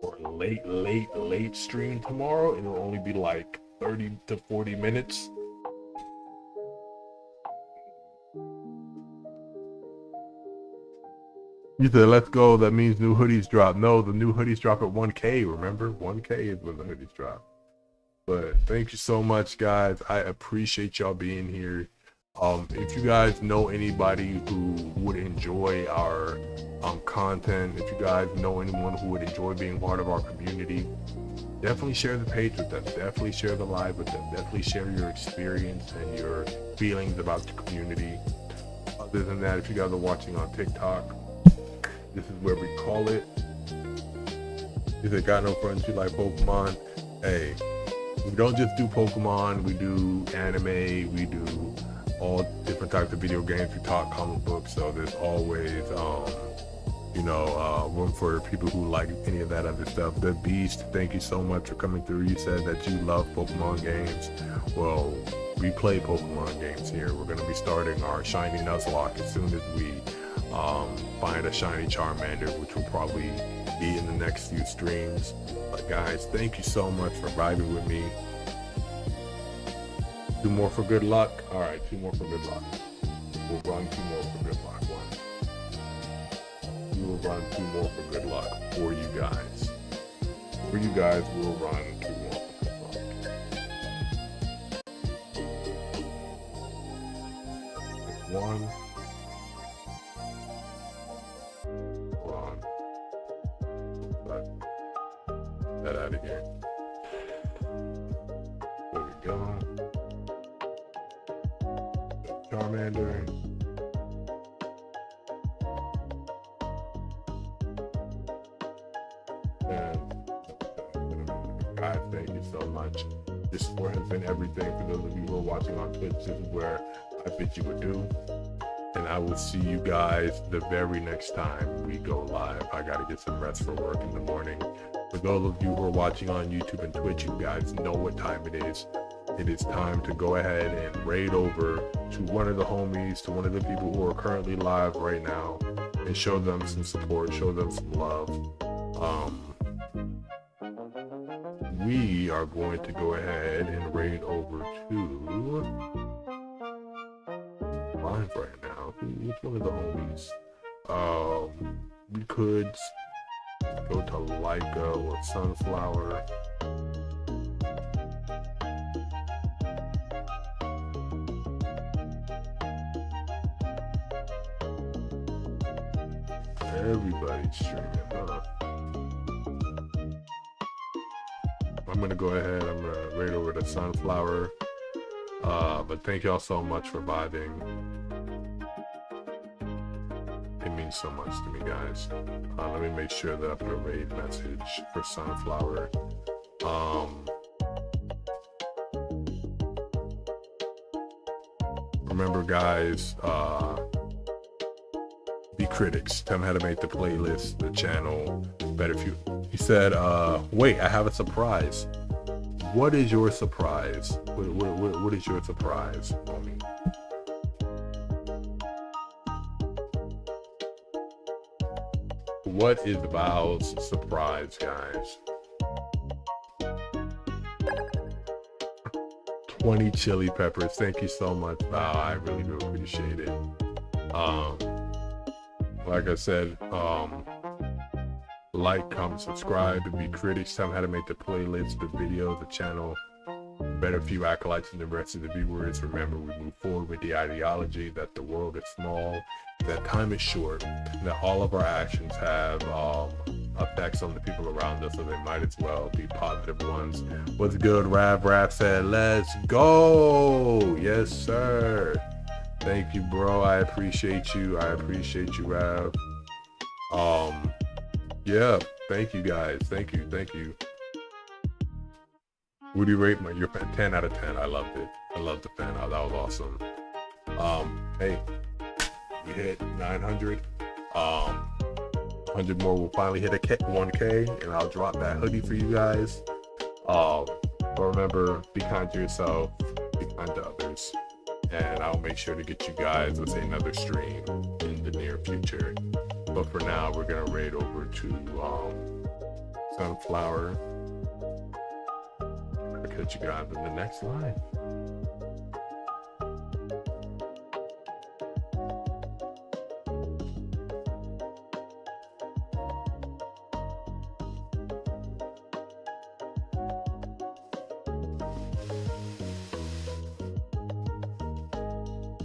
or late stream tomorrow. It'll only be like 30 to 40 minutes. You said, let's go. That means new hoodies drop. No, the new hoodies drop at 1K. Remember, 1K is when the hoodies drop. But thank you so much, guys. I appreciate y'all being here. If you guys know anybody who would enjoy our content, if you guys know anyone who would enjoy being part of our community, definitely share the page with them. Definitely share the live with them. Definitely share your experience and your feelings about the community. Other than that, if you guys are watching on TikTok, this is where we call it. If they got no friends, you like Pokemon. hey, we don't just do Pokemon, we do anime, we do all different types of video games, we talk comic books, so there's always room for people who like any of that other stuff. The Beast, thank you so much for coming through. You said that you love Pokemon games. Well, we play Pokemon games here. We're going to be starting our shiny Nuzlocke as soon as we find a shiny Charmander, which will probably be in the next few streams. But guys, thank you so much for vibing with me. 2 more for good luck. All right, 2 more for good luck. We'll run 2 more for good luck. We will run 2 more for good luck for you guys. For you guys, we'll run 2 more for good luck. 1. Run. Get that out of here. There we go. Charmander. Guys, thank you so much. This support has been everything. For those of you who are watching on Twitch, this is where I bet you would do. And I will see you guys the very next time we go live. I gotta get some rest for work in the morning. For those of you who are watching on YouTube and Twitch, you guys know what time it is. It is time to go ahead and raid over to one of the homies, to one of the people who are currently live right now, and show them some support, show them some love. We are going to go ahead and raid over to live right now. Which one of the homies? We could go to Leica or Sunflower. Everybody's streaming, huh? I'm gonna go ahead, I'm gonna raid over to Sunflower. But thank y'all so much for vibing. It means so much to me, guys. Let me make sure that I put a raid message for Sunflower. Remember, guys, be critics. Tell me how to make the playlist, the channel better. If you, he said, wait, I have a surprise. What is your surprise? What is your surprise, homie? What is Val's surprise, guys? 20 chili peppers. Thank you so much, Val. I really do appreciate it. Like I said, like, comment, subscribe, and be critics. Tell me how to make the playlist, the video, the channel better for you acolytes and the rest of the viewers. Remember, we move forward with the ideology that the world is small, that time is short, and that all of our actions have effects on the people around us, so they might as well be positive ones. What's good, Rav said, let's go. Yes, sir. Thank you, bro. I appreciate you. I appreciate you, Rav. Yeah, thank you, guys. Thank you. Would you rate your fan? 10 out of 10. I loved it. I loved the fan. That was awesome. Hey, we hit 900. 100 more will finally hit 1K, and I'll drop that hoodie for you guys. But remember, be kind to yourself, be kind to others, and I'll make sure to get you guys, let's say, another stream in the near future. But for now, we're gonna raid over to Sunflower. I'll catch you guys in the next live.